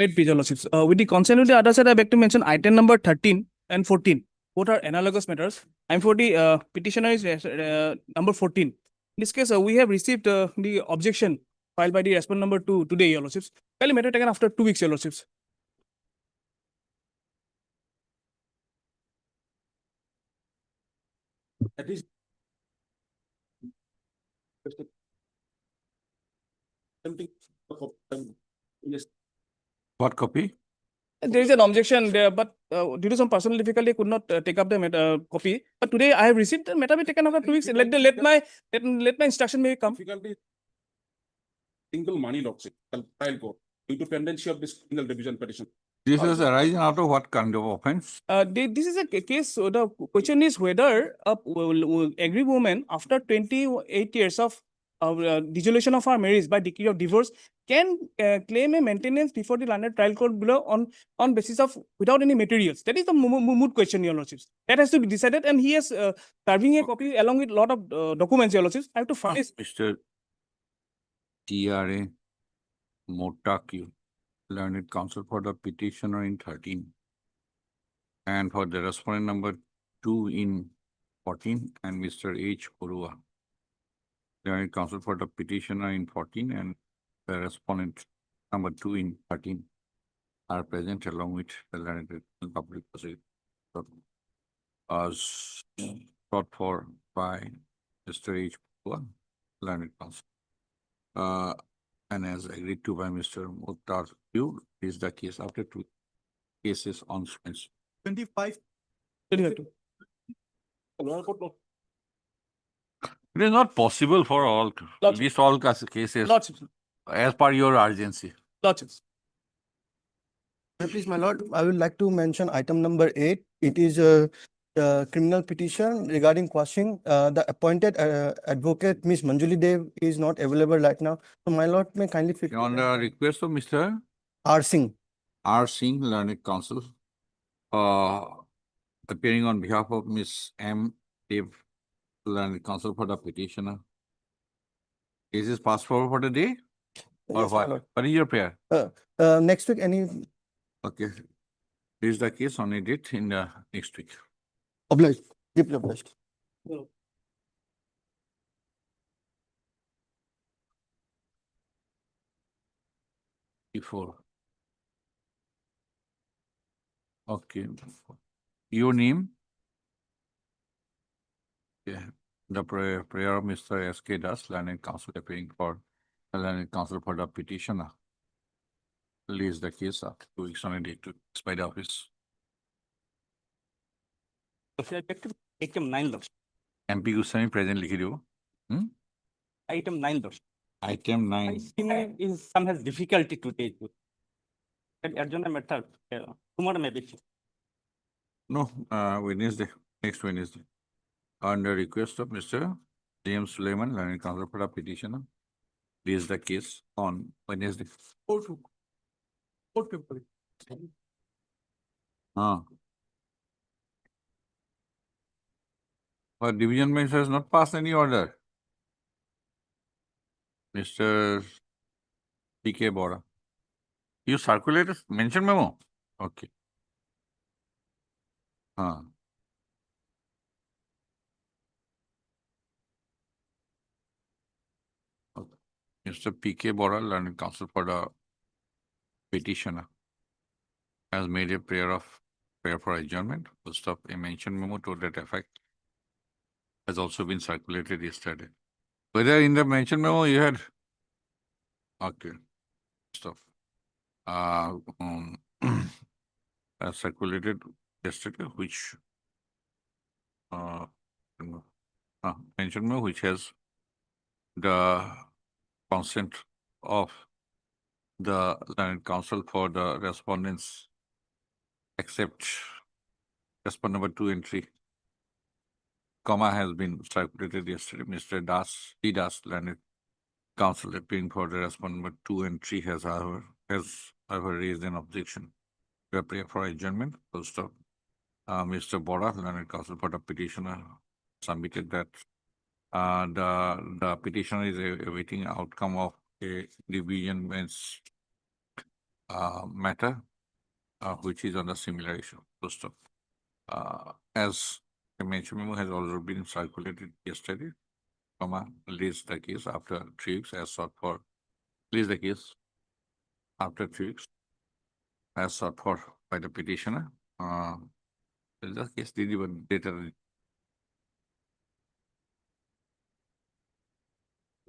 Right, Your Lordships. With the consent of the other side, I beg to mention item number 13 and 14. Both are analogous matters. I'm for the petitioner is number 14. In this case, we have received the objection filed by the respondent number 2 today, Your Lordships. Well, matter taken after 2 weeks, Your Lordships. At least. Yes. What copy? There is an objection there, but due to some personal difficulty, I could not take up the copy. But today I have received the matter be taken after 2 weeks. Let my instruction may come. Difficulty. Single money lordship, trial court, due to pendency of this single division petition. This is arising out of what kind of offense? This is a case. So the question is whether a angry woman after 28 years of dissolution of her marriage by decree of divorce can claim a maintenance before the landed trial court below on basis of without any materials. That is the moot question, Your Lordships. That has to be decided, and he is serving a copy along with lot of documents, Your Lordships. I have to furnish. Mr. T.R.A. Motaku, learned counsel for the petitioner in 13. And for the respondent number 2 in 14, and Mr. H. Orua, learned counsel for the petitioner in 14, and the respondent number 2 in 13 are present along with the learned public prosecutor as sought for by Mr. H. Orua, learned counsel. And as agreed to by Mr. Motaku, is the case after 2 cases on suspension. 25. It is not possible for all, these all cases, Lordships. as per your urgency. Lordships. Please, my lord, I would like to mention item number 8. It is a criminal petition regarding quashing. The appointed advocate, Ms. Manjuli Dev, is not available right now. So, my lord, may kindly fit On the request of Mr. R. Singh. R. Singh, learned counsel, appearing on behalf of Ms. M. Dev, learned counsel for the petitioner. Is this passed forward for the day? Or Yes, my what? lord. What is your prayer? Next week, any Okay. This is the case, only date in the next week. obliged, deeply obliged. Before. Okay. Your name? Yeah. The prayer of Mr. S.K. Das, learned counsel appearing for the learned counsel for the petitioner. Release the case after 2 weeks on a date to expedite the office. Item 9, Lordships. MP Goswami present likhi do. Item 9, Lordships. Item My 9. screen is some has difficulty today. Arjuna matter tomorrow maybe. No, Wednesday, next Wednesday. On the request of Mr. James Suleiman, learned counsel for the petitioner, raise the case on Wednesday. But division bench has not passed any order. Mr. P.K. Bora. You circulated mention memo? Okay. Okay. Mr. P.K. Bora, learned counsel for the petitioner, has made a prayer for adjournment. First of a mention memo to that effect has also been circulated yesterday. Whether in the mention memo you had, okay, stuff, circulated yesterday, which, mention memo, which has the consent of the learned counsel for the respondents, except respondent number 2 and 3. Comma has been circulated yesterday. Mr. Das, T. Das, learned counsel appearing for the respondent number 2 and 3 has however raised an objection to a prayer for adjournment. First of Mr. Bora, learned counsel for the petitioner, submitted that the petitioner is awaiting outcome of a division bench matter, which is on a similar issue. First of, as the mention memo has already been circulated yesterday, release the case after 3 weeks as sought for, release the case after 3 weeks as sought for by the petitioner. The case did even later.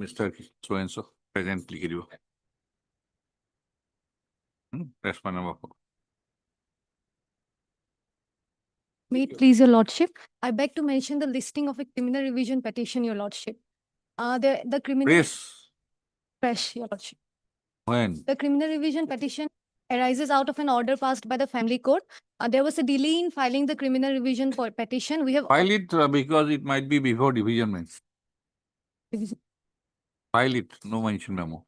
Mr. So-and-so, presently give you. That's my number 4. May it please your lordship, I beg to mention the listing of a criminal revision petition, your lordship. The criminal Yes, fresh, your lordship. when? The criminal revision petition arises out of an order passed by the family court. There was a delay in filing the criminal revision petition. We have File it because it might be before division means. File it, no mention memo.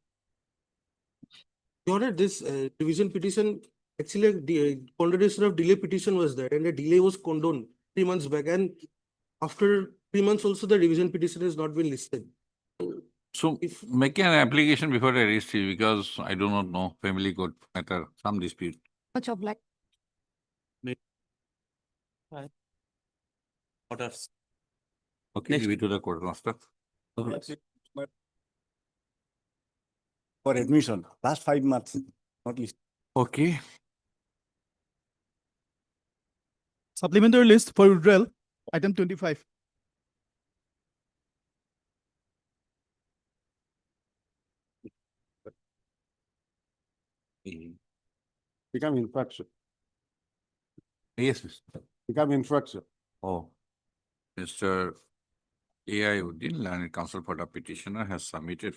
Your Honor, this revision petition, actually, the condonation of delay petition was there and the delay was condoned 3 months back, and after 3 months also the revision petition has not been listed. So If- make an application before I arrest you because I do not know family court matter, some dispute. much of black. Orders. Okay, give it to the court master. For admission, last 5 months, not least. Okay, Supplementary list for withdrawal, item 25. Become infraction, yes, Mr. become infraction. Oh, Mr. A.I. Uddin, Learned Counsel for the petitioner, has submitted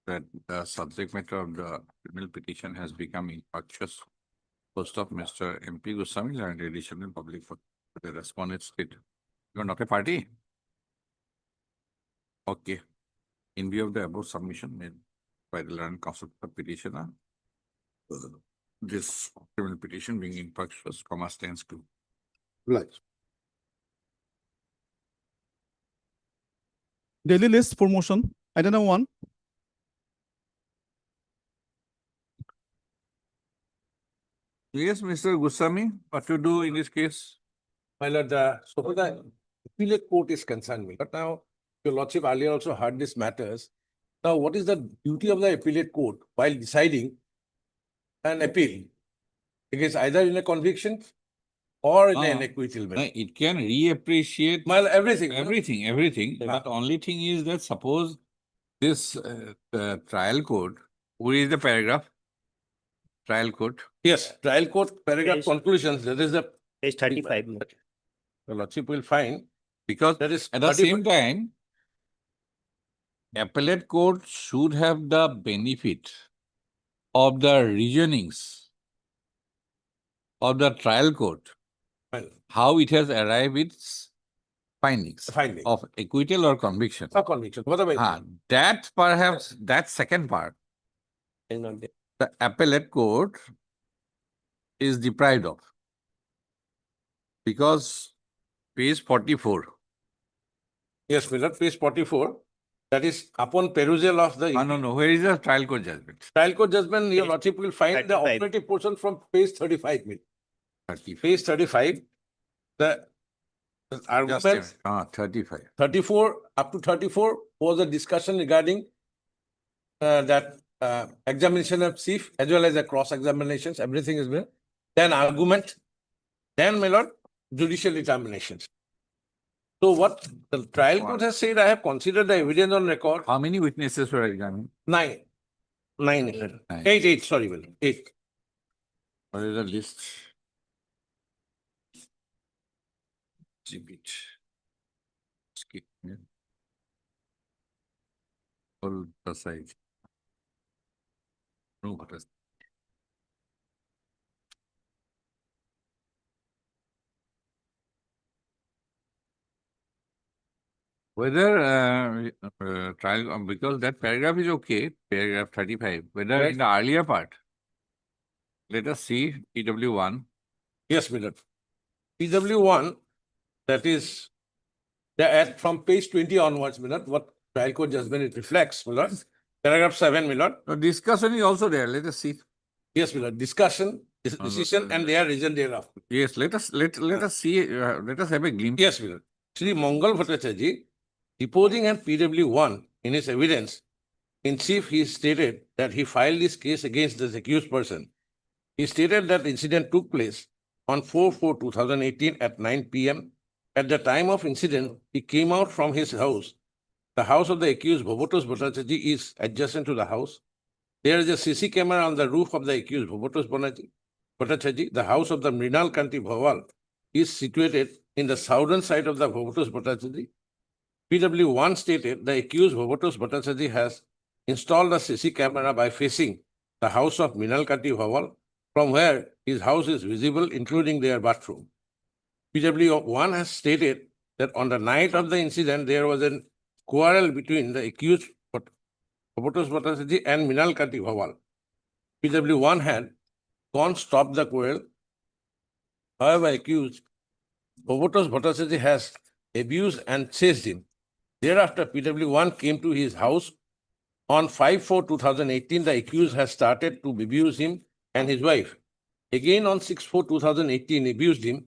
that the subject matter of the criminal petition has become infectious. First of Mr. M.P. Goswami, Learned Additional Public for the respondent state. You are not a party? Okay. In view of the above submission made by the Learned Counsel for petitioner, this criminal petition being infectious, stands to. Right. Daily list for motion, item number 1. Yes, Mr. Goswami, what to do in this case? My lord, so far the appellate court is concerned, but now your lordship earlier also heard these matters. Now, what is the duty of the appellate court while deciding an appeal? Against either in a conviction or in an Ah, acquittal. No, matter. it can reappreciate Well, everything. everything, Yeah. but only thing is that suppose this trial court, where is the paragraph? Trial court, Yes, trial court paragraph Yes. conclusions, that is the, Page 35. the lordship will find, because that is. at the same time, appellate court should have the benefit of the reasonings of the trial court, Well, how it has arrived with its findings finding, of acquittal or conviction. a conviction, whatever. it Ah, is. that perhaps, that second part, Is not there. the appellate court is deprived of. Because page 44, Yes, my lord, page 44, that is upon perusal of the no, where is the trial court judgment? trial court judgment, your Page lordship will find the 35. operative portion from page 35. 30. Page 35, the Just a arguments, minute. 35. 34, up to 34 was a discussion regarding that examination of chief as well as the cross examinations, everything is there. Then argument, then my lord, judicial determinations. So what the trial court has said, I have considered the evidence on record, How many witnesses were examined? 9. 9, Nine. 8, sorry, well, 8. What is the list? Exhibit. Skip. Yeah. All the sides. No, what is- Whether trial, because that paragraph is okay, paragraph 35, whether Right. in the earlier part, let us see TW1. Yes, my lord. PW1, that is, the act from page 20 onwards, my lord, what trial court judgment it reflects, my lord. Paragraph 7, my lord. The discussion is also there, let us see. Yes, my lord. Discussion, decision, and their reason thereof. Yes, let us see, let us have a glimpse. Yes, my lord. Shri Mangal Bhattacharya, deposing at PW1 in his evidence, in chief, he stated that he filed this case against the accused person. He stated that the incident took place on 4/4/2018 at 9 p.m. At the time of incident, he came out from his house. The house of the accused, Bhobotos Bhattacharya, is adjacent to the house. There is a CC camera on the roof of the accused, Bhobotos Bhattacharya. The house of the Mrinal Kanti Bhawal is situated in the southern side of the Bhobotos Bhattacharya. PW1 stated the accused, Bhobotos Bhattacharya, has installed a CC camera by facing the house of Mrinal Kanti Bhawal, from where his house is visible, including their bathroom. PW1 has stated that on the night of the incident, there was a quarrel between the accused Bhobotos Bhattacharya and Mrinal Kanti Bhawal. PW1 had gone stop the quarrel. However, accused Bhobotos Bhattacharya has abused and chased him. Thereafter, PW1 came to his house. On 5/4/2018, the accused has started to abuse him and his wife. Again, on 6/4/2018, abused him.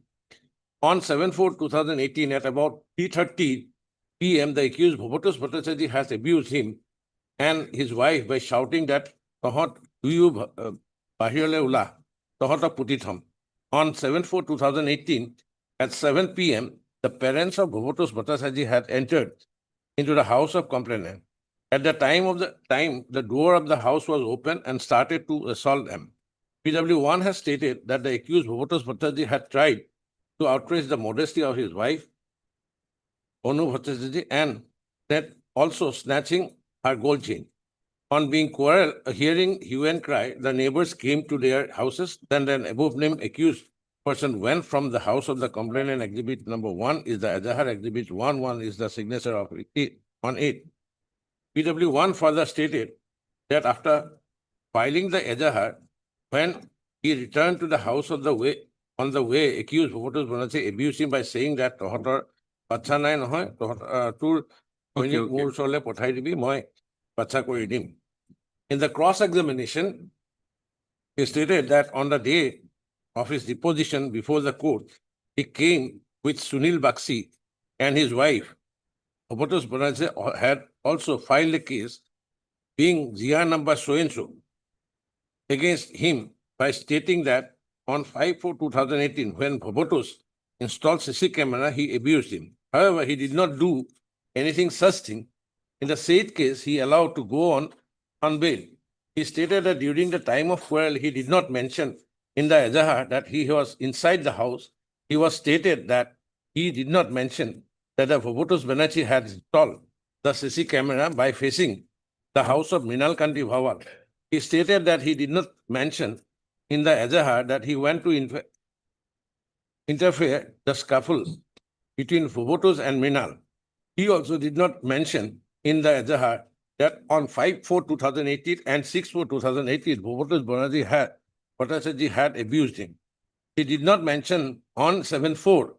On 7/4/2018, at about 3:30 p.m., the accused Bhobotos Bhattacharya has abused him and his wife by shouting that "Tohot duyu bahirale ula, tohota putitham." On 7/4/2018, at 7 p.m., the parents of Bhobotos Bhattacharya had entered into the house of complainant. At the time, the door of the house was open and started to assault them. PW1 has stated that the accused Bhobotos Bhattacharya had tried to outrage the modesty of his wife, Onu Bhattacharya, and that also snatching her gold chain. On being hearing hue and cry, the neighbors came to their houses. Then an above named accused person went from the house of the complainant. Exhibit number 1 is the Azahar. Exhibit 1 is the signature of on it. PW1 further stated that after filing the Azahar, when he returned to the house on the way, accused Bhobotos Bhattacharya abused him by saying that "Tohotor bacha nai nohoy, tur koinik mur osole pothai dibi, moi bacha kori dim." In the cross-examination, he stated that on the day of his deposition before the court, he came with Sunil Bakshi and his wife. Bhobotos Bhattacharya had also filed a case being GR number so-and-so against him by stating that on 5/4/2018, when Bhobotos installed CC camera, he abused him. However, he did not do anything such thing. In the said case, he allowed to go on bail. He stated that during the time of quarrel, he did not mention in the Azahar that he was inside the house. He was stated that he did not mention that the Bhobotos Bhattacharya had installed the CC camera by facing the house of Mrinal Kanti Bhawal. He stated that he did not mention in the Azahar that he went to interfere the scuffle between Bhobotos and Mrinal. He also did not mention in the Azahar that on 5/4/2018 and 6/4/2018, Bhobotos Bhattacharya had abused him. He did not mention on 7/4,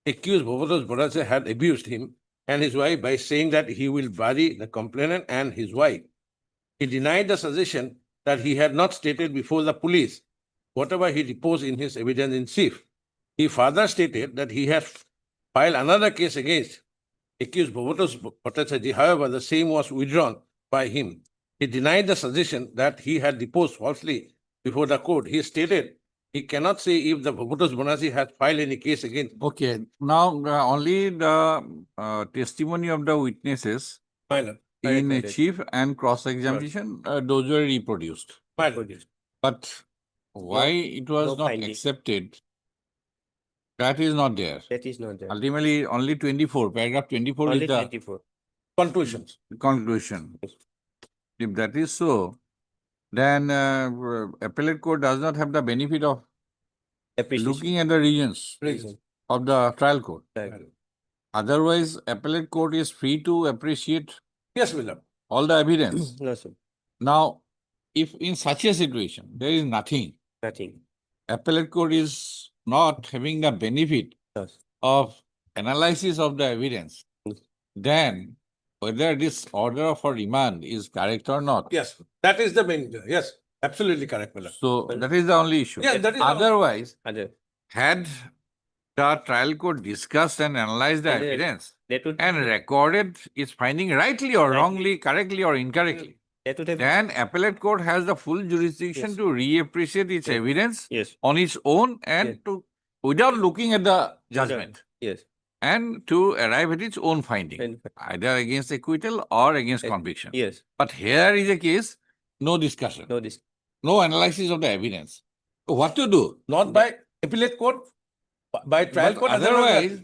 accused Bhobotos Bhattacharya had abused him and his wife by saying that he will bury the complainant and his wife. He denied the suggestion that he had not stated before the police whatever he deposed in his evidence in chief. He further stated that he had filed another case against accused Bhobotos Bhattacharya. However, the same was withdrawn by him. He denied the suggestion that he had deposed falsely before the court. He stated he cannot say if the Bhobotos Bhattacharya has filed any case against. Okay, now only the testimony of the witnesses My lord. in chief and cross-examination, those were reproduced. My lord. But why it was no not finding. accepted, that is not there. That is not there. Ultimately, only 24, paragraph 24 Only is the 24. Conclusions. conclusion. If that is so, then appellate court does not have the benefit of Appreciation. looking at the reasons Reason. of the trial court. Right. Otherwise, appellate court is free to appreciate Yes, my lord. all the evidence. No, sir. Now, if in such a situation, there is nothing, Nothing. appellate court is not having the benefit Yes. of analysis of the evidence, then whether this order for remand is correct or not, Yes, that is the main. Yes, Absolutely correct, my lord. So that is the only issue. Yeah, that is. our- Otherwise, Other, had the trial court discussed and analyzed the And the- evidence that would, and recorded its finding rightly or wrongly, correctly or incorrectly, that would have, then appellate court has the full jurisdiction Yes. to reappreciate its Yes. evidence yes, on its own and Yes. to, without looking at the judgment, yes. and to arrive at its own finding, And- either against acquittal or against Eh, conviction. Yes, But here is a case, no discussion, no, this, no analysis of the evidence. So what to do? Not by appellate court, by trial But court. as well as- otherwise,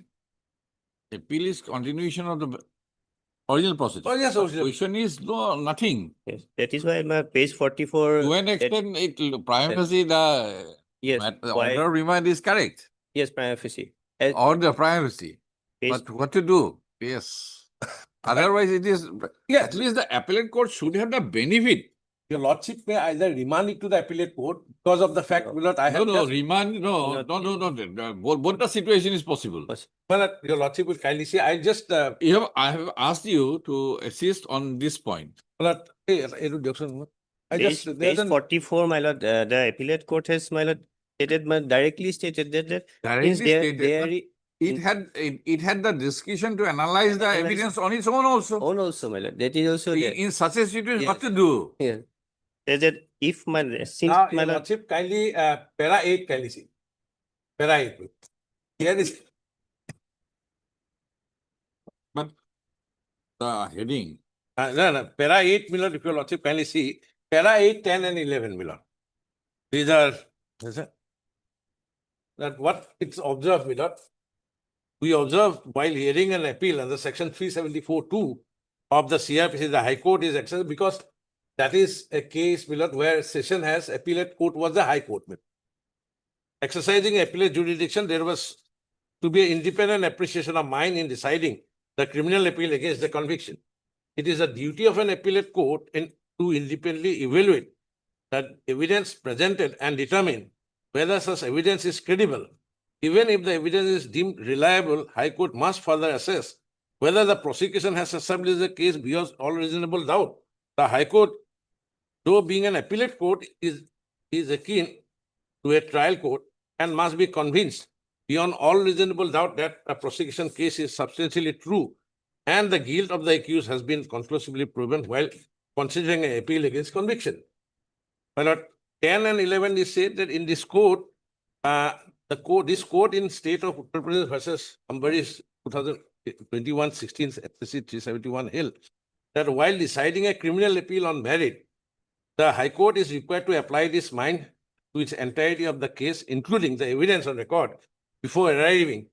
appeal is continuation of the original procedure. Oh, yes, original. Question is no, nothing. yes. That is why my page 44. To an that- extent, it prima facie the Yes, the why, order of remand is correct, yes, prima facie. As- or the prima facie. page- But what to do? Yes. Otherwise, it is, Yeah, at least the appellate court should have the benefit. your lordship may either remand it to the appellate court because of the fact, my lord, I No, have no, just, remand, no, no, no, no, both the situation is possible. Yes. my lord, your lordship will kindly say, I'll just, I have asked you to assist on this point. my lord, I Page, just, there's page an, 44, my lord, the appellate court has, my lord, stated, directly stated that, means Directly stated, there, it had the discretion to analyze the Analyze- evidence on its own also. own also, my lord, that is also there. In such a situation, Yes. what to do? Yeah. That if my, since now, my your lord, lordship kindly, para 8 kindly see. Para 8. Here is, The heading. no, para 8, my lord, if your lordship kindly see, para 8, 10 and 11, my lord. These are, that what it's observed, my lord. We observed while hearing an appeal under section 374(2) of the CRPC, the High Court is accessible because that is a case, my lord, where session has appellate court was the High Court. My lord. Exercising appellate jurisdiction, there was to be an independent appreciation of mind in deciding the criminal appeal against the conviction. It is a duty of an appellate court to independently evaluate the evidence presented and determine whether such evidence is credible. Even if the evidence is deemed reliable, High Court must further assess whether the prosecution has established the case beyond all reasonable doubt. The High Court, though being an appellate court, is akin to a trial court and must be convinced beyond all reasonable doubt that a prosecution case is substantially true and the guilt of the accused has been conclusively proven while considering an appeal against conviction. My lord, 10 and 11 is said that in this court, this court in state of Uttar Pradesh versus Ambarish 2021-16 FCC 371 held that while deciding a criminal appeal on merit, the High Court is required to apply this mind to its entirety of the case, including the evidence on record, before arriving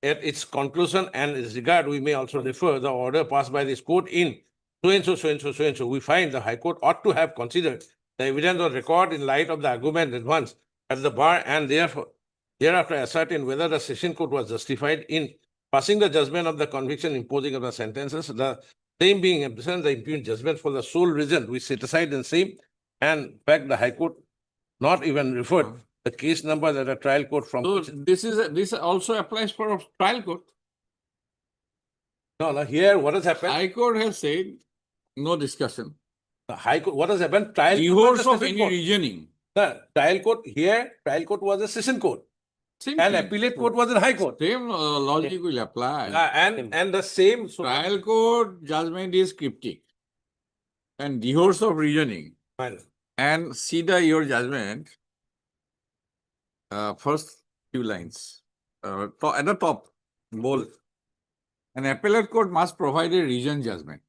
at its conclusion. And in this regard, we may also refer the order passed by this court in so-and-so, so-and-so, so-and-so. We find the High Court ought to have considered the evidence on record in light of the argument advanced at the bar and therefore thereafter ascertain whether the session court was justified in passing the judgment of the conviction, imposing of the sentences, the same being absent, the impugned judgment for the sole reason we set aside in same. And in fact, the High Court not even referred the case number that a trial court from. So this also applies for a trial court. No, here, what has happened? High Court has said, no discussion. The High Court, what has happened? Trial. Divorce court of was a any session court. reasoning. The trial court here, trial court was a session court Same and thing. appellate court was in High Court. Same logic will apply. And the same. So, Trial court judgment is cryptic. And divorce of reasoning. fine. And see your judgment. First few lines. At the top, bold. An appellate court must provide a reasoned judgment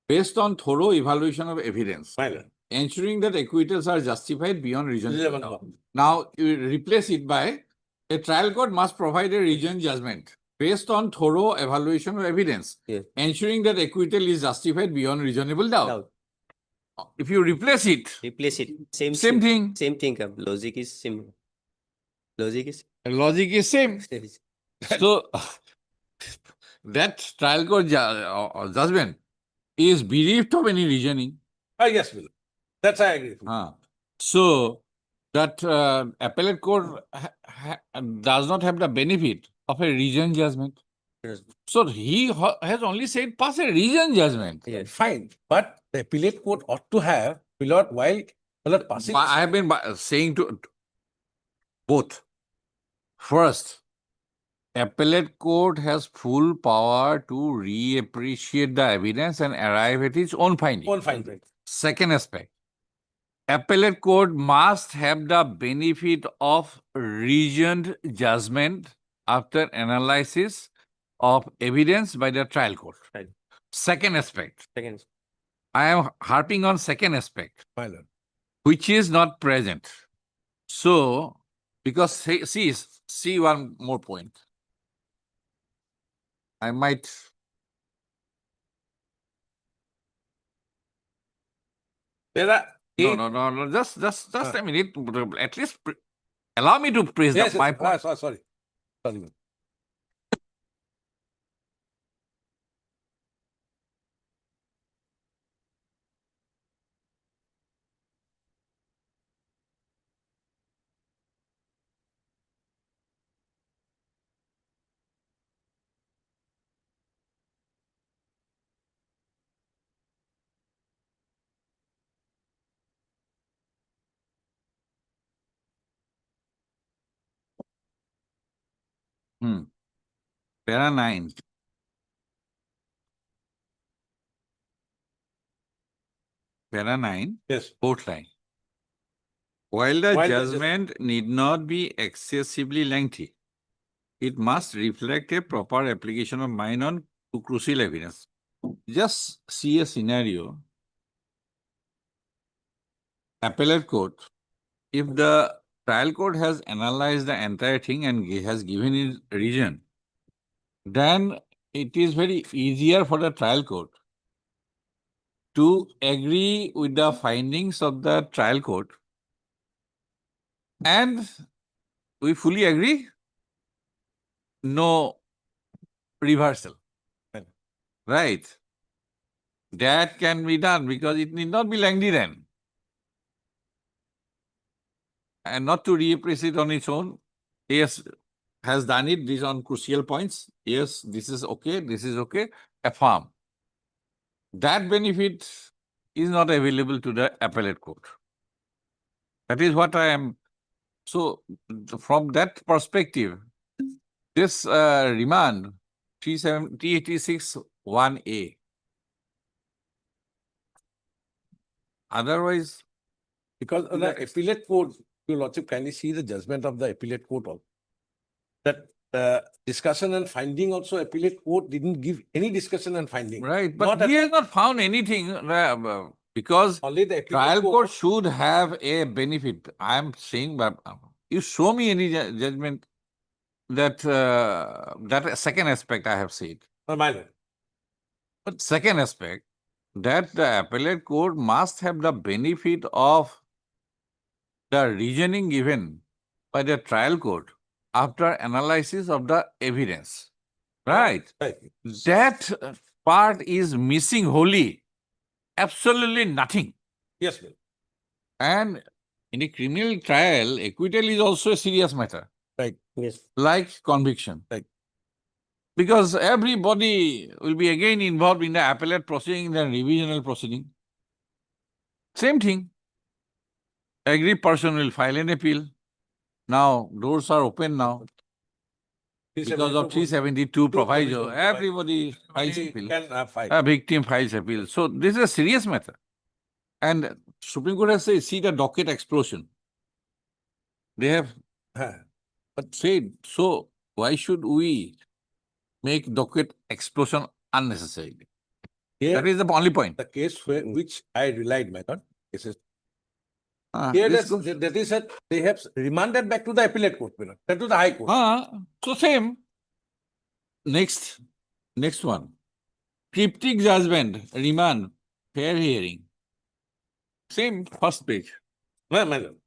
based on thorough evaluation of evidence, Fine. ensuring that acquittals are justified beyond reasonable 11 doubt. one. Now, you replace it by a trial court must provide a reasoned judgment based on thorough evaluation of evidence, Yes. ensuring that acquittal is justified beyond reasonable doubt. Doubt. If you replace it, Replace it, same thing. Same thing, logic is similar. Logic is. Logic is same. So, that trial court judgment is bereft of any reasoning. Yes, Bill. That's I agree. So, that appellate court does not have the benefit of a reasoned judgment. Yes. So, he has only said pass a reasoned judgment. Yes. Fine, but the appellate court ought to have, Pilot, while My lord, passing. I have been saying to both. First, appellate court has full power to reappreciate the evidence and arrive at its own finding. One fine, right? Second aspect, appellate court must have the benefit of reasoned judgment after analysis of evidence by the trial court. Right. Second aspect, Second. I am harping on second aspect, My lord. which is not present. So, because see one more point. I might no, just a minute. At least allow me to praise Yes, my yes, point. sorry. Sorry. Para 9. Para 9, Yes. fourth line. While the While the judgment need not be excessively lengthy, it must reflect a proper application of mind on to crucial evidence. Just see a scenario. Appellate court, if the trial court has analyzed the entire thing and has given its reason, then it is very easier for the trial court to agree with the findings of the trial court. And we fully agree, no reversal. Right. That can be done because it need not be lengthy then. And not to reappraise it on its own. Yes, has done it, these on crucial points. Yes, this is okay, affirm. That benefit is not available to the appellate court. That is what I am. So, from that perspective, this remand 386 1A. Otherwise, Because on the appellate court, your lordship kindly see the judgment of the appellate court also. That discussion and finding also appellate court didn't give any discussion and finding. right, Not but at- he has not found anything because Only the appellate trial court should have a benefit. I am saying, but you show me any judgment that that second aspect I have said. My lord. But second aspect, that the appellate court must have the benefit of the reasoning given by the trial court after analysis of the evidence. Right. Right. That part is missing wholly. Absolutely nothing. Yes, ma'am. And in a criminal trial, acquittal is also a serious matter, Yes. like conviction. Right. Because everybody will be again involved in the appellate proceeding, the revisional proceeding. Same thing. Aggrieved person will file an appeal. Now, doors are open now. Because of 372 proviso, everybody files appeal. Can file. A victim files appeal. So this is a serious matter. And Supreme Court has said, see the docket explosion. They have said, so why should we make docket explosion unnecessary? Here, That is the only point. the case which I relied, my lord, is This here goes- that is that they have remanded back to the appellate court, my lord, then to the high court. So same. Next one. Cryptic judgment, remand, fair hearing. Same first page. My lord.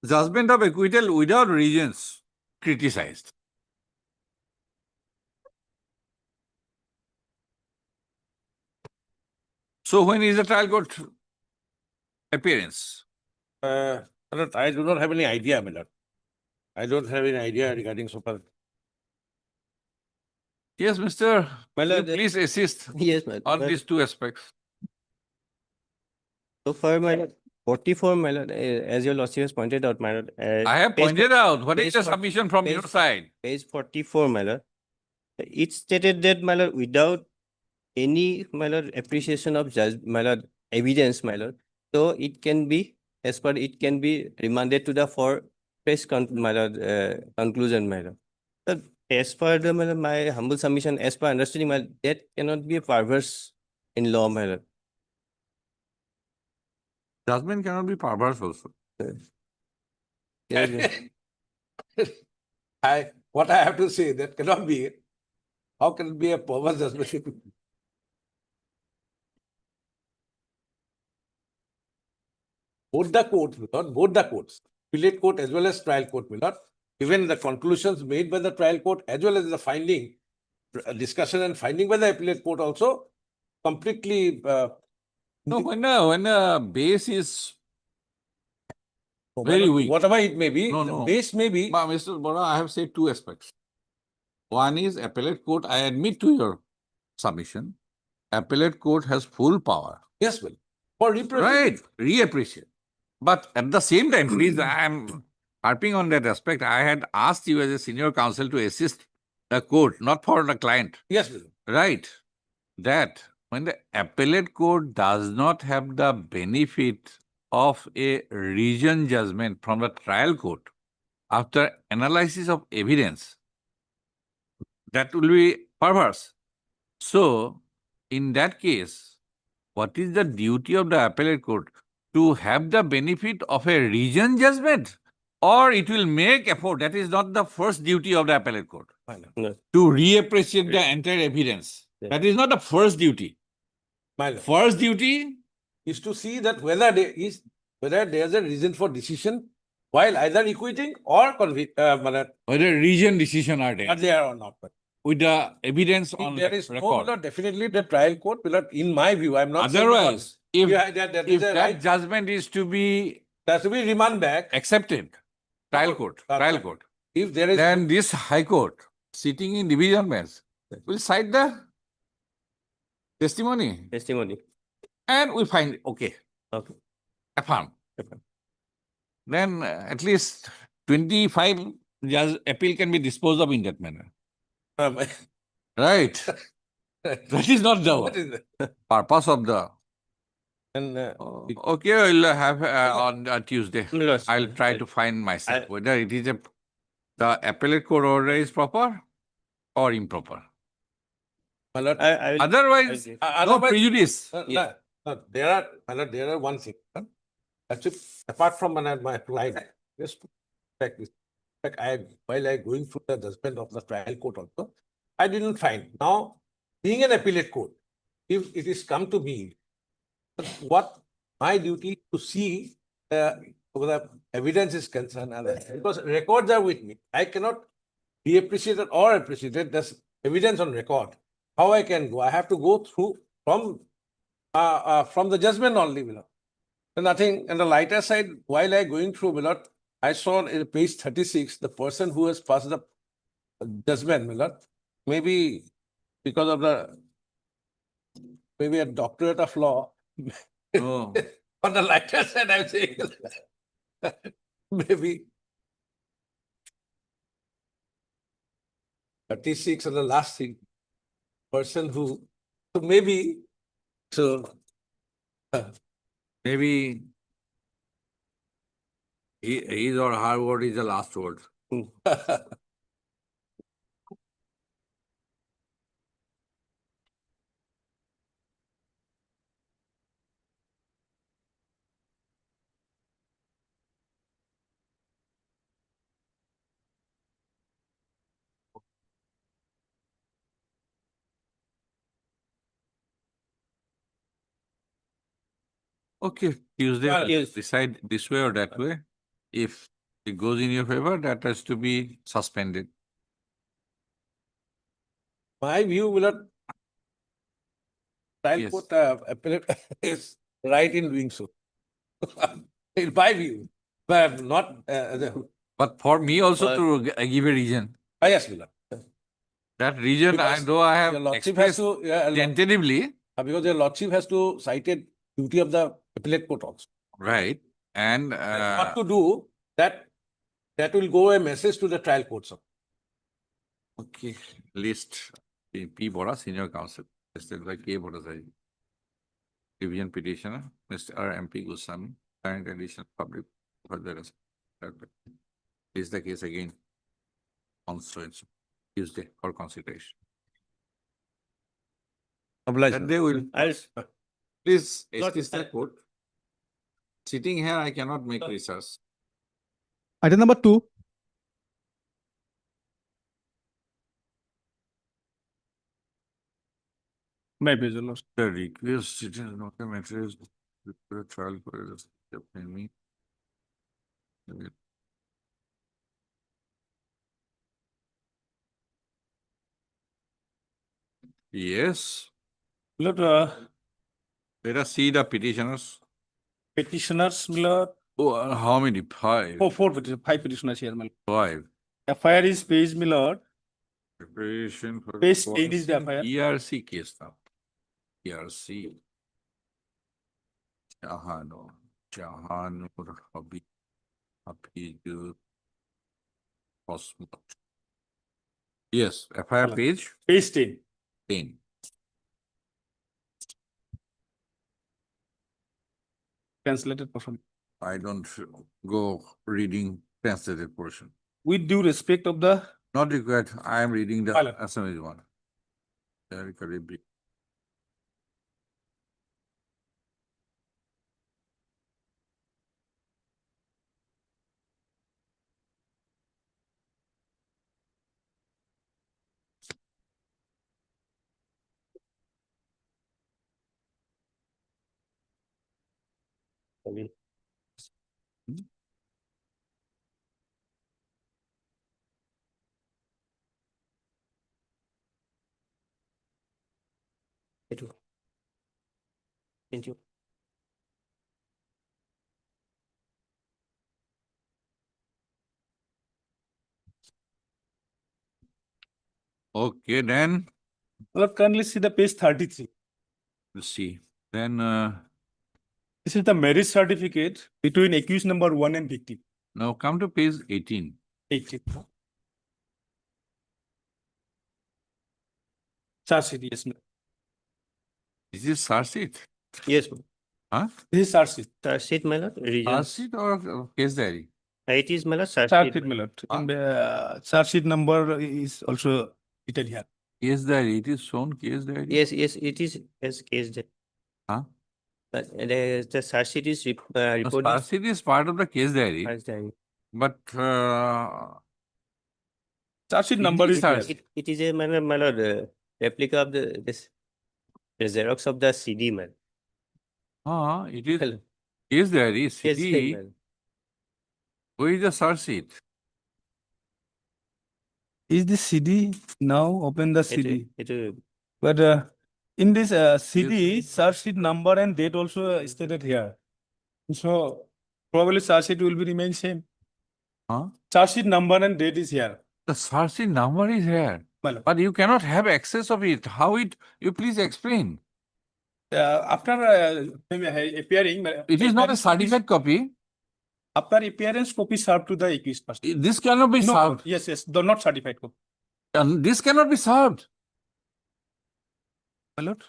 Judgment of acquittal without reasons criticized. So when is the trial court appearance? My lord, I do not have any idea, my lord. I don't have any idea regarding super. Yes, Mr. My Will you lord, please assist Yes, my on lord. these two aspects. So for my lord, 44, my lord, as your lordship has pointed out, my lord. I have page pointed out, what is page the 40 submission from your page- side? Page 44, my lord. It stated that, my lord, without any, my lord, appreciation of judge, my lord, evidence, my lord. So it can be, as per it can be remanded to the for press my lord, conclusion, my lord. So as per the, my lord, my humble submission, as per understanding, my lord, that cannot be a perverse in law, my lord. Judgment cannot be perverse also. Yes, What I have to say, that cannot be. How can it be a perverse judgment? Both the courts, both the courts, appellate court as well as trial court, will not, even the conclusions made by the trial court as well as the finding, discussion and finding by the appellate court also completely. No, when a base is very weak. Whatever it may be, No, the no. base may be. Mr. Bora, I have said two aspects. One is appellate court, I admit to your submission. Appellate court has full power. Yes, well, for repression. Right, reappreciate. But at the same time, please, I am harping on that aspect. I had asked you as a senior counsel to assist the court, not for the client. Yes, well. Right. That when the appellate court does not have the benefit of a region judgment from the trial court after analysis of evidence, that will be perverse. So, in that case, what is the duty of the appellate court? To have the benefit of a region judgment, or it will make effort. That is not the first duty of the appellate court. No. To reappreciate the entire evidence. Yeah. That is not the first duty. My lord, First duty, is to see that whether there is, whether there is a reason for decision while either equating or whether region decision are there, are there or not. But with the evidence if on there is no, record. not definitely the trial court will not, in my view, I'm not saying Otherwise, if, that is if a that right, judgment is to be that to be remand back. accepted, trial court, trial Right. court, If there is. then this high court sitting in division bench will cite the testimony testimony. and we find okay, Okay. affirm. Then at least 25 judge appeal can be disposed of in that manner. Right. That is not What the is that? purpose of the. And Okay, I'll have on Tuesday. My lord, I'll try to find myself I- whether it is the appellate court order is proper or improper. my lord, I will. Otherwise, Okay. no otherwise- prejudice. no, no, there are, my lord, there are one thing. Actually, apart from my client, just to check this. In fact, while I going through the judgment of the trial court also, I didn't find. Now, being an appellate court, if it is come to me, what my duty to see whether evidence is concerned, because records are with me. I cannot reappreciate it or appreciate it. There's evidence on record. How I can go? I have to go through from the judgment only, Milord. So nothing. And the lighter side, while I going through, Milord, I saw in page 36, the person who has passed the judgment, Milord, maybe because of maybe a doctorate of law. Oh. On the lighter side, I'm saying maybe 36 and the last thing, person who, so maybe, so Maybe his or her word is the last word. Okay, Tuesday, Well, yes. decide this way or that way. If it goes in your favor, that has to be suspended. my view will not. Trial Yes. court appellate is right in doing so. In my view, but not, But for me also But- to give a reason. yes, Milord. That reason, Because though I Your have lordship has expressed to, tentatively, because your lordship has to cite a duty of the appellate court also. Right, and What to do, that will go a message to the trial courts. okay, list P. Bora, senior counsel, listed by K. Bhattacharya. Division petitioner, Mr. R. M. P. Goswami, current edition public for the rest. Is the case again on so and so Tuesday for consideration. That they will, I'll, please, Lord, excuse the court. Sitting here, I cannot make research. Item number 2. Maybe the last. The request, it is not a matter is the trial for me. Yes, Lord, let us see the petitioners. petitioners, Lord, Oh, how many? Five. five petitioners here, my lord. Five. FIR is page, my lord. Preparation for. Page 8 is the FIR. ERC case now. ERC. Jahanur Habib Cosmos. Yes, FIR Hello. page Page 10. 10. Translated portion. I don't go reading translated portion. With due respect of the Not required. I am reading the Hello. Assamese one. Very correctly. thank you. Okay, then Lord, kindly see the page 33. we'll see. Then This is the marriage certificate between accused number 1 and victim. now come to page 18. 18. Charge sheet, yes, ma'am. Is this charge sheet? Yes, Huh? This is charge sheet. charge sheet, my lord, Charge regions. sheet or case diary? It is, my lord, charge Charge sheet. sheet, my lord. Ah. And charge sheet number is also written here. Case diary. It is shown case diary. Yes, it is as case that. Huh? But the charge sheet is The reported. charge sheet is part of the case diary, as the- but Charge sheet It number is is here. charge. It is a, my lord, replica of the Xerox of the CD, man. it is Hello. case diary, Yes, CD. man. Where is the charge sheet? Is this CD? Now open the CD. It But in this CD, charge sheet number and date also stated here. So probably charge sheet will be remain same. Huh? Charge sheet number and date is here. The charge sheet number is here, My lord. but you cannot have access of it. How it? You please explain. After appearing, It is not a certified copy. After appearance, copy served to the accused person. This cannot be No, served. yes, though not certified copy. And this cannot be served. My lord.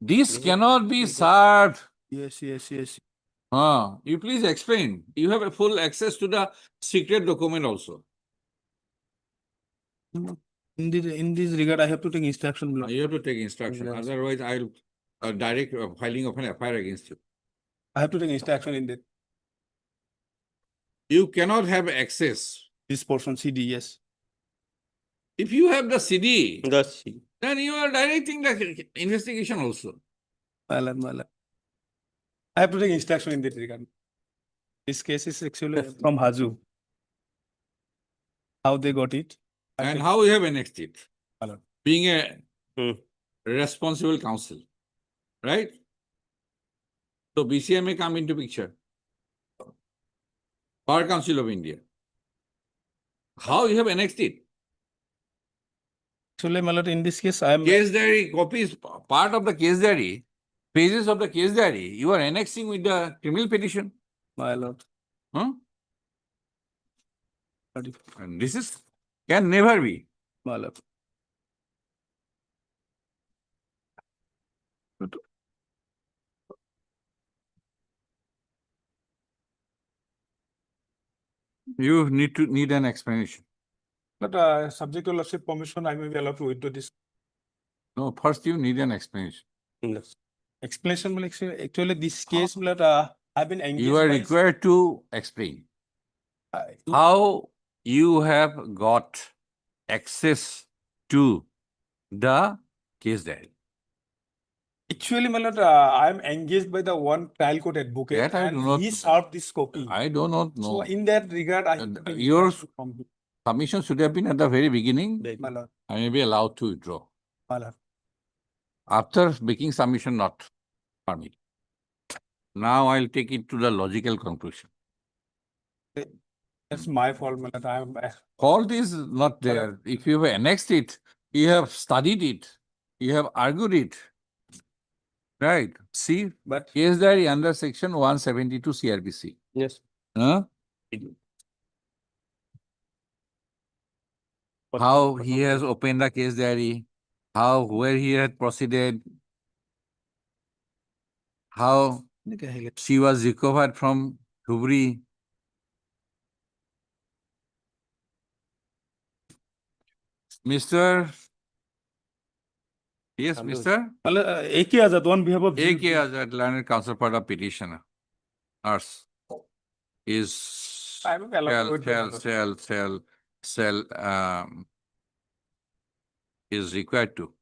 This Yes. cannot be Yes. served. Yes. You please explain. You have a full access to the secret document also. In this regard, I have to take instruction. my lord. You have to take instruction. Yes. Otherwise, I'll direct filing of an FIR against you. I have to take instruction in that You cannot have access. this portion CD. Yes. If you have the CD, the CD. then you are directing the investigation also. My lord. I have to take instruction in that regard. This case is actually from Haju. How they got it? I And take- how you have annexed it? My lord. Being a Hmm. responsible counsel, right? So BCI may come into picture. Bar Council of India. How you have annexed it? Actually, my lord, in this case, I am. Case diary copy is part of the case diary. pages of the case diary, you are annexing with the criminal petition. My lord. Huh? And this is, can never be. My lord. You need an explanation. But subject to lordship permission, I may be allowed to withdraw this. No, first you need an explanation. Explanation, will actually this case, I've been engaged. You are by- required to explain Uh, how you have got access to the case diary. Actually, my lord, I am engaged by the one trial court advocate That I do not and he know. served this copy. I do not So know. in that regard, I. And have been yours- required to come. Submission should have been at the very beginning. My lord, I may be allowed to withdraw. my lord. After making submission, not permit. Now I'll take it to the logical conclusion. That's my fault, my lord. I am. Fault is not there. If you have annexed it, you have studied it, you have argued it. Right? See, But case diary under section 172 CRPC. Yes. Huh? How he has opened the case diary, where he had proceeded, how she was recovered from Dhubri. Mr. Yes, Santosh. Mr. A.K. Azad on behalf of. A.K. Azad, learned counsel for the petitioner. Ours is I may be allowed to withdraw. Is required to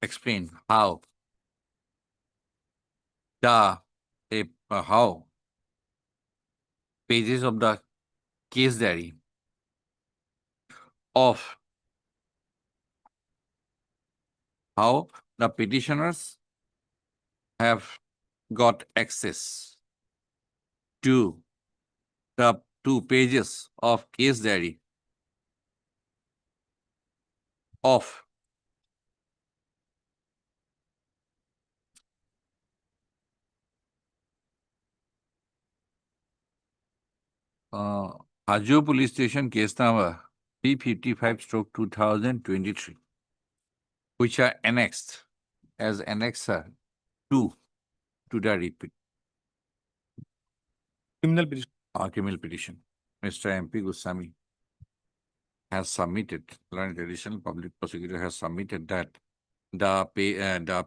explain how how pages of the case diary of how the petitioners have got access to the 2 pages of case diary of Hajo Police Station case number 355/2023, which are annexed as annexer 2 to the repeat Criminal petition. criminal petition. Mr. MP Goswami has submitted, learned additional public prosecutor has submitted that the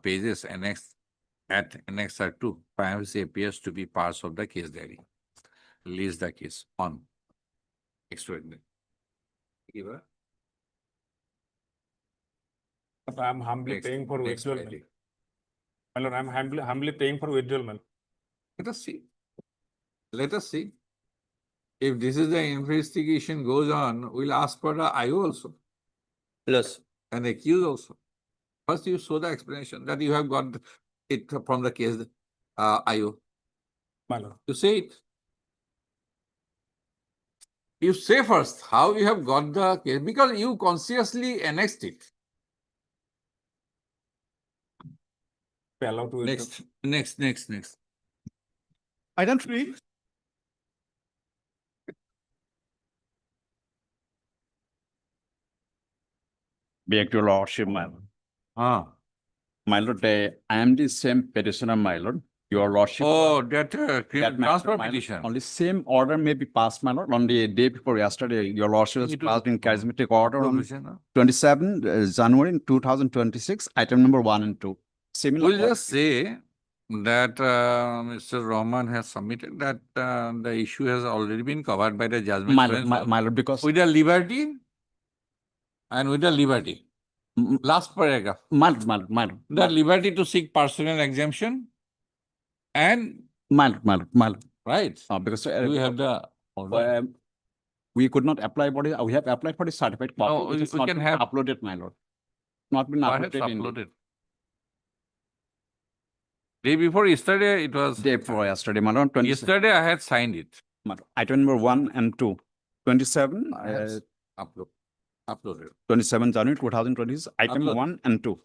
pages annexed at annexer 2 privacy appears to be parts of the case diary. Release the case on extraordinary. But I am humbly paying for withdrawal. My lord, I am humbly paying for withdrawal, my lord. Let us see. Let us see. If this is the investigation goes on, we'll ask for the IO also Plus, and accused also. First, you show the explanation that you have got it from the case IO. My lord. You say it. You say first how you have got the case because you consciously annexed it. Be allowed to withdraw. Next. Item 3. Back to your lordship, my lord. Ah. My lord, I am the same petitioner, my lord. Your lordship. Oh, that that matter, transfer my lord. petition. Only same order may be passed, my lord, on the day before yesterday. Your lordship has It was- passed in charismatic order on Provision, huh? 27 January in 2026, item number 1 and 2. Similar. We'll order. just say that Mr. Rahman has submitted that the issue has already been covered by the judgment. My bench lord, my lord, because with the liberty and with the liberty. Last paragraph. my lord, The liberty to seek personal exemption and my lord. right. Because We have the. we could not apply for it. We have applied for the certified copy. No, which has we not can been have- uploaded, my lord. Not been Perhaps uploaded in the uploaded. Day before yesterday, it was. day before yesterday, my lord. 27. Yesterday, I had signed it. Item number 1 and 2. 27, I have upload. Uploaded. 27 January 2026, item Upload. 1 and 2.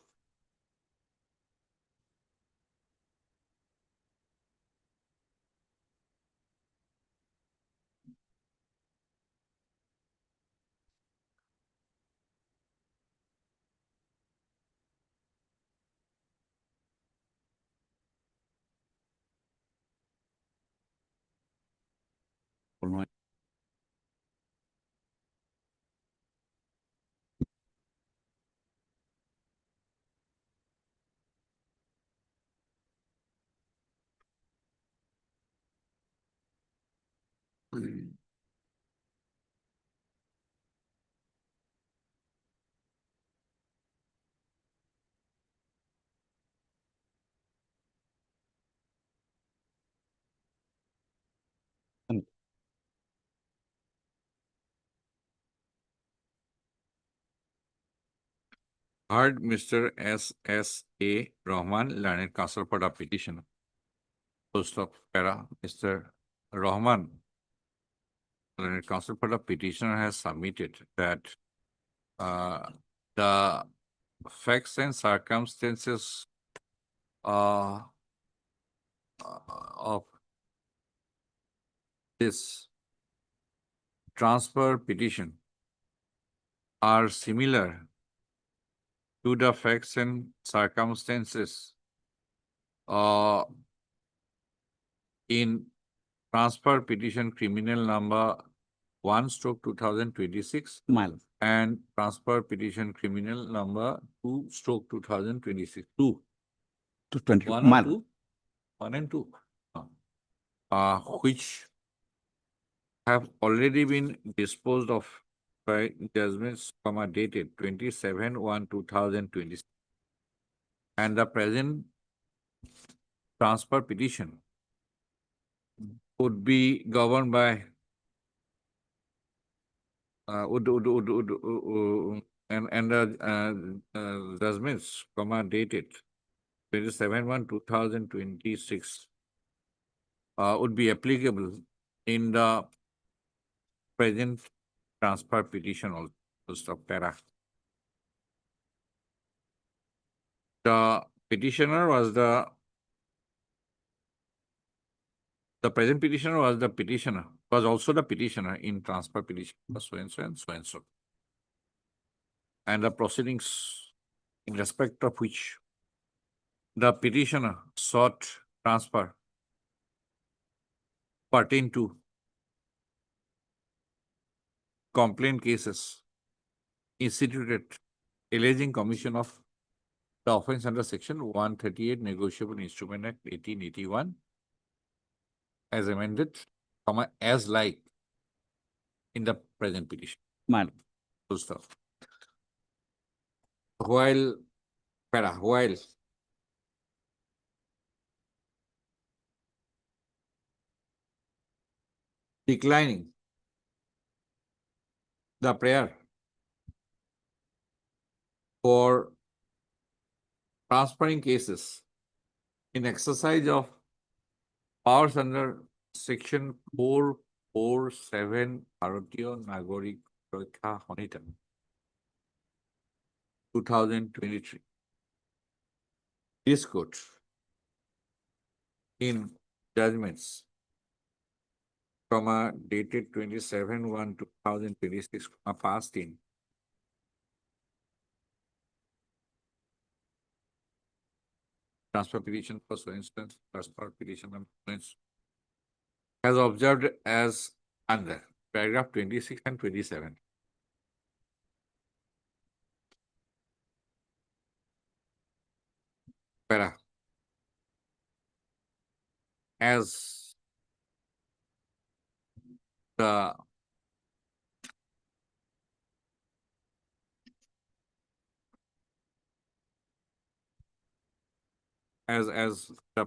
Heard Mr. S.S.A. Rahman, learned counsel for the petitioner. Post of para, Mr. Rahman, learned counsel for the petitioner has submitted that the facts and circumstances of this transfer petition are similar to the facts and circumstances in transfer petition criminal number 1/2026 Mile. and transfer petition criminal number 2/2026. 2. To 20. 1 or Mile. 2? 1 and 2. Which have already been disposed of by judgments, dated 27/1/2026. And the present transfer petition would be governed by and the judgments, dated 27/1/2026 would be applicable in the present transfer petition also. Of para. The petitioner was the present petitioner was the petitioner, was also the petitioner in transfer petition for so and so and so and so. And the proceedings in respect of which the petitioner sought transfer pertain to complaint cases instituted alleging commission of the offense under section 138 Negotiable Instrument Act 1881 as amended, as like in the present petition. Mile. Full stop. While declining the prayer for transferring cases in exercise of powers under section 447 Bharatiya Nagarik Surakha Sanhita 2023. This court in judgments dated 27/1/2026 passed in transfer petition for so instance, transfer petition and has observed as under paragraph 26 and 27. Para. As the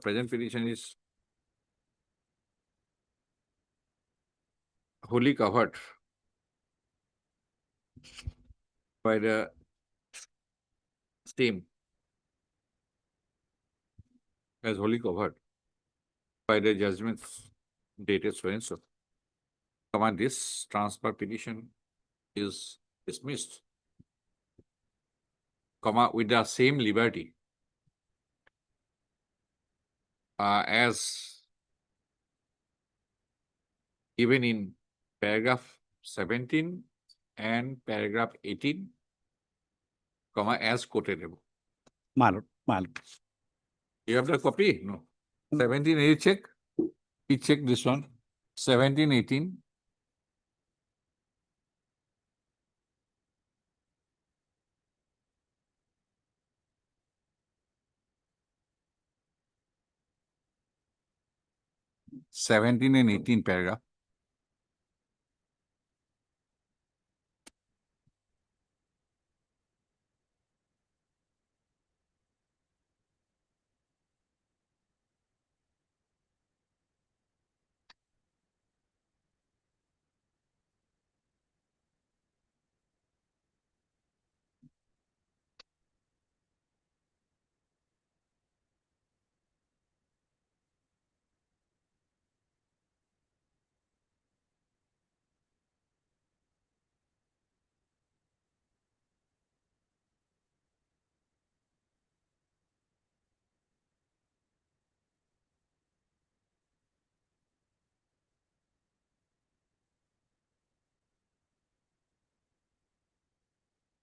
present petition is wholly covered by the same, as wholly covered by the judgments dated so and so. This transfer petition is dismissed, comma, with the same liberty as given in paragraph 17 and paragraph 18, comma, as quoted above. My lord, my lord. You have the copy? No. 17, you check. You check this one. 17, 18. Seventeen and 18 paragraph.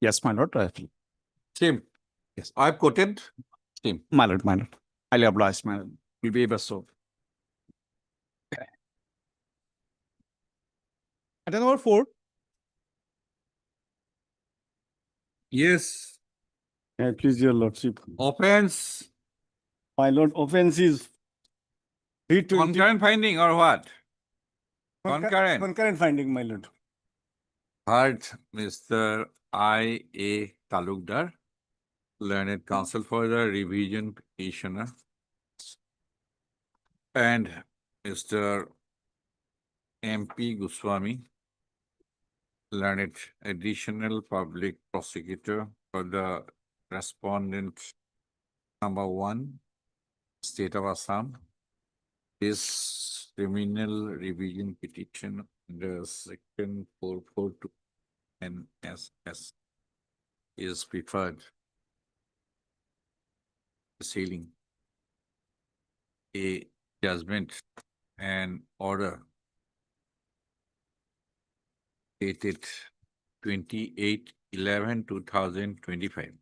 Yes, my lord. Same. Yes, I've quoted same. My lord, my lord. Highly obliged, my lord. Will be able so. Item number 4. Yes, Please, your lordship. offense, My lord, offense is 320. concurrent finding or what? Concurrent. Concurrent finding, my lord. Heard Mr. I.A. Talukdar, learned counsel for the revision petitioner, and Mr. M.P. Goswami, learned additional public prosecutor for the respondent number 1, State of Assam. This criminal revision petition under section 442 NSS is preferred. Sealing a judgment and order dated 28/11/2025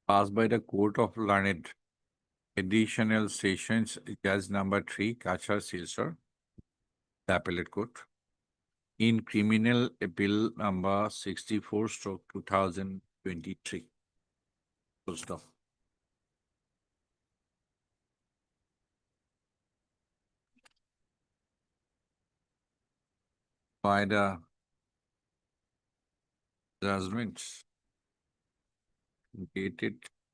passed by the Court of Learned Additional Sessions Judge number 3, Kachar Silsar, the Appellate Court, in Criminal Appeal number 64/2023. Full stop. By the judgment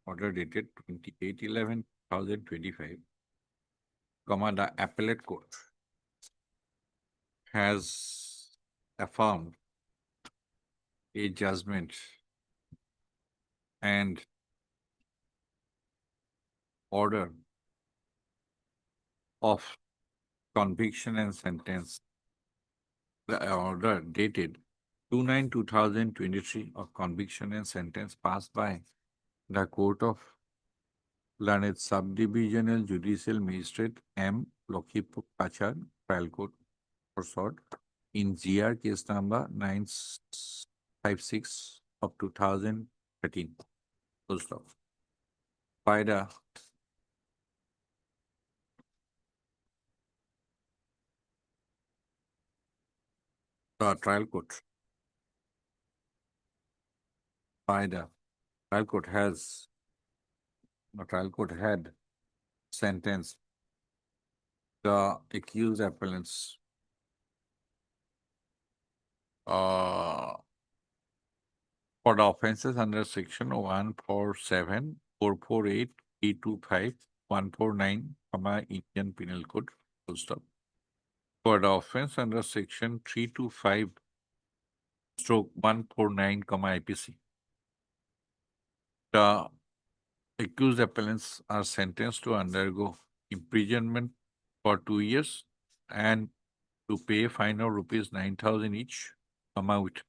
order dated 28/11/2025, comma, the Appellate Court has affirmed a judgment and order of conviction and sentence. The order dated 29/2023 of conviction and sentence passed by the Court of Learned Subdivisional Judicial Magistrate M. Lokhipur Kachar, Trial Court for short, in GR case number 956 of 2013. Full stop. By the trial court. By the trial court has, the trial court had sentenced the accused appellants for the offenses under section 147, 448, 325, 149, Indian Penal Code, full stop. For the offense under section 325/149, IPC. The accused appellants are sentenced to undergo imprisonment for 2 years and to pay a fine of rupees 9,000 each come out with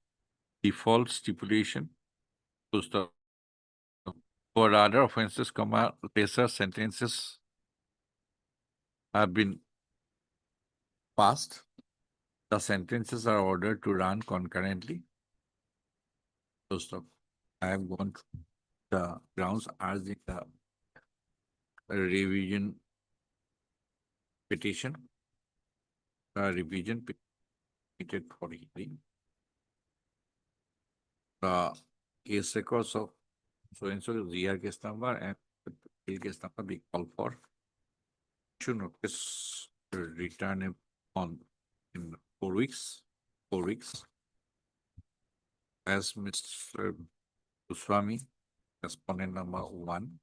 default stipulation. Full stop. For other offenses, lesser sentences have been passed. The sentences are ordered to run concurrently. Full stop. I have gone through the grounds urging the revision petition. The revision petition for hearing. The case records of so-and-so ZR case number and bill case number be called for. Issue notice to return him on in 4 weeks. 4 weeks. As Mr. Goswami, respondent number 1.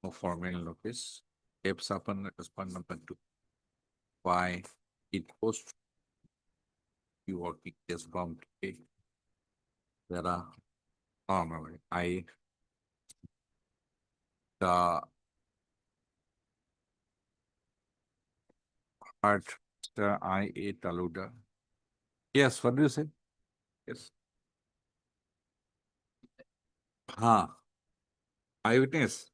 No formal notice. Steps upon respondent number 2. Why it was be working case from today. There are the heart Mr. I.A. Taluda. Yes, what do you say? Yes. Eyewitness.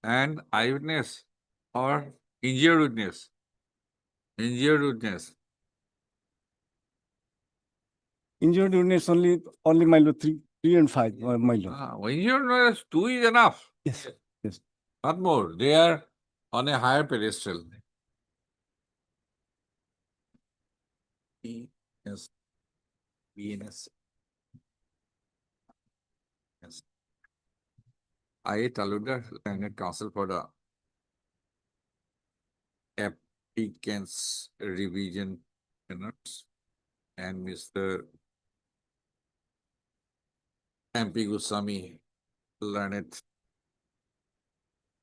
And eyewitness or injured witness. Injured witness. Injured witness only my lord, 3 and 5, my lord. Injured witness, 2 is enough. Yes, yes. Not more. They are on a higher pedestal. Yes. BNS. Yes. I. Taluda, Lieutenant Counsel for the applicant's revision minutes, and Mr. MP Goswami, learned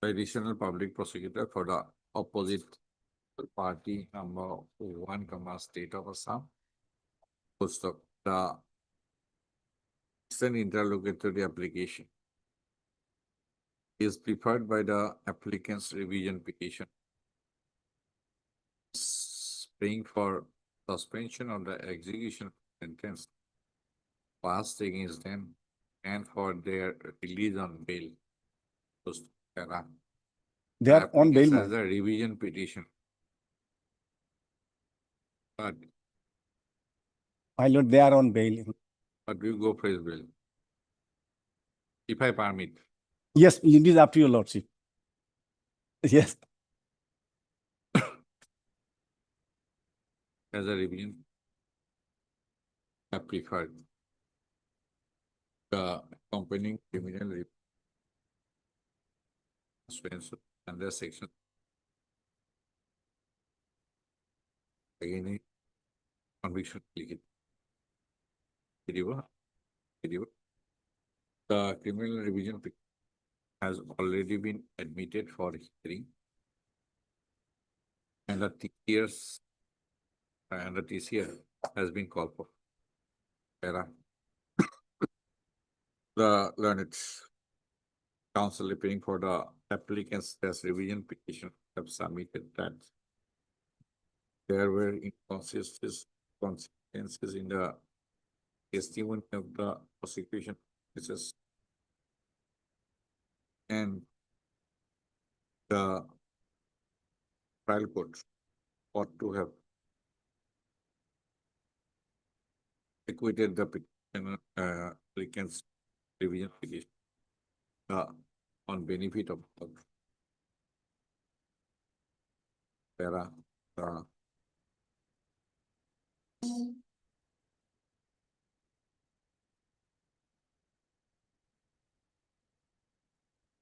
additional public prosecutor for the opposite party number 1, State of Assam. Post of the interlocutory application is preferred by the applicant's revision petition. Praying for suspension of the execution sentence passed against them and for their release on bail. They are on bail, As a revision petition. But my lord, they are on bail. we go for his bail. If I permit. Yes, it is up to your lordship. Yes. As a revision, I preferred the accompanying criminal offense under section again conviction. The criminal revision has already been admitted for hearing, and the TCS has been called for. The learned counsel appearing for the applicant's test revision petition have submitted that there were inconsistencies in the testimony of the prosecution witnesses and the trial court ought to have acquitted the petitioner, applicant's revision petition on benefit of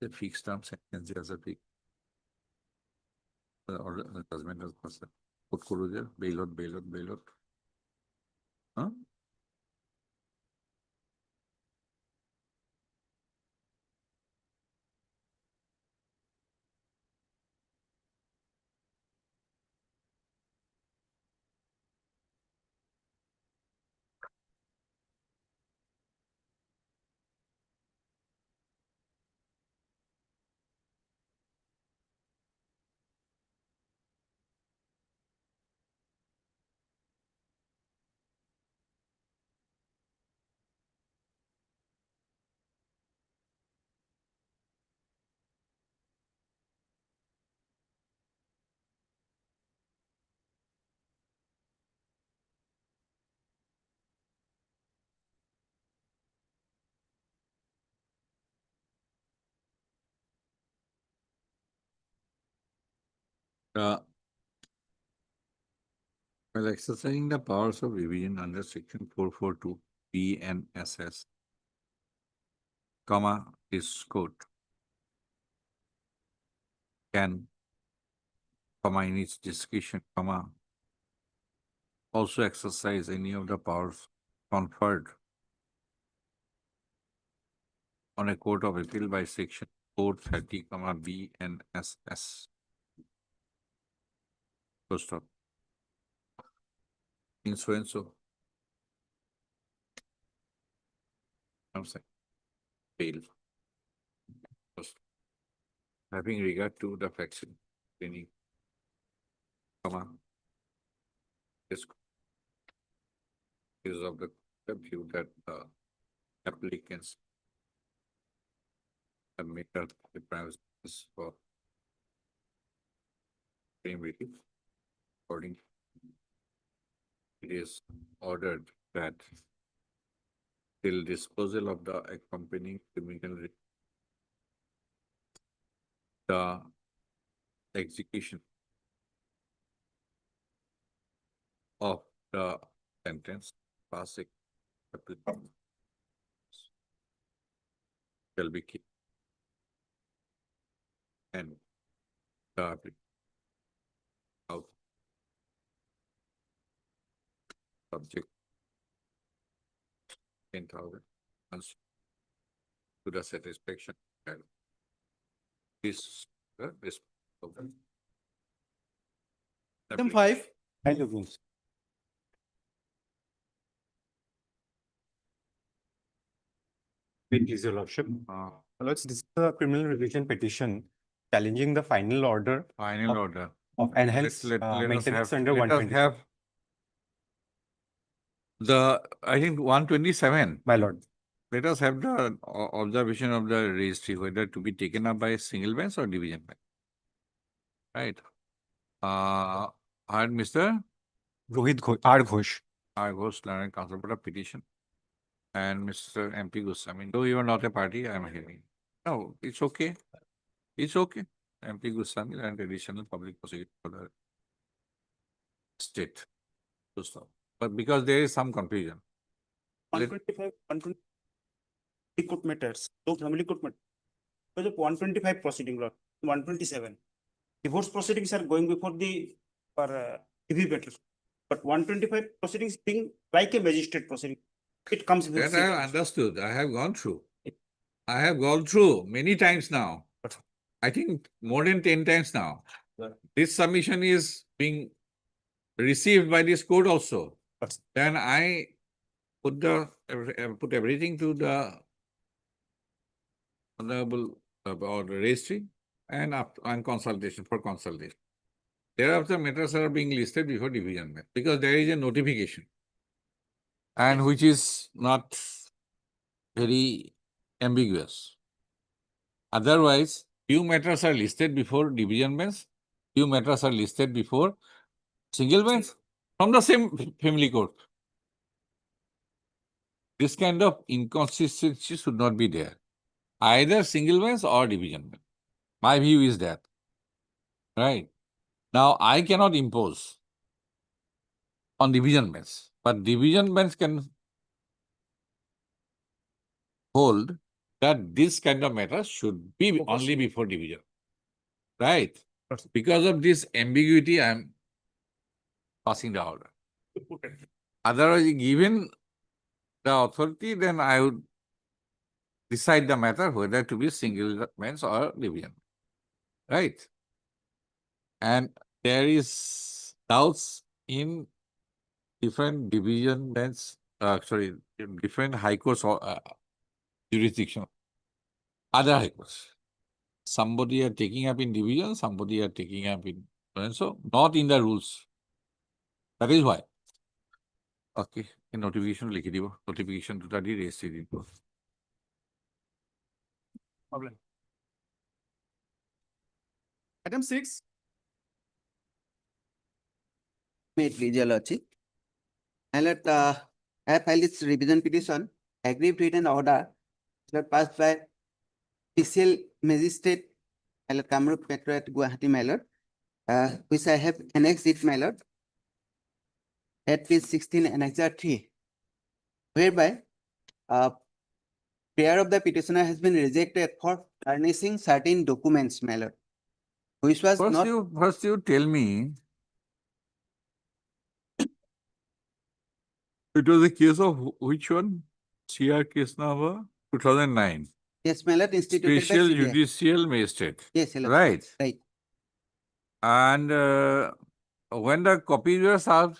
the fixed term sentence as a big or judgment as person. Put Kuruja, bail out. Huh? While exercising the powers of revision under section 442 B and SS, this code can, in its discretion, also exercise any of the powers conferred on a court of appeal by section 430, B and SS. Full stop. In so and so. I'm saying, fail. First, having regard to the fraction, any, this is of the view that the applicants have made the premises for claim relief. According, it is ordered that till disposal of the accompanying criminal the execution of the sentence passing shall be kept and the out subject 10,000 to the satisfaction. This Item 5. Thank you, Vince. Please, your lordship. This is a criminal revision petition challenging the final order final of- order. of enhanced Let us maintenance have- under let us 120. have the, I think 127. My lord. Let us have the observation of the registry, whether to be taken up by single bench or division bench. Right. And Mr. R. Ghosh. I was learning counsel for a petition. And Mr. MP Goswami, though you are not a party, I am hearing. No, it's okay. It's okay. MP Goswami and additional public prosecutor for the state to stop. But because there is some confusion. Let- 125, 120 court matters, no family court matters. Because of 125 proceeding law, 127. Divorce proceedings are going before the, for TV matters. But 125 proceedings being like a magistrate proceeding, it comes with. That I have understood. I have gone through. I have gone through many times now. I think more than 10 times now. This submission is being received by this court also. Then I put everything to the honorable or the registry and consultation for consultation. Thereafter, matters are being listed before division bench because there is a notification, and which is not very ambiguous. Otherwise, few matters are listed before division bench, few matters are listed before single bench from the same family court. This kind of inconsistency should not be there. Either single bench or division bench. My view is that. Right. Now, I cannot impose on division bench, but division bench can hold that this kind of matter should be only before division. Right? Because of this ambiguity, I am passing the order. Otherwise, given the authority, then I would decide the matter whether to be single bench or division. Right? And there is doubts in different division bench, different high courts or jurisdiction, other high courts. Somebody are taking up in division, somebody are taking up in, and so not in the rules. That is why. Okay, a notification likhi dibo, notification to the registry. Problem. Item 6. Made legal lordship. And let I have filed this revision petition, aggrieved written order passed by official magistrate Kamrup Metro at Guwahati Malot which I have annexed it, my lord. At page 16, annexure 3, whereby prayer of the petitioner has been rejected for furnishing certain documents, my lord, which was not. First you tell me. It was a case of which one? CR case number 2009. Yes, my lord, instituted by Special CBI. Judicial Magistrate. Yes, your lordship. Right. Right. And when the copies were served?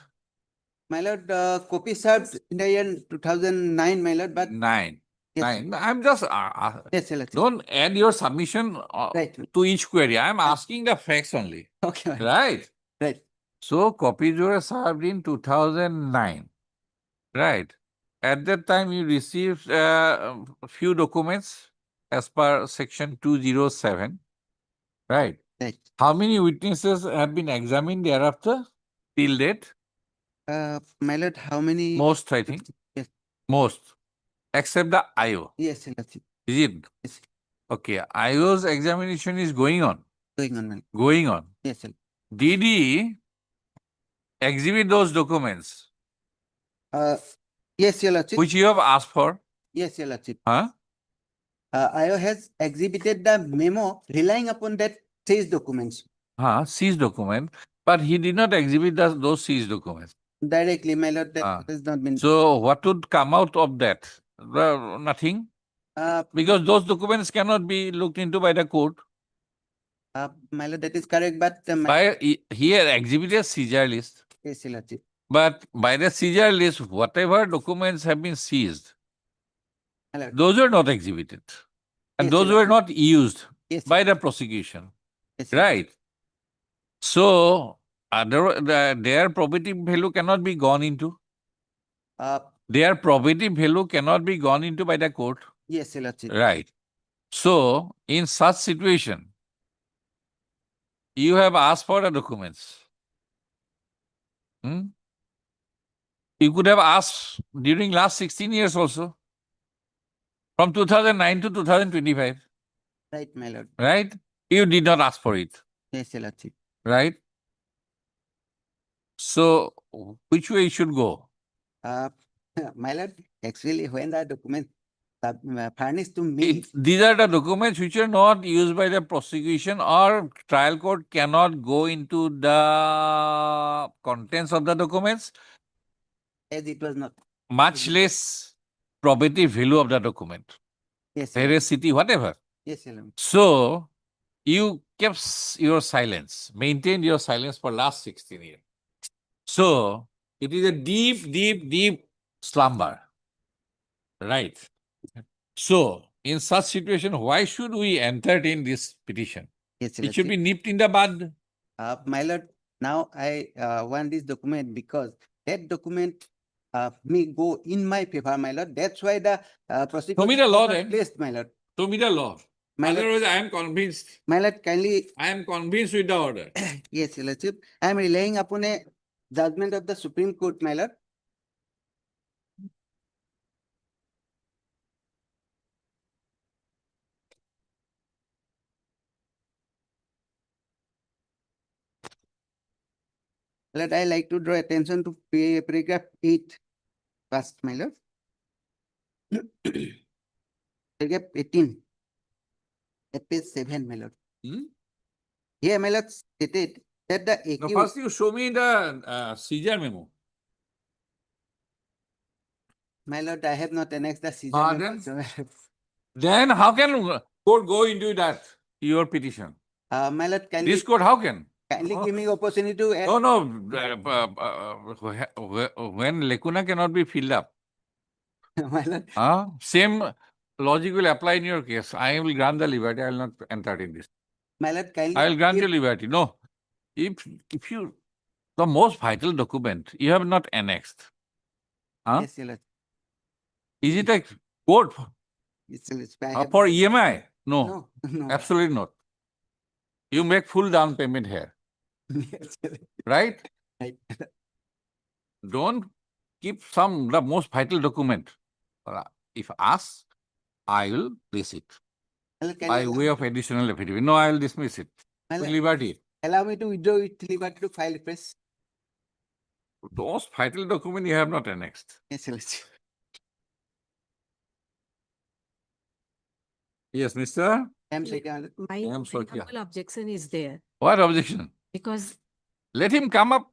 My lord, copy served in the year 2009, my lord, but. Nine. Yes, Nine. I'm just, yes, your lordship. don't add your submission Right. to each query. I'm asking the facts only. Okay, my lord. Right. Right. So copies were served in 2009. Right. At that time, you received a few documents as per section 207. Right. Right. How many witnesses have been examined thereafter till date? My lord, how many? Most, I think. Yes. Most. Except the IO. Yes, your lordship. Is it? Yes. Okay. IO's examination is going on. Going on, my lord. Going on. Yes, your Did he exhibit those documents lord. Yes, your lordship. which you have asked for? Yes, your lordship. Huh? IO has exhibited the memo relying upon that seized documents Seized document. But he did not exhibit those seized documents. directly, my lord. That Ah. has not been. So what would come out of that? Nothing. Because those documents cannot be looked into by the court. My lord, that is correct, but. He had exhibited seizure list. Yes, your lordship. But by the seizure list, whatever documents have been seized, My lord. those were not exhibited. And Yes, those your were not used Yes. by the prosecution. Yes, your Right. So their probative value cannot be gone into. Their probative value cannot be gone into by the court. Yes, your lordship. Right. So in such situation, you have asked for the documents. You could have asked during last 16 years also. From 2009 to 2025. Right, my lord. Right? You did not ask for it. Yes, your lordship. Right? So which way it should go? My lord, actually, when the document furnished to me. These are the documents which are not used by the prosecution or trial court cannot go into the contents of the documents, As it was not. much less probative value of the document, Yes, your lord. veracity, whatever. Yes, your lord. So you kept your silence, maintained your silence for last 16 years. So it is a deep, deep, deep slumber. Right. So in such situation, why should we entertain this petition? Yes, your It should be lordship. nipped in the bud. My lord, now I want this document because that document may go in my favor, my lord. That's why the prosecution. Show me the law was not then. placed, my lord. Show me the law. My lord, Otherwise, I am convinced. my lord, kindly. I am convinced with the order. Yes, your lordship. I am relying upon a judgment of the Supreme Court, my lord. Lord, I like to draw attention to paragraph 8 first, my lord. Paragraph 18. At page 7, my lord. Here, my lord stated that the Now, accused. first you show me the seizure memo. My lord, I have not annexed the seizure. Ah, memo, then? so- Then how can court go into that, your petition? My lord, kindly, This court, how can? kindly give me opportunity to add. No, no. When lacuna cannot be filled up, My lord, same logic will apply in your case. I will grant the liberty. I will not enter in this. my lord, kindly. I will grant give- you liberty. No. If you, the most vital document, you have not annexed. Yes, your lord. Is it a court Yes, your lord. I have- for EMI? No, No, no. absolutely not. You make full down payment here, Yes, your lord. right? Right. Don't keep the most vital document. If asked, I will place it My lord, by kindly way of additional affidavit. No, I will dismiss it. My With lord, liberty. Allow me to withdraw with liberty to file fresh. Those vital document you have not annexed. Yes, Your Lordship. Yes, Mr. M. Saikia, My I'm sorry, yeah. humble objection is there What objection? because Let him come up.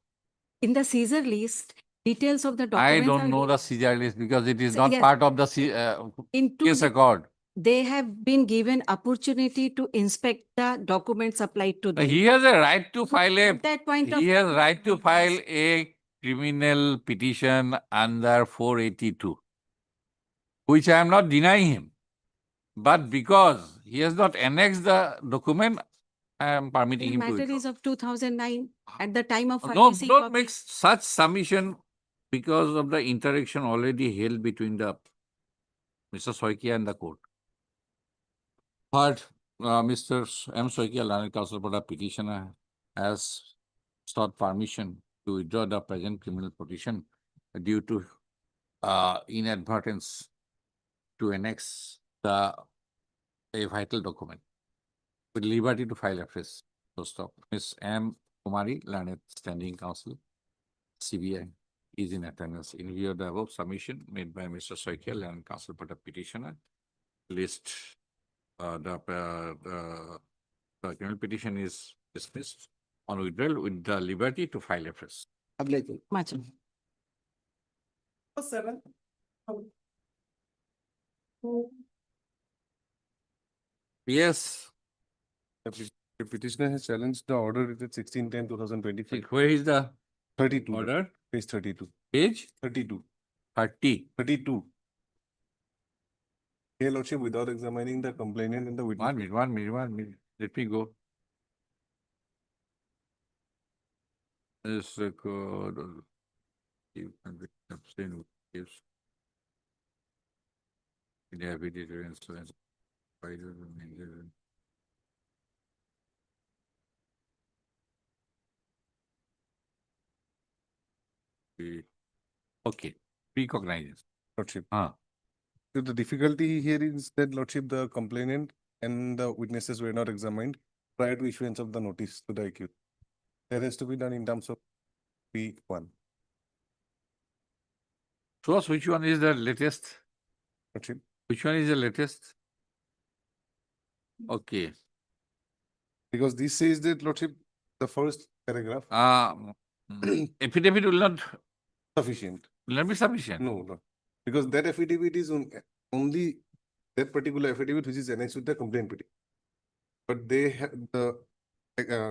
in the Caesar list, details of the I documents don't are know the given. seizure list because it is So, not yes, part of the into case the- accord. they have been given opportunity to inspect the documents applied to them. He has a right to file a At that point of He has time, right to file a criminal petition under 482, which I am not denying him. But because he has not annexed the document, I am permitting the him to matter withdraw. is of 2009 at the time of No, furnishing don't of make the- such submission because of the interaction already held between the Mr. Soikia and the court. Third, Mr. M. Soikia, Learned Counsel for the petitioner, has sought permission to withdraw the present criminal petition due to inadvertence to annex a vital document with liberty to file afresh. So stop. Ms. M. Kumari, Learned Standing Counsel, CBI, is in attendance. In view of the above submission made by Mr. Soikia, Learned Counsel for the petitioner, list the criminal petition is dismissed on withdrawal with the liberty to file afresh. obliged. much. Seven. Yes, The petitioner has challenged the order dated 16/10/2025. where is the 32. order? Page 32. Page 32. 30. 32. Your Lordship, without examining the complainant and the witness. 1 minute. Let me go. This record. You can abstain with gifts. In the affidavit or insurance. Provided and maintained. Okay, recognizes. Lordship. Ah, So the difficulty here is that, Lordship, the complainant and the witnesses were not examined prior to issuance of the notice to the accused. That has to be done in terms of P1. so which one is the latest? Lordship. Which one is the latest? Okay, Because this says that, Lordship, the first paragraph affidavit will not sufficient. be sufficient. No. Because that affidavit is only that particular affidavit which is annexed with the complaint petition. But they have the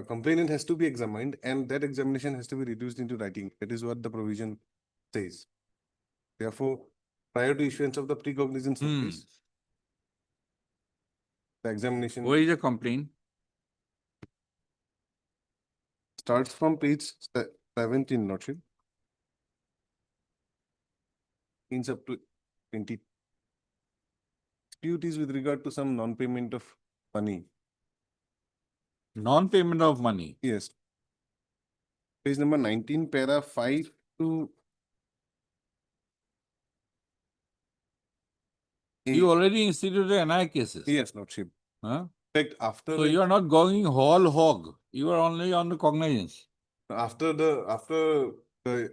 complainant has to be examined and that examination has to be reduced into writing. That is what the provision says. Therefore, prior to issuance of the precognizance notice, the examination Where is the complaint? starts from page 17, Lordship. Ends up to 20. Dispute is with regard to some non-payment of money. Non-payment of money. Yes. Page number 19, para 5 to You already instituted NI cases. Yes, Lordship. Huh? In fact, after So the- you are not going whole hog. You are only on the cognizance. after the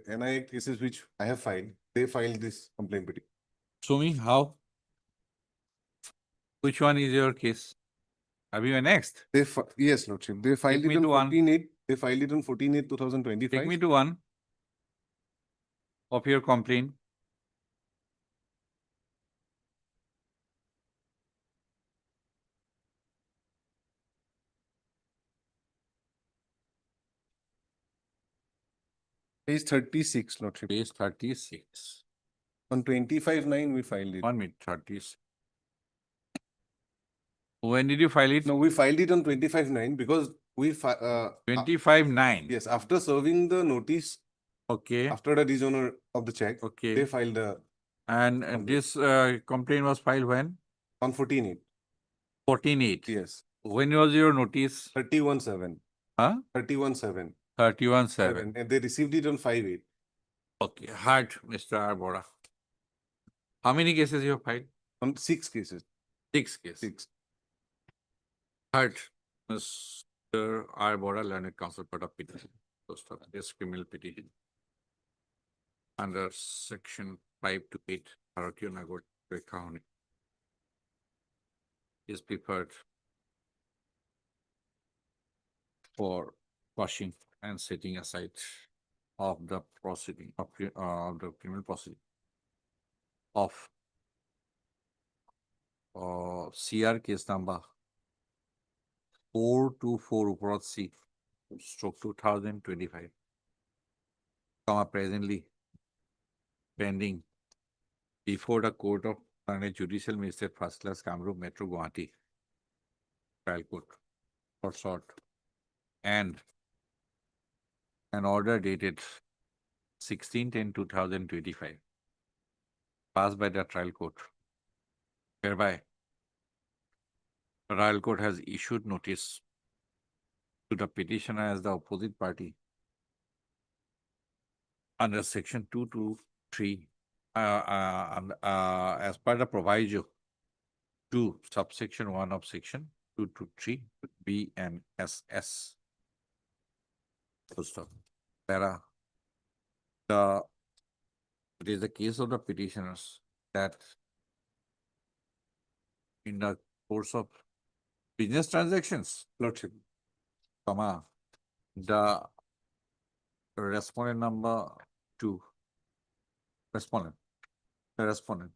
NI cases which I have filed, they filed this complaint petition. Show me how. Which one is your case? Have you annexed? Yes, Lordship. They filed me it on to one. 14/8. They filed it on 14/8/2025. Take me to one of your complaint. Page 36, Lordship. Page 36. On 25/9, we filed it. 1 minute, 36. When did you file it? No, we filed it on 25/9 because we 25/9. yes, after serving the notice, Okay, after the disowner of the check, they okay. filed And complaint. this complaint was filed when? on 14/8. 14/8. Yes, When was your notice? 31/7. Huh? 31/7. 31/7. And they received it on 5/8. Okay, heard, Mr. Arbora. How many cases you have filed? On 6 cases. 6 cases. 6. Heard, Mr. There are Border Learned Council part of petition, post of this criminal petition. Under section 5 to 8, Bharatiya Nagar Rekha is prepared for quashing and setting aside of the proceeding of the criminal proceeding of CR case number 424 Uparat C stroke 2025, presently pending before the Court of Judicial Magistrate First Class Kamrup Metro Guwahati Trial Court for short, and an order dated 16/10/2025 passed by the trial court, whereby the trial court has issued notice to the petitioner as the opposite party under section 223 as per the proviso to subsection 1 of section 223 B and SS. Full stop. It is the case of the petitioners that in the course of business transactions, Lordship. the respondent number 2, the respondent,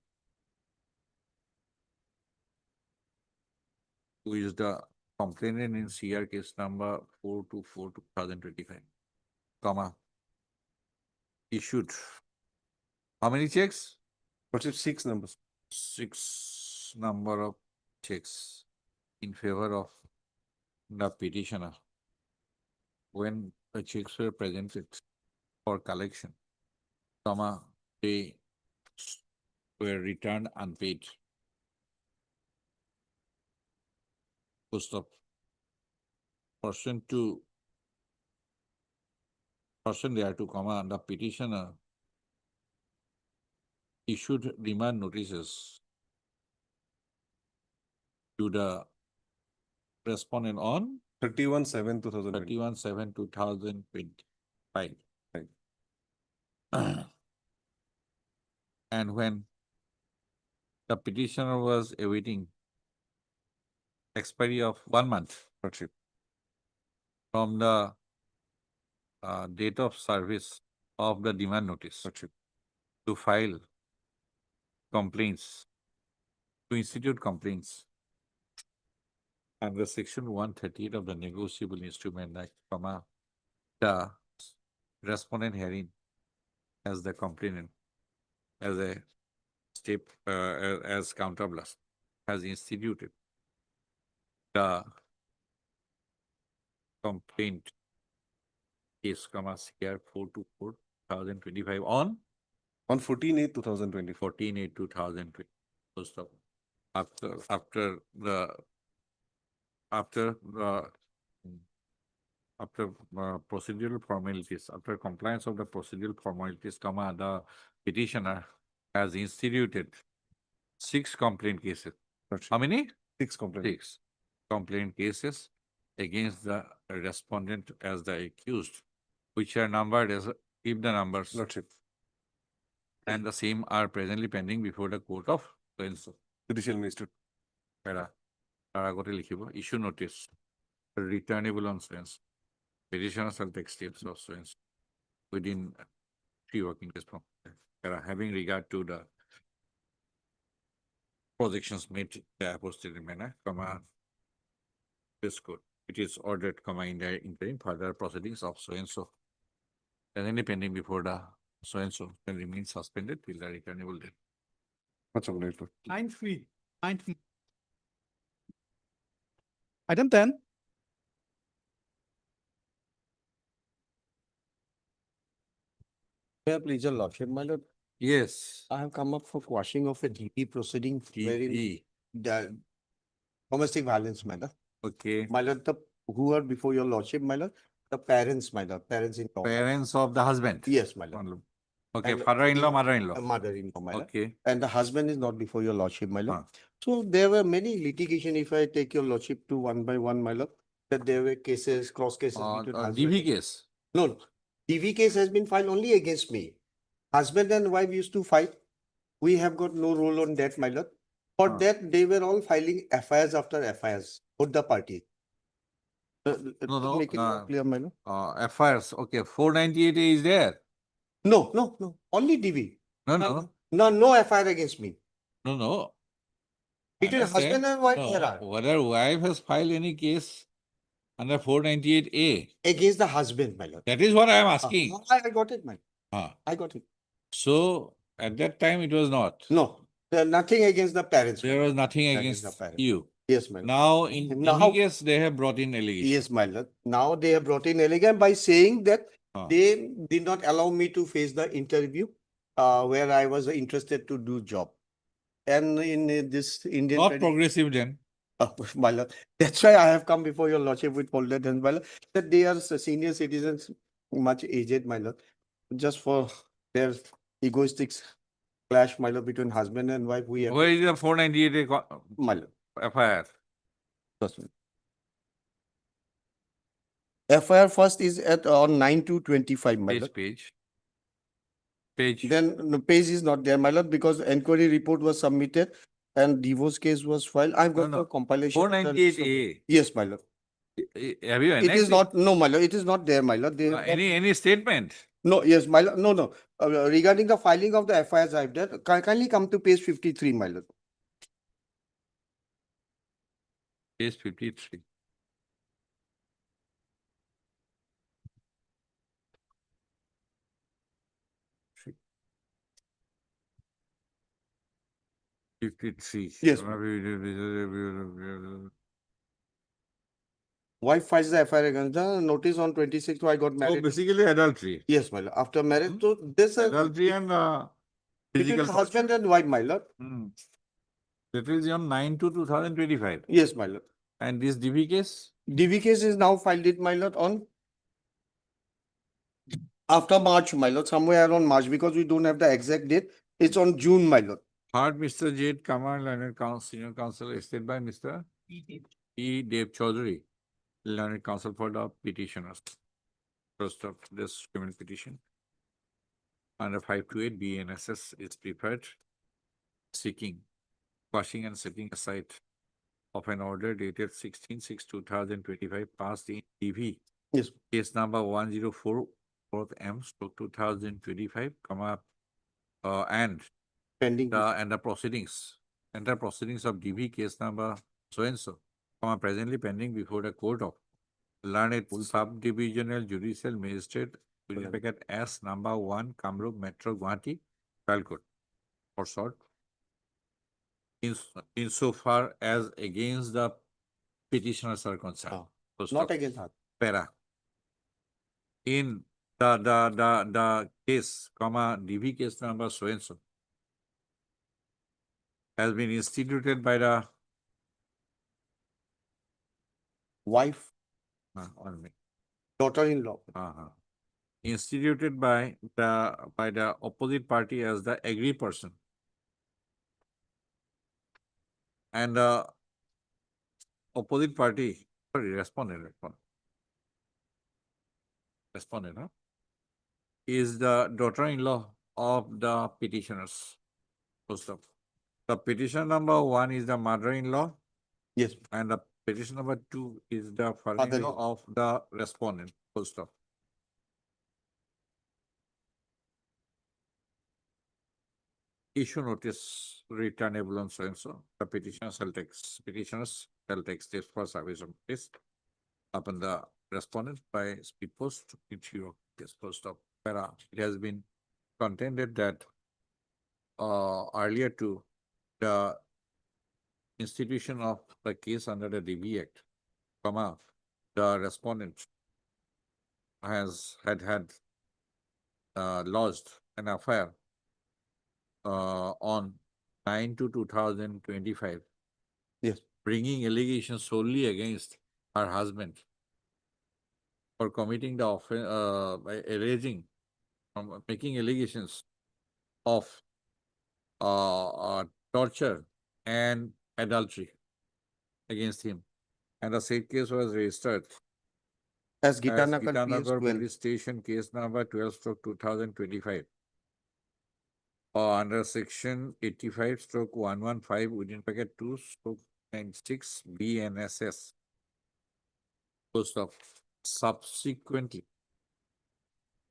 who is the complainant in CR case number 424/2025, issued how many checks? Lordship, 6 numbers. 6 number of checks in favor of the petitioner when the checks were presented for collection, they were returned unpaid. Full stop. Person there to the petitioner issued demand notices to the respondent on 31/7/2020. 31/7/2025. And when the petitioner was awaiting expiry of 1 month Lordship. from the date of service of the demand notice Lordship. to file complaints, to institute complaints under section 138 of the Negotiable Instrument Act, the respondent herein as the complainant, as a step, as counterblast, has instituted the complaint case, CR 424/2025 on 14/8/2020. 14/8/2020. First of after procedural formalities, after compliance of the procedural formalities, the petitioner has instituted 6 complaint cases. Lordship. How many? 6 complaints. 6 complaint cases against the respondent as the accused, which are numbered as, keep the numbers, Lordship. and the same are presently pending before the court of so-and-so. Judicial Magistrate. Issue notice, returnable on so-and-so. Petitioner shall take steps of so-and-so within 3 working days from having regard to the projections made in the apostolic manner, this court, it is ordered, in the interim further proceedings of so-and-so presently pending before the so-and-so will remain suspended till the returnable date. Much obliged, Lord. Line 3. Item 10. Please, your lordship, my lord, Yes. I have come up for quashing of a DP proceeding wherein DP. the domestic violence, my lord. Okay. My lord, who are before your lordship, my lord, the parents, my lord, parents in law. Parents of the husband. Yes, my lord. Okay, And father-in-law, the- mother-in-law. Mother-in-law, my lord. Okay. And the husband is not before your lordship, my lord. Huh. So there were many litigation, if I take your lordship to one by one, my lord. that there were cases, cross cases between husband. DV case. No, no. DV case has been filed only against me. Husband and wife used to fight. We have got no role on that, my lord. For that, they were all filing FIRs after FIRs, both the parties. No, Make it more clear, my lord. FIRs, okay, 498A is there. No, no, no, only DV. No. No FIR against me. No. Between Understand? husband and wife, No, there are. whether wife has filed any case under 498A, Against the husband, my lord. that is what I am asking. I got it, my lord. Ah. I got it. So at that time it was not. No, nothing against the parents. my There lord. was nothing Against against the parents. you. Yes, my lord. Now in Now- DV case, they have brought in allegation. Yes, my lord. Now they have brought in elegant by saying that they did not allow me to face the interview where I was interested to do job. And in this Indian Not progressive then. my lord, that's why I have come before your lordship with folded hands, my lord, that they are senior citizens, much aged, my lord, just for their egoistic clash, my lord, between husband and wife. We have, Where is the 498A my lord. FIR? FIR first is at on 9/2/25, my lord. Page. Then the page is not there, my lord, because enquiry report was submitted and divorce case was filed. I've got No, the compilation. of the list of- 498A. Yes, my lord. Have you It annexed is not, no, my lord, it is not there, my lord. They have not- any statement? No, yes, my lord, no. Regarding the filing of the FIRs I've done, kindly come to page 53, my lord. Page 53. Yes. Wife files the FIR against the notice on 26th, I got So married. basically adultery. Yes, my lord. After marriage, so this Adultery and between physical husband and wife, my lord. That is on 9/2/2025. Yes, my lord. And this DV case? DV case is now filed it, my lord, on after March, my lord, somewhere around March, because we don't have the exact date. It's on June, my lord. Heard Mr. Jade Kamal, Learned Senior Counsel, estate by Mr. E. Dev Chaudhary, Learned Counsel for the petitioners. First of this criminal petition. Under 528 BNSS is prepared, seeking, quashing and setting aside of an order dated 16/6/2025 passed in DV. Yes. Case number 104 M/2025, and Pending. the proceedings of DV case number so and so, presently pending before the court of Learned Sub-Divisional Judicial Magistrate, packet S number 1, Kamrup Metro, Guwahati, trial court, or short, insofar as against the petitioners are concerned. Full Not stop. against her. Para. In the case, DV case number so and so has been instituted by the Wife, 1 minute. daughter-in-law. Instituted by the opposite party as the agree person. And the opposite party, respondent, is the daughter-in-law of the petitioners. Full stop. The petition number 1 is the mother-in-law. Yes. And the petition number 2 is the father-in-law Father-in-law. of the respondent. Full stop. Issue notice returnable on so and so. The petitioners shall take steps for service of notice upon the respondent by speed post issue this post of para. It has been contended that earlier to the institution of the case under the DV Act, the respondent had lodged an affair on 9/2/2025. Yes. Bringing allegations solely against her husband for committing the offense, by making allegations of torture and adultery against him. and the said case was registered As as Gitanagar PS Gitanagar 12. Police Station, case number 12/2025. Or under section 85/115 within bracket 2/96 BNSS. Post of subsequently,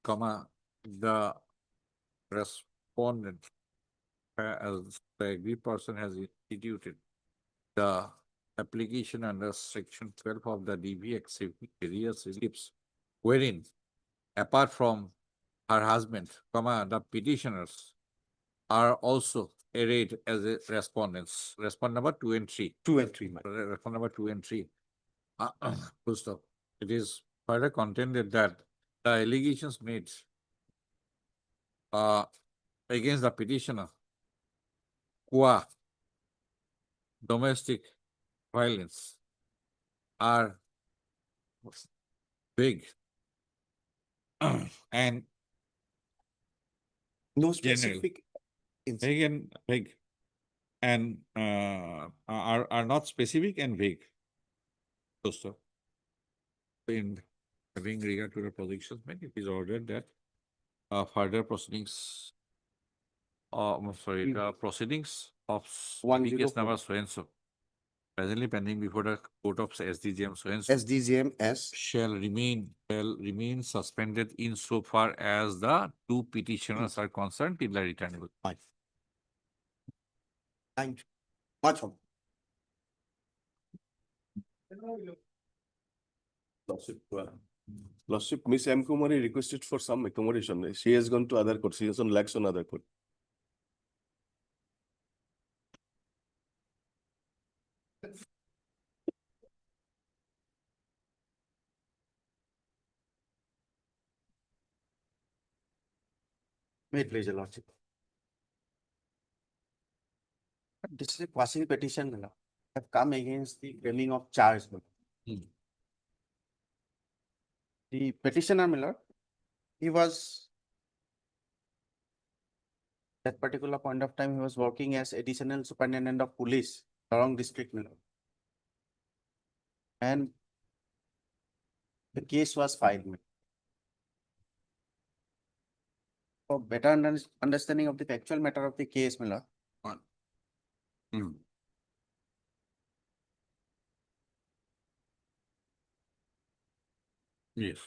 comma, the respondent as the aggrieved person has instituted the application under section 12 of the DV accepting various reliefs, wherein apart from her husband, comma, the petitioners are also arrayed as a respondents. Respond number 2 and 3. 2 and 3, my Respond number 2 and 3. Full stop. It is further contended that the allegations made against the petitioner qua domestic violence are big and No general. specific. Vague and are not specific and vague. So in having regard to the positions made, it is ordered that further proceedings the proceedings of case number 104. so and so presently pending before the court of SDGM so and so SDGM S. shall remain suspended insofar as the two petitioners are concerned till the returnable. Fine. Thank you. Much more. Lordship, Miss M. Kumari requested for some accommodation. She has gone to other court. She has on lakhs on other court. May it please your lordship. This is a quasi petition, my lord. Have come against the framing of charge. My lord. The petitioner, my lord, he was that particular point of time, he was working as additional superintendent of police, Lorong district, my lord. And the case was filed. My lord. For better understanding of the factual matter of the case, my lord, Yes.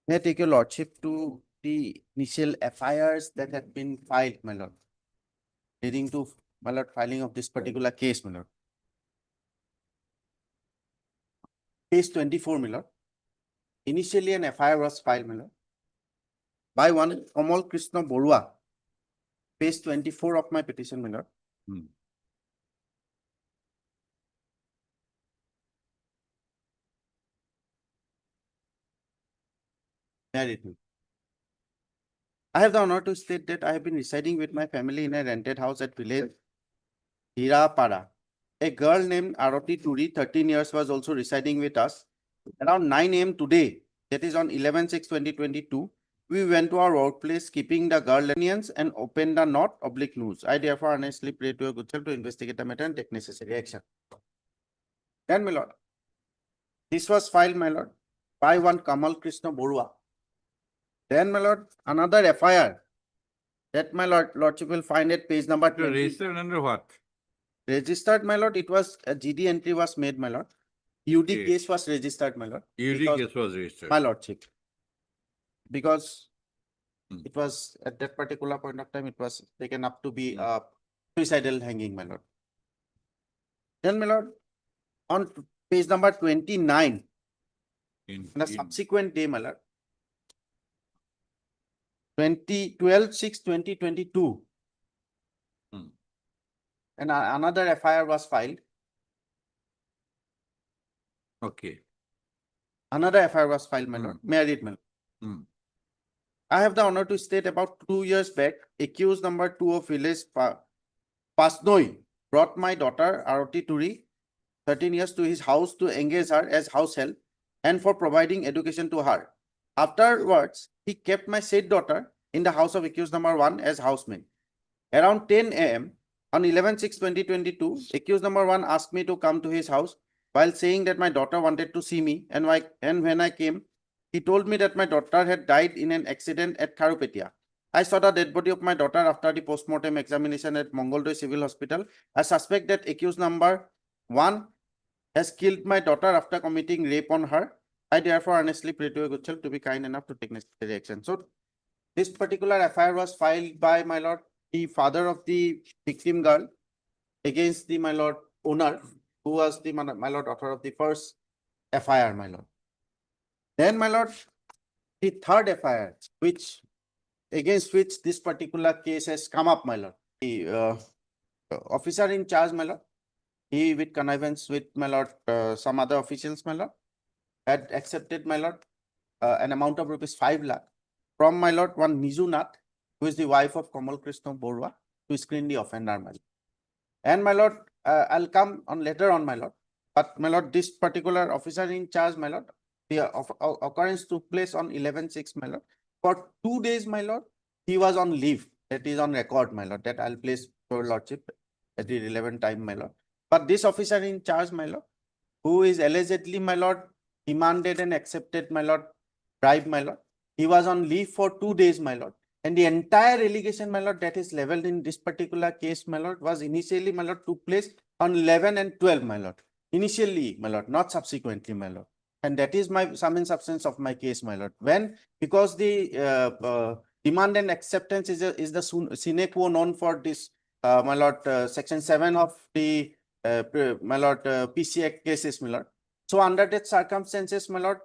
may I take your lordship to the initial FIRs that had been filed, my lord, leading to, my lord, filing of this particular case, my lord. Case 24, my lord. Initially, an FIR was filed, my lord, by one Kamal Krishna Borua. Page 24 of my petition, my lord. Married. I have the honor to state that I have been residing with my family in a rented house at village Hirapara. A girl named Arati Turi, 13 years, was also residing with us. Around 9 AM today, that is on 11/6/2022, we went to our workplace, keeping the girl onions and opened the knot oblique noose. I therefore earnestly pray to your good self to investigate the matter and take necessary action. Then, my lord, this was filed, my lord, by one Kamal Krishna Borua. Then, my lord, another FIR that, my lordship will find at page number 20. Registered under what? Registered, my lord, it was a GD entry was made, my lord. UD Okay. case was registered, my lord. UD because- case was registered. My lordship. Because Hmm. it was at that particular point of time, it was taken up to be suicidal hanging, my lord. Then, my lord, on page number 29, In- on the in- subsequent day, my lord, 12/6/2022. Hmm. And another FIR was filed. Okay. Another FIR was filed, my lord, married, my lord. Hmm. I have the honor to state about 2 years back, accused number 2 of village Pasnoi brought my daughter Arati Turi, 13 years, to his house to engage her as house help and for providing education to her. Afterwards, he kept my said daughter in the house of accused number 1 as housemaid. Around 10 AM, On 11/6/2022, accused number 1 asked me to come to his house while saying that my daughter wanted to see me, and when I came, he told me that my daughter had died in an accident at Kharupetia. I saw the dead body of my daughter after the post-mortem examination at Mongoldoy Civil Hospital. I suspect that accused number 1 has killed my daughter after committing rape on her. I therefore earnestly pray to your good self to be kind enough to take necessary action. So this particular FIR was filed by, my lord, the father of the victim girl against the, my lord, owner, who was the, my lord, author of the first FIR, my lord. Then, my lord, the third FIR, against which this particular case has come up, my lord. The officer in charge, my lord, he, with connivance with, my lord, some other officials, my lord, had accepted, my lord, an amount of rupees 5 lakh from, my lord, one Niju Nath, who is the wife of Kamal Krishna Borua, to screen the offender, my lord. And, my lord, I'll come on later on, my lord. But, my lord, this particular officer in charge, my lord, the occurrence took place on 11/6, my lord. For 2 days, my lord, he was on leave. That is on record, my lord, that I'll place your lordship at the relevant time, my lord. But this officer in charge, my lord, who is allegedly, my lord, demanded and accepted, my lord, bribe, my lord. He was on leave for 2 days, my lord. And the entire allegation, my lord, that is leveled in this particular case, my lord, was initially, my lord, took place on 11 and 12, my lord. Initially, my lord, not subsequently, my lord. And that is my sum and substance of my case, my lord. Because the demand and acceptance is the sine qua non for this, my lord, section 7 of the, my lord, PC Act cases, my lord. So under that circumstances, my lord,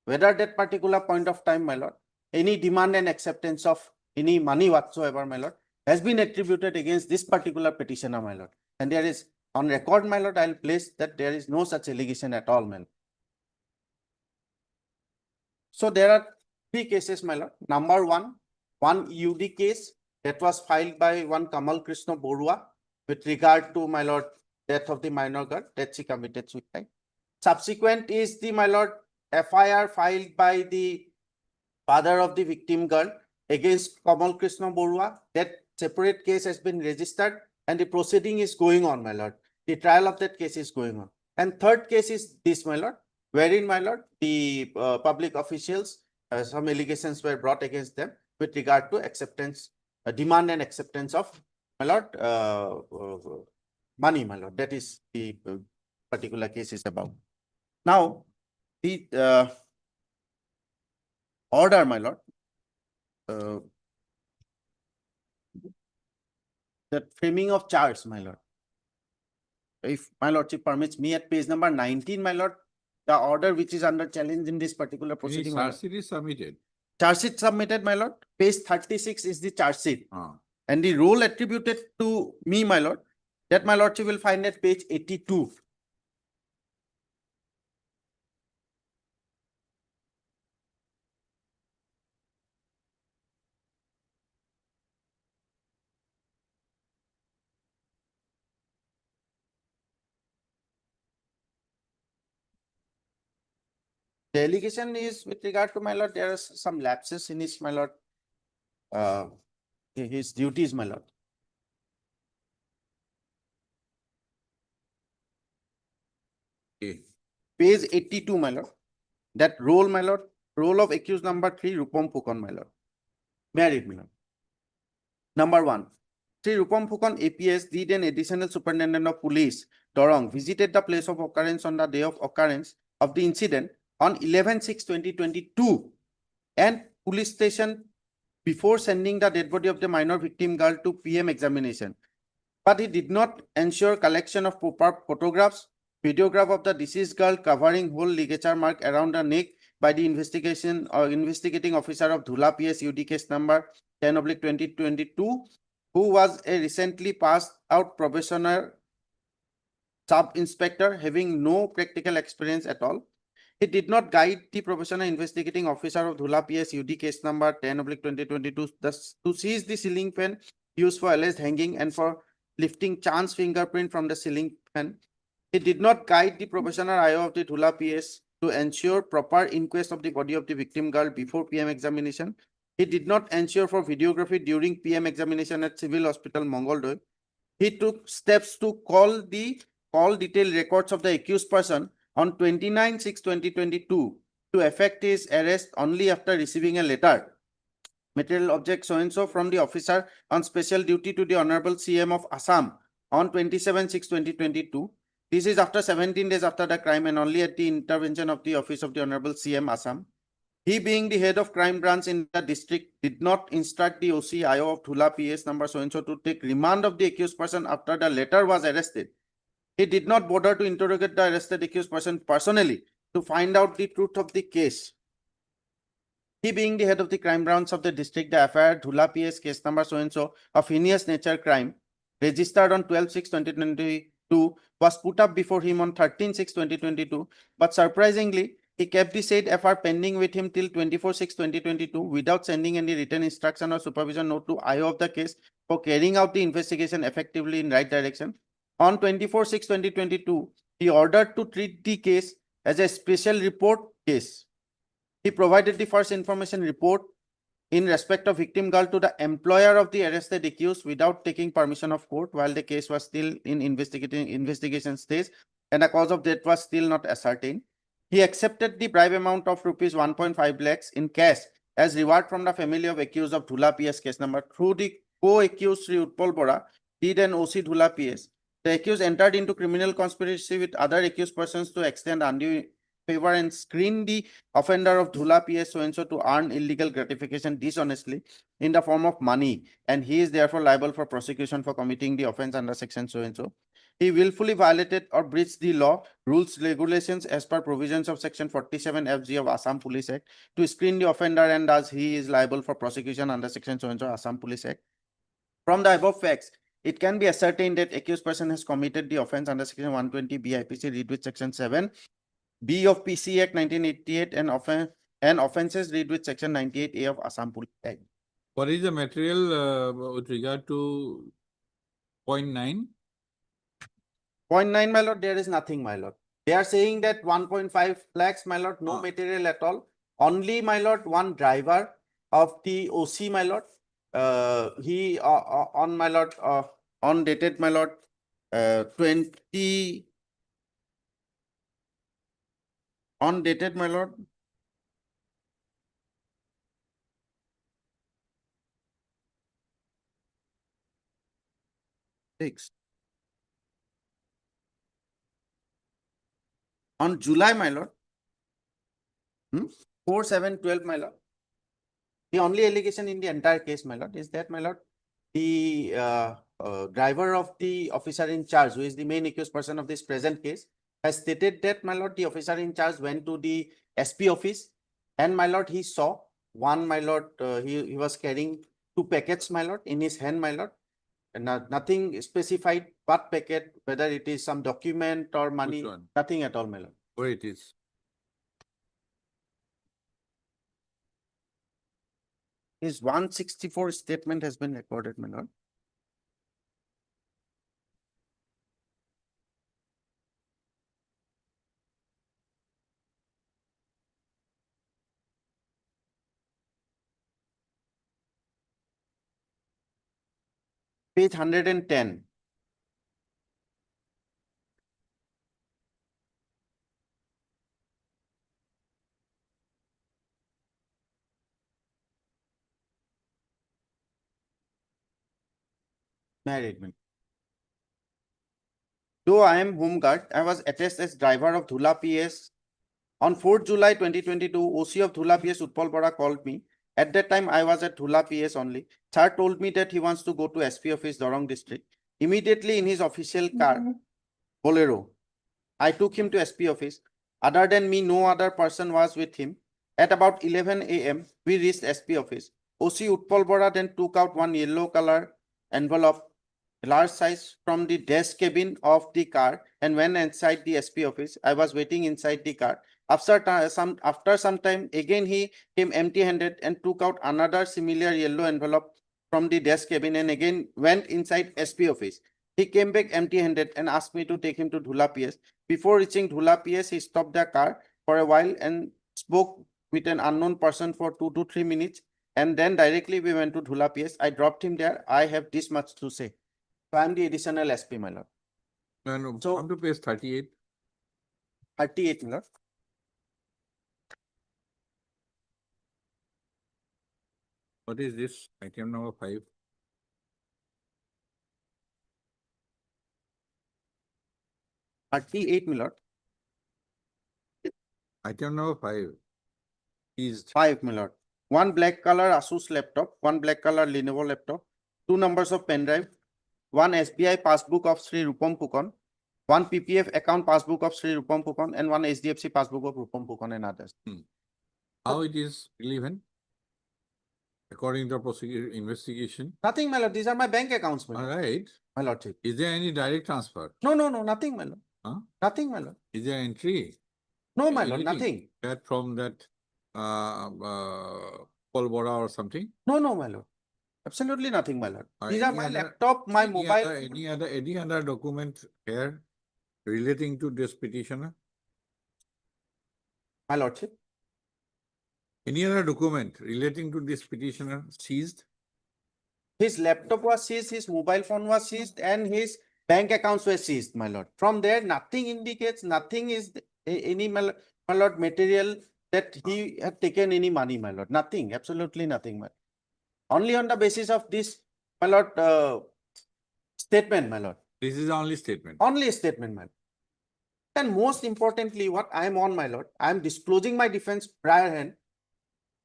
whether that particular point of time, my lord, any demand and acceptance of any money whatsoever, my lord, has been attributed against this particular petitioner, my lord. And there is, on record, my lord, I'll place that there is no such allegation at all, my lord. So there are 3 cases, my lord. Number 1, one UD case that was filed by one Kamal Krishna Borua with regard to, my lord, death of the minor girl that she committed suicide. Subsequent is the, my lord, FIR filed by the father of the victim girl against Kamal Krishna Borua. That separate case has been registered and the proceeding is going on, my lord. The trial of that case is going on. And third case is this, my lord, wherein, my lord, the public officials, some allegations were brought against them with regard to acceptance, demand and acceptance of, my lord, money, my lord. That is the particular case is about. Now, the order, my lord, that framing of charge, my lord. If my lordship permits me, at page number 19, my lord, the order which is under challenge in this particular proceeding. my lord. Charge sheet is submitted. Charge sheet submitted, my lord. Page 36 is the charge sheet. And the role attributed to me, my lord, that my lordship will find at page 82. The allegation is with regard to, my lord, there are some lapses in his, my lord, his duties, my lord. Okay. Page 82, my lord. That role, my lord, role of accused number 3, Rupam Phukon, my lord. Married, my lord. Number 1, Sri Rupam Phukon APS, did an additional superintendent of police, Dorong, visited the place of occurrence on the day of occurrence of the incident on 11/6/2022 and police station before sending the dead body of the minor victim girl to PM examination. But he did not ensure collection of proper photographs, videograph of the deceased girl covering whole ligature mark around the neck by the investigating officer of Dhula PS UD case number 10/2022, who was a recently passed out probationer sub-inspector having no practical experience at all. He did not guide the probationer investigating officer of Dhula PS UD case number 10/2022 to seize the ceiling fan used for alleged hanging and for lifting chance fingerprint from the ceiling fan. He did not guide the probationer IO of the Dhula PS to ensure proper inquest of the body of the victim girl before PM examination. He did not ensure for videography during PM examination at Civil Hospital Mongoldoy. he took steps to call detailed records of the accused person on 29/6/2022 to effect his arrest only after receiving a letter. Material object so-and-so from the officer on special duty to the Honorable CM of Assam on 27/6/2022. This is after 17 days after the crime and only at the intervention of the office of the Honorable CM Assam. He, being the head of crime branch in the district, did not instruct the OCIO of Dhula PS number so-and-so to take remand of the accused person after the latter was arrested. He did not bother to interrogate the arrested accused person personally to find out the truth of the case. He, being the head of the crime branch of the district, the FIR Dhula PS case number so-and-so of heinous nature crime, registered on 12/6/2022, was put up before him on 13/6/2022, but surprisingly, he kept the said FR pending with him till 24/6/2022 without sending any written instruction or supervision note to IO of the case for carrying out the investigation effectively in right direction. On 24/6/2022, he ordered to treat the case as a special report case. He provided the first information report in respect of victim girl to the employer of the arrested accused without taking permission of court while the case was still in investigation stage and the cause of death was still not ascertained. He accepted the bribe amount of rupees 1.5 lakhs in cash as reward from the family of accused of Dhula PS case number through the co-accused Sri Utpal Bora, did an OC Dhula PS. The accused entered into criminal conspiracy with other accused persons to extend undue favor and screen the offender of Dhula PS so-and-so to earn illegal gratification dishonestly in the form of money, and he is therefore liable for prosecution for committing the offense under section so-and-so. He willfully violated or breached the law, rules, regulations as per provisions of section 47 FG of Assam Police Act to screen the offender, and thus he is liable for prosecution under section so-and-so Assam Police Act. From the above facts, it can be ascertained that accused person has committed the offense under section 120 BIPC, read with section 7 B of PC Act 1988 and offenses read with section 98A of Assam Police Act. What is the material with regard to point 9? Point 9, my lord, there is nothing, my lord. They are saying that 1.5 lakhs, my lord, no material at all. Only, my lord, one driver of the OC, my lord. He on, my lord, on dated, my lord, 20. On dated, my lord. Six. On July, my lord. 4/7/12, my lord. The only allegation in the entire case, my lord, is that, my lord, the driver of the officer in charge, who is the main accused person of this present case, has stated that, my lord, the officer in charge went to the SP office and, my lord, he saw one, my lord, he was carrying 2 packets, my lord, in his hand, my lord. And nothing specified what packet, whether it is some document or money, Which one? nothing at all, my lord. Where it is? His 164 statement has been recorded, my lord. Page 110. Married man. Though I am home guard, I was attested as driver of Dhula PS. On 4th July 2022, OC of Dhula PS Utpal Bora called me. At that time, I was at Dhula PS only. Sir told me that he wants to go to SP office, Dorong district. Immediately in his official car, Bolero, I took him to SP office. Other than me, no other person was with him. At about 11 AM, we reached SP office. OC Utpal Bora then took out one yellow color envelope, large size, from the desk cabin of the car and went inside the SP office. I was waiting inside the car. After some time, again he came empty-handed and took out another similar yellow envelope from the desk cabin and again went inside SP office. He came back empty-handed and asked me to take him to Dhula PS. Before reaching Dhula PS, he stopped the car for a while and spoke with an unknown person for 2 to 3 minutes. And then directly we went to Dhula PS. I dropped him there. I have this much to say. So I am the additional SP, my lord. No, So- come to page 38. 38, my lord. What is this? Item number 5. My lord. Item number 5 is 5, my lord. One black color Asus laptop, one black color Lenovo laptop, 2 numbers of pen drive, one SBI passbook of Sri Rupam Pukon, one PPF account passbook of Sri Rupam Pukon, and one HDFC passbook of Rupam Pukon and others. how it is relevant according to the prosecutor investigation. Nothing, my lord. These are my bank accounts, my All lord. right. My lordship. Is there any direct transfer? No, nothing, my lord. Huh? Nothing, my lord. Is there entry? No, my lord, Anything? nothing. That from that Paul Bora or something? No, my lord. Absolutely nothing, my lord. Or These are any my other- laptop, my any mobile. other- any other document here relating to this petitioner? My lordship. Any other document relating to this petitioner seized? His laptop was seized, his mobile phone was seized, and his bank accounts were seized, my lord. From there, nothing indicates, nothing is any, my lord, material that he had taken any money, my lord. Nothing, absolutely nothing, my lord. Only on the basis of this, my lord, statement, my lord. This is the only statement. Only a statement, my lord. And most importantly, what I am on, my lord, I am disclosing my defense prior hand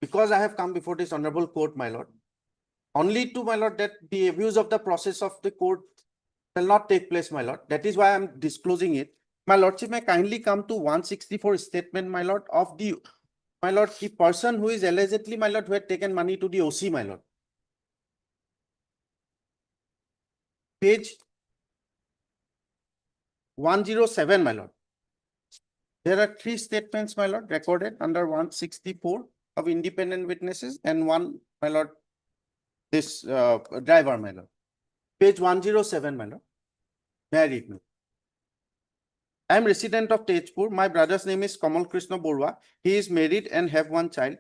because I have come before this honorable court, my lord. Only to, my lord, that the abuse of the process of the court shall not take place, my lord. That is why I am disclosing it. My lordship, may kindly come to 164 statement, my lord, of the, my lord, the person who is allegedly, my lord, who had taken money to the OC, my lord. Page 107, my lord. There are 3 statements, my lord, recorded under 164 of independent witnesses and one, my lord, this driver, my lord. Page 107, my lord. May I read, my lord? I am resident of Tejpur. My brother's name is Kamal Krishna Borua. He is married and have one child.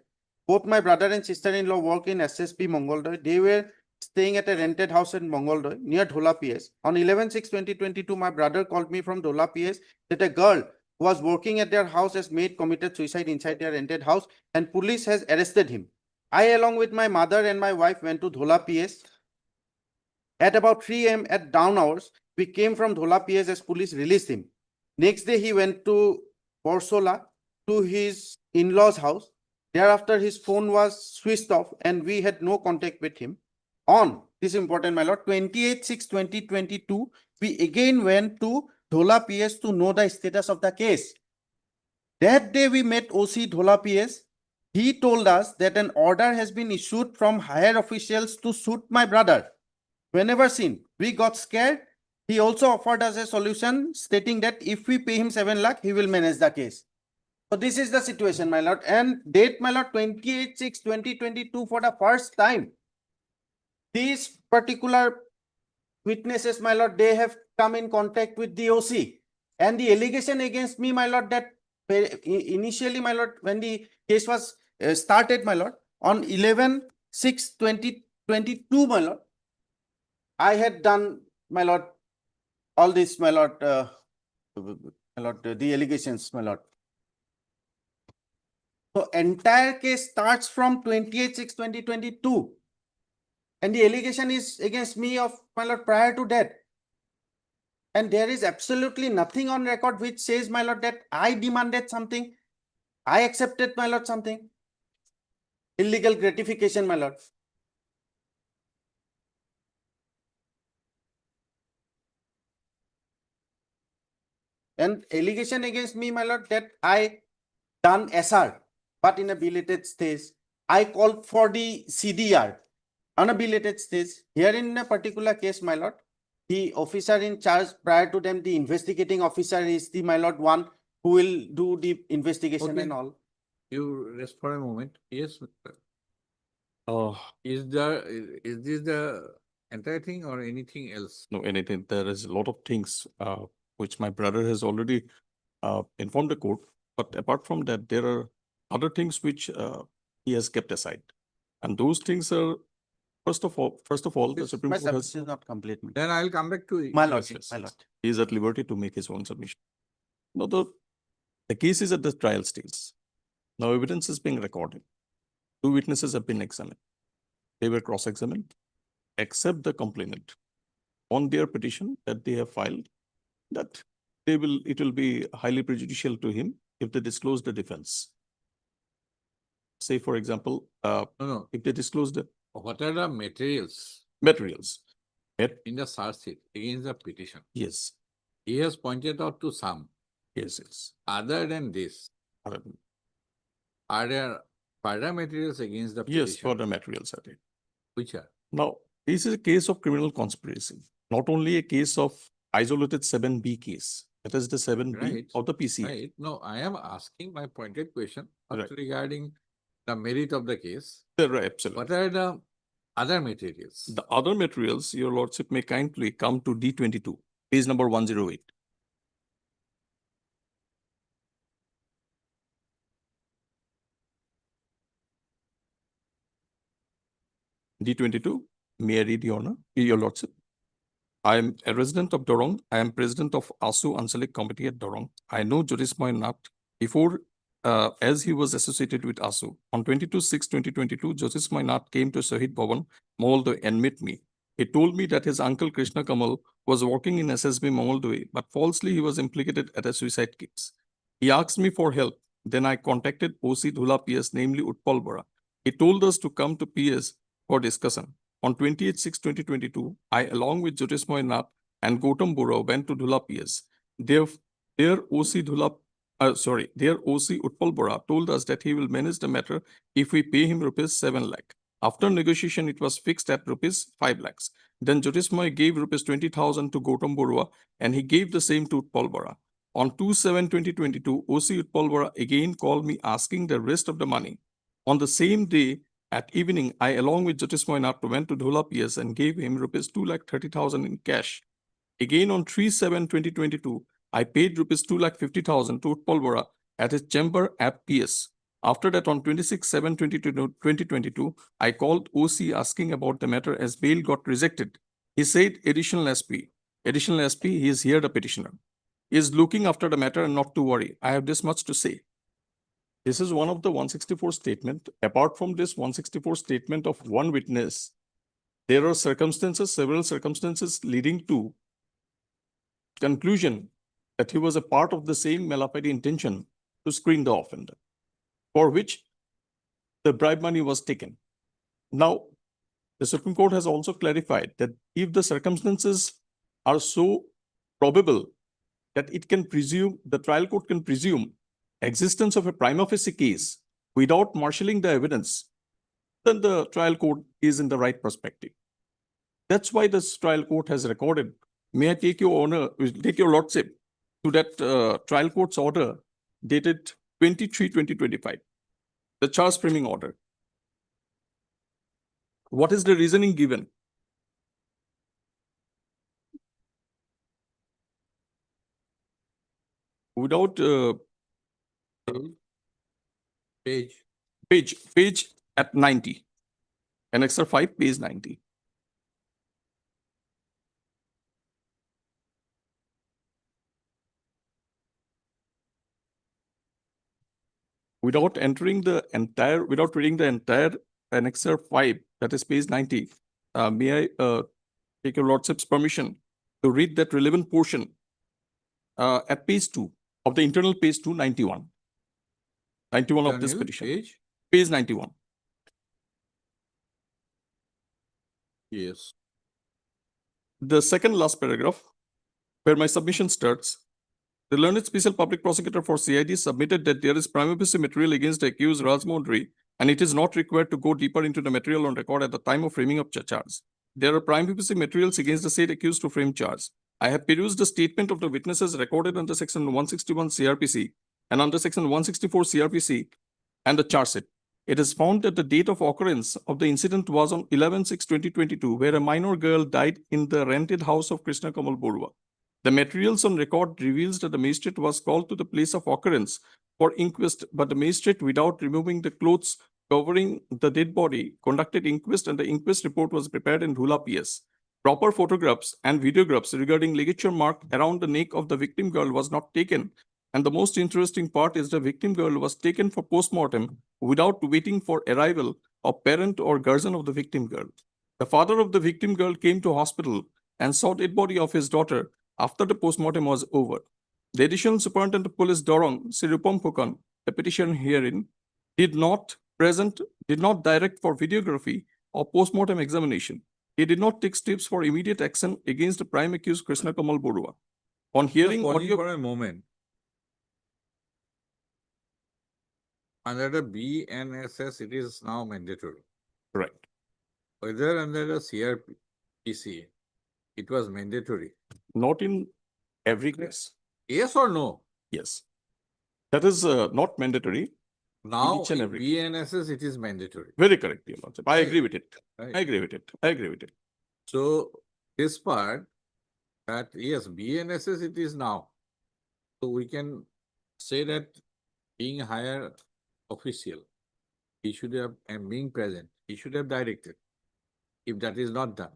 Both my brother and sister-in-law work in SSB Mongoldoy. They were staying at a rented house in Mongoldoy near Dhola PS. On 11/6/2022, my brother called me from Dhola PS that a girl who was working at their house as maid committed suicide inside their rented house and police has arrested him. I, along with my mother and my wife, went to Dhola PS. At about 3 a.m. at dawn hours, we came from Dhola PS as police released him. Next day, he went to Borsola to his in-laws' house. Thereafter, his phone was switched off and we had no contact with him. On, this is important, my lord, 28/6/2022, we again went to Dhola PS to know the status of the case. That day, we met OC Dhola PS. He told us that an order has been issued from higher officials to shoot my brother. Whenever seen, we got scared. He also offered us a solution stating that if we pay him 7 lakh, he will manage the case. So this is the situation, my lord. And date, my lord, 28/6/2022 for the first time. These particular witnesses, my lord, they have come in contact with the OC. And the allegation against me, my lord, that initially, my lord, when the case was started, my lord, on 11/6/2022, my lord, I had done, my lord, all this, my lord, the allegations, my lord. So entire case starts from 28/6/2022. And the allegation is against me of, my lord, prior to that. And there is absolutely nothing on record which says, my lord, that I demanded something. I accepted, my lord, something. Illegal gratification, my lord. And allegation against me, my lord, that I done SR, but in a belated stage. I called for the CDR on a belated stage. Here in a particular case, my lord, the officer in charge prior to them, the investigating officer is the, my lord, one who will do the investigation Okay. and all. You rest for a moment. Yes. Oh, Is this the entire thing or anything else? no, anything. There is a lot of things which my brother has already informed the court. But apart from that, there are other things which he has kept aside. And those things are First of all, the This- Supreme My Court has, submission is not complete. my- Then I'll come back to. My Yes, lordship, yes, my yes. lord. He is at liberty to make his own submission. Now, the case is at the trial stage. Now, evidence is being recorded. Two witnesses have been examined. They were cross-examined, except the complainant on their petition that they have filed, that it will be highly prejudicial to him if they disclose the defense. Say, for example, No, no. if they disclose the What are the materials materials. in the charge sheet against the petition? Yes, He has pointed out to some. yes, yes. Other than this, are there further materials against the petition? Yes, further materials are there. Which are? Now, this is a case of criminal conspiracy, not only a case of isolated 7B case. That is the 7B Right, of the PCA. Right. No, I am asking my pointed question Right. regarding the merit of the case. Right, absolutely. What are the other materials? The other materials, your lordship may kindly come to D22, page number 108. D22, may I read your honor, your lordship? I am a resident of Dorong. I am president of ASU Anchalik Committee at Dorong. I know Jyotismoy Nath before, as he was associated with ASU. On 22/6/2022, Jyotismoy Nath came to Shahid Bhavan, Mongoldoy, and met me. He told me that his uncle Krishna Kamal was working in SSB Mongoldoy, but falsely he was implicated at a suicide case. He asked me for help. Then I contacted OC Dhula PS, namely Utpal Bora. He told us to come to PS for discussion. On 28/6/2022, I, along with Jyotismoy Nath and Gautam Bora, went to Dhula PS. Their OC Utpal Bora told us that he will manage the matter if we pay him rupees 7 lakh. After negotiation, it was fixed at rupees 5 lakhs. Then Jyotismoy gave rupees 20,000 to Gautam Bora and he gave the same to Utpal Bora. On 2/7/2022, OC Utpal Bora again called me asking the rest of the money. On the same day, at evening, I, along with Jyotismoy Nath, went to Dhula PS and gave him rupees 2,30,000 in cash. Again, on 3/7/2022, I paid rupees 2,50,000 to Utpal Bora at his chamber at PS. After that, on 26/7/2022, I called OC asking about the matter as bail got rejected. He said, additional SP, he is here, the petitioner. He is looking after the matter and not to worry. I have this much to say. This is one of the 164 statement. Apart from this 164 statement of one witness, there are several circumstances leading to conclusion that he was a part of the same malafide intention to screen the offender, for which the bribe money was taken. Now, the Supreme Court has also clarified that if the circumstances are so probable that it can presume, the trial court can presume existence of a prima facie case without marshalling the evidence, then the trial court is in the right perspective. That's why this trial court has recorded. May I take your lordship to that trial court's order dated 23/2025, the charge framing order. What is the reasoning given? Without page at 90, Annexure 5, page 90. Without reading the entire Annexure 5, that is page 90, may I take your lordship's permission to read that relevant portion at page 2 of the internal page 291. 91 of this petition. Page 91. Yes. The second last paragraph, where my submission starts. The learned special public prosecutor for CID submitted that there is prima facie material against the accused Raj Mondri, and it is not required to go deeper into the material on record at the time of framing of charge. There are prima facie materials against the said accused to frame charge. I have perused the statement of the witnesses recorded under section 161 CRPC and under section 164 CRPC and the charge sheet. It is found that the date of occurrence of the incident was on 11/6/2022, where a minor girl died in the rented house of Krishna Kamal Borua. The materials on record reveals that the magistrate was called to the place of occurrence for inquest, but the magistrate, without removing the clothes covering the dead body, conducted inquest, and the inquest report was prepared in Dhula PS. Proper photographs and videographs regarding ligature mark around the neck of the victim girl was not taken. And the most interesting part is the victim girl was taken for postmortem without waiting for arrival of parent or guardian of the victim girl. The father of the victim girl came to hospital and saw dead body of his daughter after the postmortem was over. The additional superintendent of police Dorong, Sri Rupam Phukan, the petition herein, did not direct for videography or postmortem examination. He did not take steps for immediate action against the prime accused Krishna Kamal Borua. On hearing Pausing audio. for a moment. Under the BNSS, it is now mandatory. Correct. Whether under the CRPC, it was mandatory. Not in every case. Yes or no? Yes. That is not mandatory. Now, each and in every BNSS, it is mandatory. Very correct, Your Lordship. I Right. agree with it. Right. I agree with it. I agree with it. So this part, that yes, BNSS it is now. So we can say that being a higher official, he should have, and being present, he should have directed. If that is not done,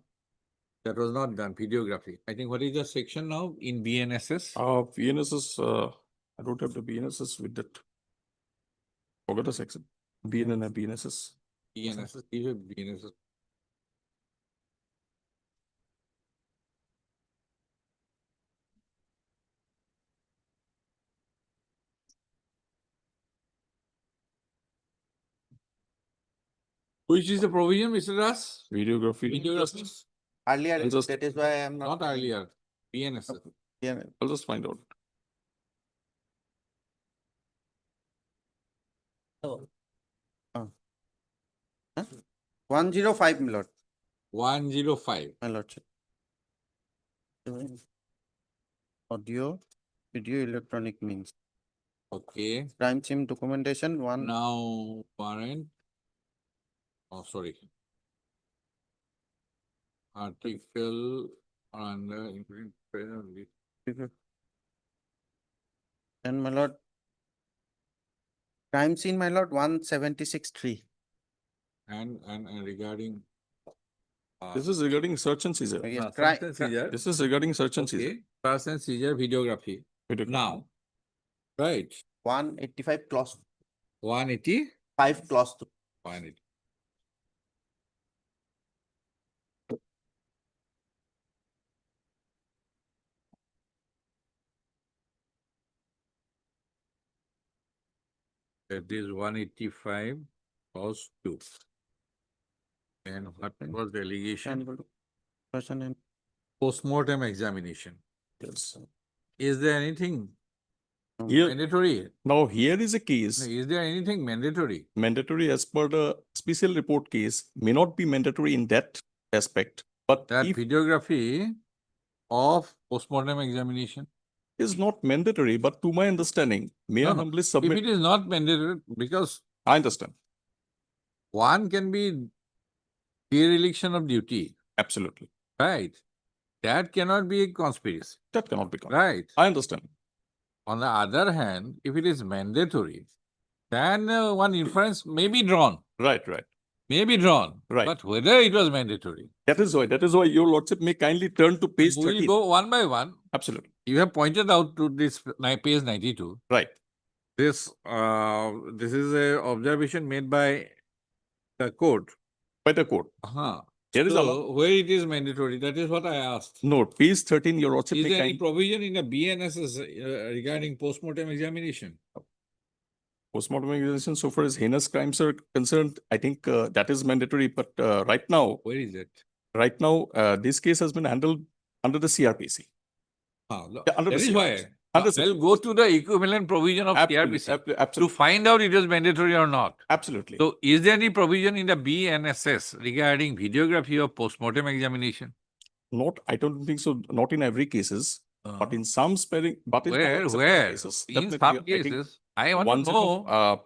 that was not done, videography. I think what is the section now in BNSS? BNSS, I don't have the BNSS with that. Forgot the section. BNN, BNSS. BNSS, you have BNSS. Which is the provision, Mr. Das? Videography. Videography, Earlier, I'll just- that is why I am not earlier, BNSS. Yeah. I'll just find out. Oh. 105, my lord. 105. My lordship. Audio, video, electronic means. Okay, Crime scene documentation, one. now warrant. Oh, sorry. Article under including And my lord. Crime scene, my lord, 176(3). and regarding. This is regarding search and seizure. Yes, search and seizure. This is regarding search and seizure. Okay, search and seizure videography. Now, right, 185 clause 180, 5 clause 2. 180. That is 185 clause 2. And what was the allegation? Person and Postmortem examination. Yes. Is there anything Here, mandatory? now here is a case. Is there anything mandatory? Mandatory as per the special report case may not be mandatory in that aspect, but That if videography of postmortem examination? is not mandatory, but to my understanding, may I No, no. humbly If submit. it is not mandatory, because I understand. one can be dereliction of duty, Absolutely. right? That cannot be a conspiracy, That cannot be. right? I understand. On the other hand, if it is mandatory, then one inference may be drawn, Right, right. may be drawn. Right. But whether it was mandatory, That is why your lordship may kindly turn to page we will 13. go one by one. Absolutely. You have pointed out to this page 92. Right. This is a observation made by the court. By the court. Here is So where it is mandatory, that is what I asked. No, page 13, your lordship Is may there any kind provision in the BNSS regarding postmortem examination? postmortem examination so far as heinous crimes are concerned, I think that is mandatory, but right now, Where is it? this case has been handled under the CRPC. Yeah, under That the is why. CRPC. Under They'll go to the equivalent provision of CRPC to Absolutely. find out it was mandatory or not. Absolutely. So is there any provision in the BNSS regarding videography of postmortem examination? Not, I don't think so, not in every cases, but in some sparing, but in Where? exceptional Where? cases, In definitely, some I think cases, I want to once in know.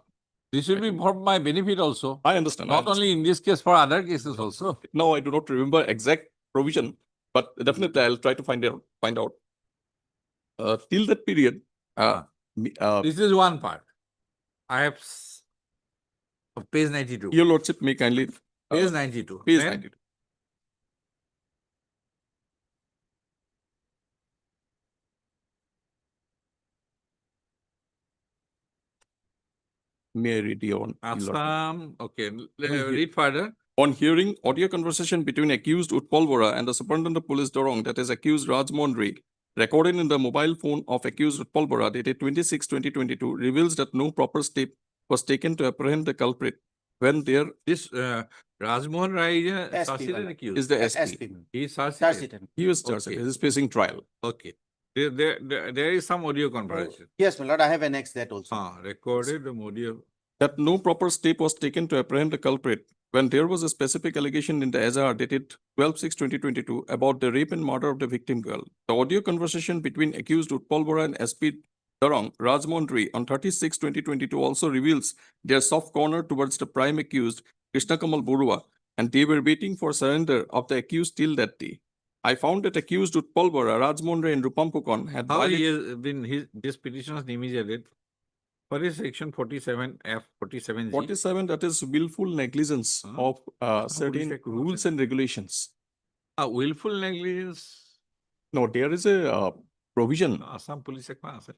This will be for my benefit also. I understand. I Not understand. only in this case, for other cases also. No, I do not remember exact provision, but definitely I'll try to find out. Till that period, This is one part. I have Page 92. Your lordship may kindly. Page 92. Page Then- 92. May I read your your lordship? Assam, okay, here- read further. On hearing audio conversation between accused Utpal Bora and the Superintendent of Police Dorong, that is accused Raj Mondri, recorded in the mobile phone of accused Utpal Bora dated 26/2022, reveals that no proper step was taken to apprehend the culprit when there This Rajmohan Rai is a SP charge-sheeted wala. accused. is the SP. SP. He is Charge charge-sheeted. sheet. He was charged, Okay. he is facing trial. Okay. There is some audio conversation. Yes, my lord, I have annexed that also. Recorded the audio. That no proper step was taken to apprehend the culprit when there was a specific allegation in the SR dated 12/6/2022 about the rape and murder of the victim girl. The audio conversation between accused Utpal Bora and SP Dorong, Raj Mondri, on 36/2022 also reveals their soft corner towards the prime accused, Krishna Kamal Burua, and they were waiting for surrender of the accused till that day. I found that accused Utpal Bora, Raj Mondri, and Rupam Pukon had How he violated has been, this petitioner's name is added. What is section 47F, 47G? 47, that is willful negligence Huh? of Assam certain Police Act rules and regulations. Willful negligence. No, there is a provision. Assam Police Act માં હશે.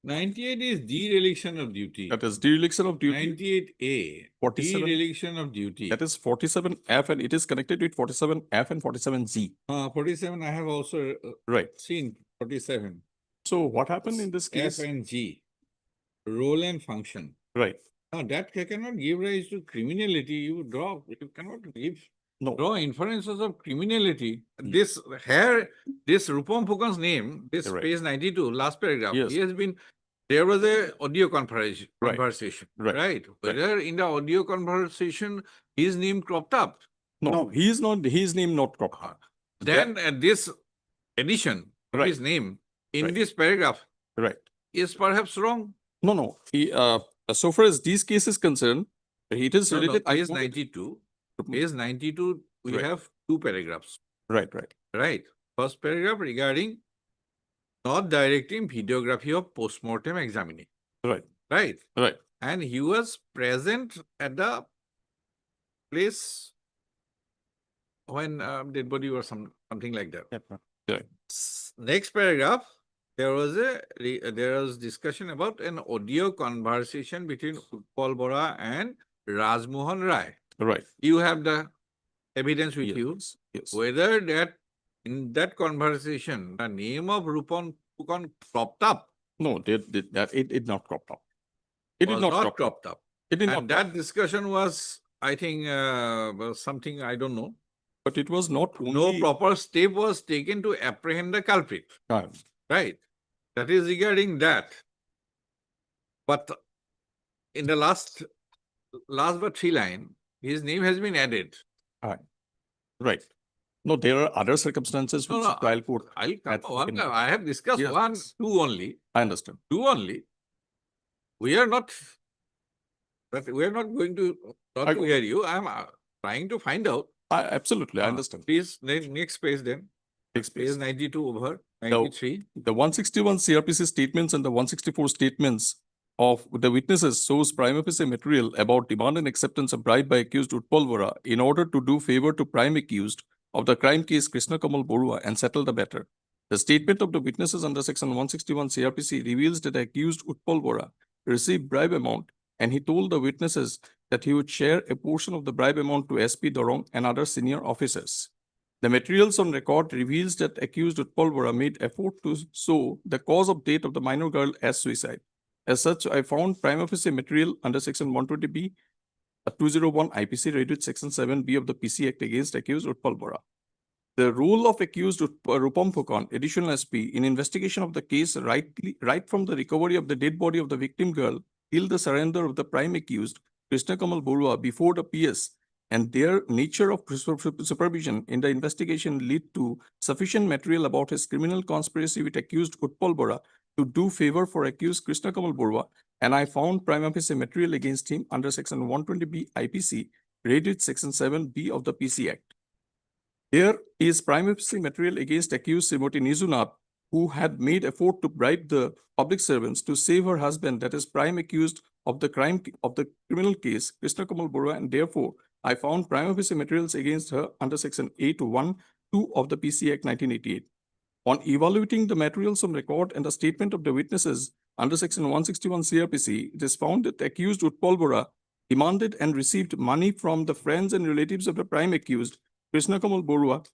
Ninety-eight is dereliction of duty. That is dereliction of duty. 98A, 47. dereliction of duty. That is 47F and it is connected with 47F and 47Z. 47, I have also Right. seen 47. So what happened in this F case? and G, role and function. Right. Now that cannot give rise to criminality. You cannot No. draw inferences of criminality. This here, this Rupam Phukan's name, this Right. page 92, last paragraph, Yes. he has been, there was a audio conversation, Right. right? Right. Whether in the audio conversation, his name cropped up. No, he is not, his name not proper. Then this addition of Right. his name in Right. this paragraph Right. is perhaps wrong. No. He, so far as these cases concerned, it is No, no, related. I page found it- 92, page 92, we Right. have two paragraphs, Right. right? First paragraph regarding not directing videography of postmortem examining, Right. right? And he was present at the place when dead body or something like that. Next paragraph, there was discussion about an audio conversation between Utpal Bora and Rajmohan Rai. Right. You have the evidence with you. Yes. Whether that in that conversation the name of Rupam Phukan cropped up No, it did not crop up. It did was not not crop up. cropped up. It did And not. that discussion was, I think, was something I don't know. But it was not No only. proper step was taken to apprehend the culprit. Right. That is regarding that. But in the last but three line, his name has been added. Right. No, there are other circumstances which No, the trial court. I'll had come one. taken. I have discussed Yes, one, yes. two only. I understand. Two only. We are not, but we are not going to, not I- to hear you. I'm trying to find out. Absolutely, I Ah, understand. Please, next page then. Next Page page. 92 over, The 93. the 161 CRPC statements and the 164 statements of the witnesses shows prima facie material about demand and acceptance of bribe by accused Utpal Vora in order to do favor to prime accused of the crime case Krishna Kamal Borua and settle the matter. The statement of the witnesses under section 161 CRPC reveals that the accused Utpal Vora received bribe amount, and he told the witnesses that he would share a portion of the bribe amount to SP Dorong and other senior officers. The materials on record reveals that accused Utpal Vora made effort to show the cause of death of the minor girl as suicide. As such, I found prima facie material under section 120B, 201 IPC rated section 7B of the PC Act against accused Utpal Vora. The role of accused Rupam Phukan, additional SP, in investigation of the case right from the recovery of the dead body of the victim girl till the surrender of the prime accused, Krishna Kamal Borua, before the PS, and their nature of supervision in the investigation lead to sufficient material about his criminal conspiracy with accused Utpal Vora to do favor for accused Krishna Kamal Borua, and I found prima facie material against him under section 120B IPC, rated section 7B of the PC Act. There is prima facie material against accused Srimati Nizunab, who had made effort to bribe the public servants to save her husband, that is prime accused of the crime of the criminal case, Krishna Kamal Borua, and therefore I found prima facie materials against her under section 812 of the PC Act 1988. On evaluating the materials on record and the statement of the witnesses under section 161 CRPC, it is found that the accused Utpal Vora demanded and received money from the friends and relatives of the prime accused, Krishna Kamal Borua,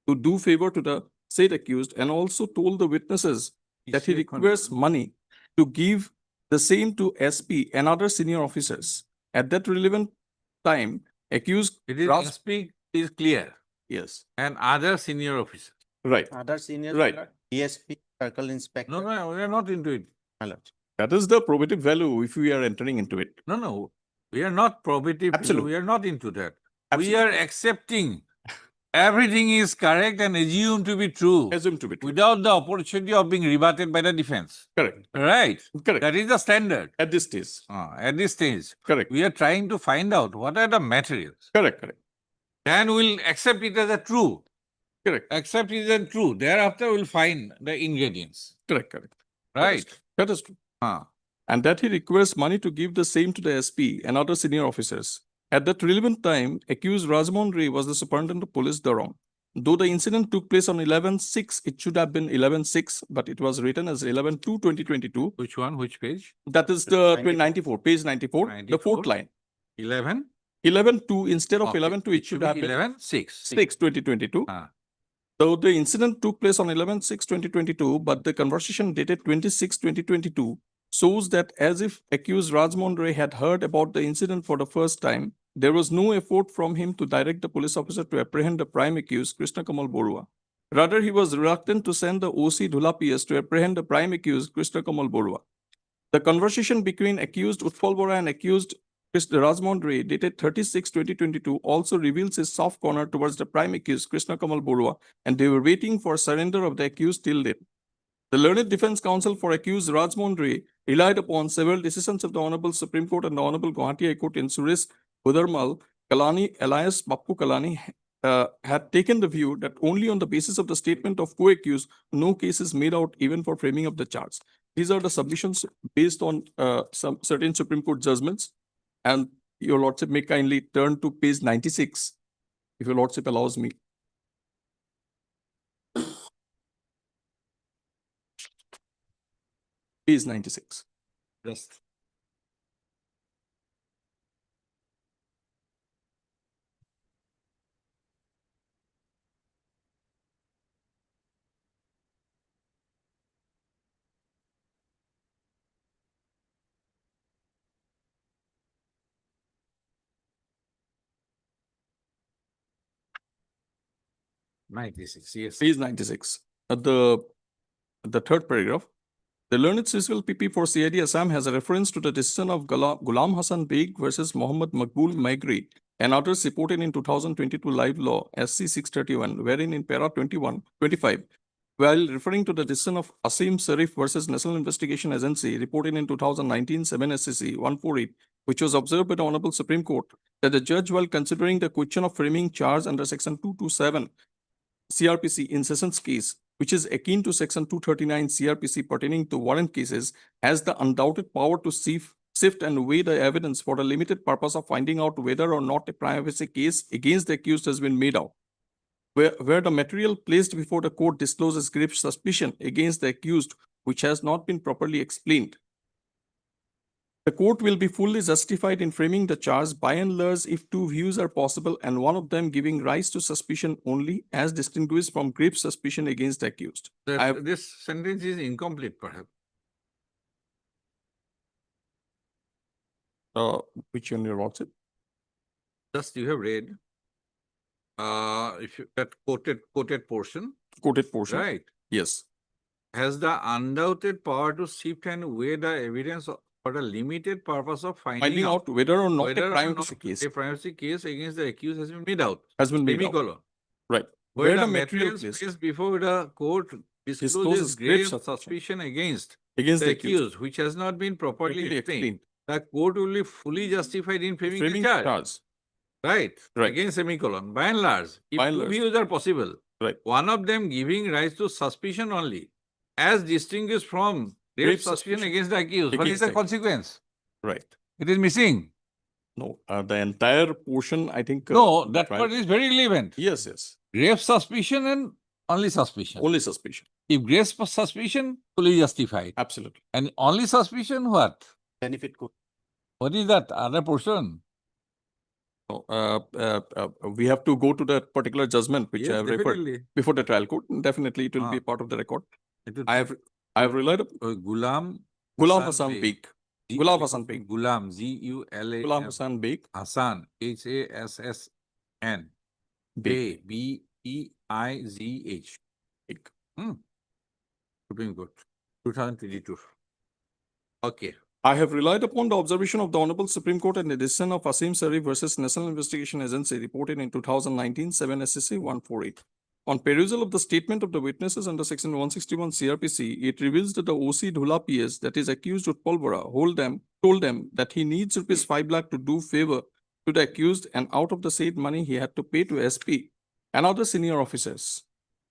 to do favor to the said accused, and also told the witnesses that he requires money to give the same to SP and other senior officers. At that relevant time, accused. It is Ras- SP is clear, Yes, and other senior officers. right. Other seniors, Right. my lord, DSP, Circle Inspector. No, we are not into it. My lord. That is the probative value if we are entering into it. No, we are not probative. Absolutely. We are not into that. We Absolutely. are accepting everything is correct and assumed to be true Assumed to be true. without the opportunity of being rebutted by the defense. Correct. Right? Correct. That is the standard. At this stage. At this stage, Correct. we are trying to find out what are the materials. Correct. Correct. Then we'll accept it as a true. Correct. Accept it as true. Thereafter, we'll find the ingredients. Correct. Correct. Right? That is true. And that he requires money to give the same to the SP and other senior officers. At that relevant time, accused Rajmohan Ray was the superintendent of police Dorong. Though the incident took place on 11/6, it should have been 11/6, but it was written as 11/2/2022. Which one? Which page? That is the 94, page 94, the 4th 94. line. 11? 11/2, instead of Okay. 11/2, it should have been 11/6. 6/2022. Ah. So the incident took place on 11/6/2022, but the conversation dated 26/2022 shows that as if accused Rajmohan Ray had heard about the incident for the first time, there was no effort from him to direct the police officer to apprehend the prime accused, Krishna Kamal Borua. Rather, he was reluctant to send the OC Dhula PS to apprehend the prime accused, Krishna Kamal Borua. The conversation between accused Utpal Vora and accused Rajmohan Ray, dated 36/2022, also reveals his soft corner towards the prime accused, Krishna Kamal Borua, and they were waiting for surrender of the accused till then. The learned defense counsel for accused Rajmohan Ray relied upon several decisions of the Honorable Supreme Court and the Honorable Guwahati High Court in Suresh Budarmal, Kalani, Elias Bappu Kalani had taken the view that only on the basis of the statement of co-accused, no case is made out even for framing of the charge. These are the submissions based on some certain Supreme Court judgments. And your lordship may kindly turn to page 96, if your lordship allows me. Page 96. Just. Yes. Page 96. The third paragraph. The learned civil PP for CID Assam has a reference to the decision of Ghulam Hassan Beg versus Mohammad Maqbool Maigri and others reported in 2022 live law SC 631, wherein in para 25, while referring to the decision of Asim Sharif versus National Investigation Agency reported in 2019 7 SCC 148, which was observed by the Honorable Supreme Court, that the judge, while considering the question of framing charge under Section 227 CRPC in Sessions case, which is akin to Section 239 CRPC pertaining to warrant cases, has the undoubted power to sift and weigh the evidence for the limited purpose of finding out whether or not a prima facie case against the accused has been made out. Where the material placed before the court discloses grave suspicion against the accused which has not been properly explained, the court will be fully justified in framing the charge by and large if two views are possible and one of them giving rise to suspicion only as distinguished from grave suspicion against the accused. This sentence is incomplete, perhaps. Which one you wrote it? Just you have read. If you that quoted portion, Quoted portion. right, Yes. has the undoubted power to sift and weigh the evidence for the limited purpose of Finding out whether or not a whether or prima not facie case a prima facie case against the accused has been made out. has been made out. Semicolon. Right. Where the materials placed placed before the court Discloses discloses grave grave suspicion suspicion against against the the accused. accused, which has not been properly Properly explained, the court will be fully justified in framing the Framing charge. charge. Right. Right. Against semicolon. By and large, if By and two large. views are possible, Right. one of them giving rise to suspicion only, as distinguished from grave Grave suspicion suspicion against the accused. What is against the the- consequence? Right. It is missing. No, the entire portion, I think. No, that trial- part is very relevant. Yes, yes. Grave suspicion and only suspicion. Only suspicion. If grave suspicion, fully justified. Absolutely. And only suspicion, what? Benefit code. What is that other portion? So, we have to go to that particular judgment which I have referred definitely. before the trial court. Definitely, it will be Ah. a part of the record. It will- I have relied on Gulam Ghulam Hassan Beg. Ghulam Hassan Beg. Gulam, G-U-L-A-M. Ghulam Hassan Beg. Hassan, H-A-S-S-N. Beg. B-E-I-Z-H. Beg. Supreme Court, 2022. Okay. I have relied upon the observation of the Honorable Supreme Court and the decision of Asim Sharif versus National Investigation Agency reported in 2019 7 SCC 148. On perusal of the statement of the witnesses under Section 161 CRPC, it reveals that the OC Dhula PS, that is accused Utpal Bora, told them that he needs rupees 5 lakh to do favor to the accused, and out of the said money he had to pay to SP and other senior officers.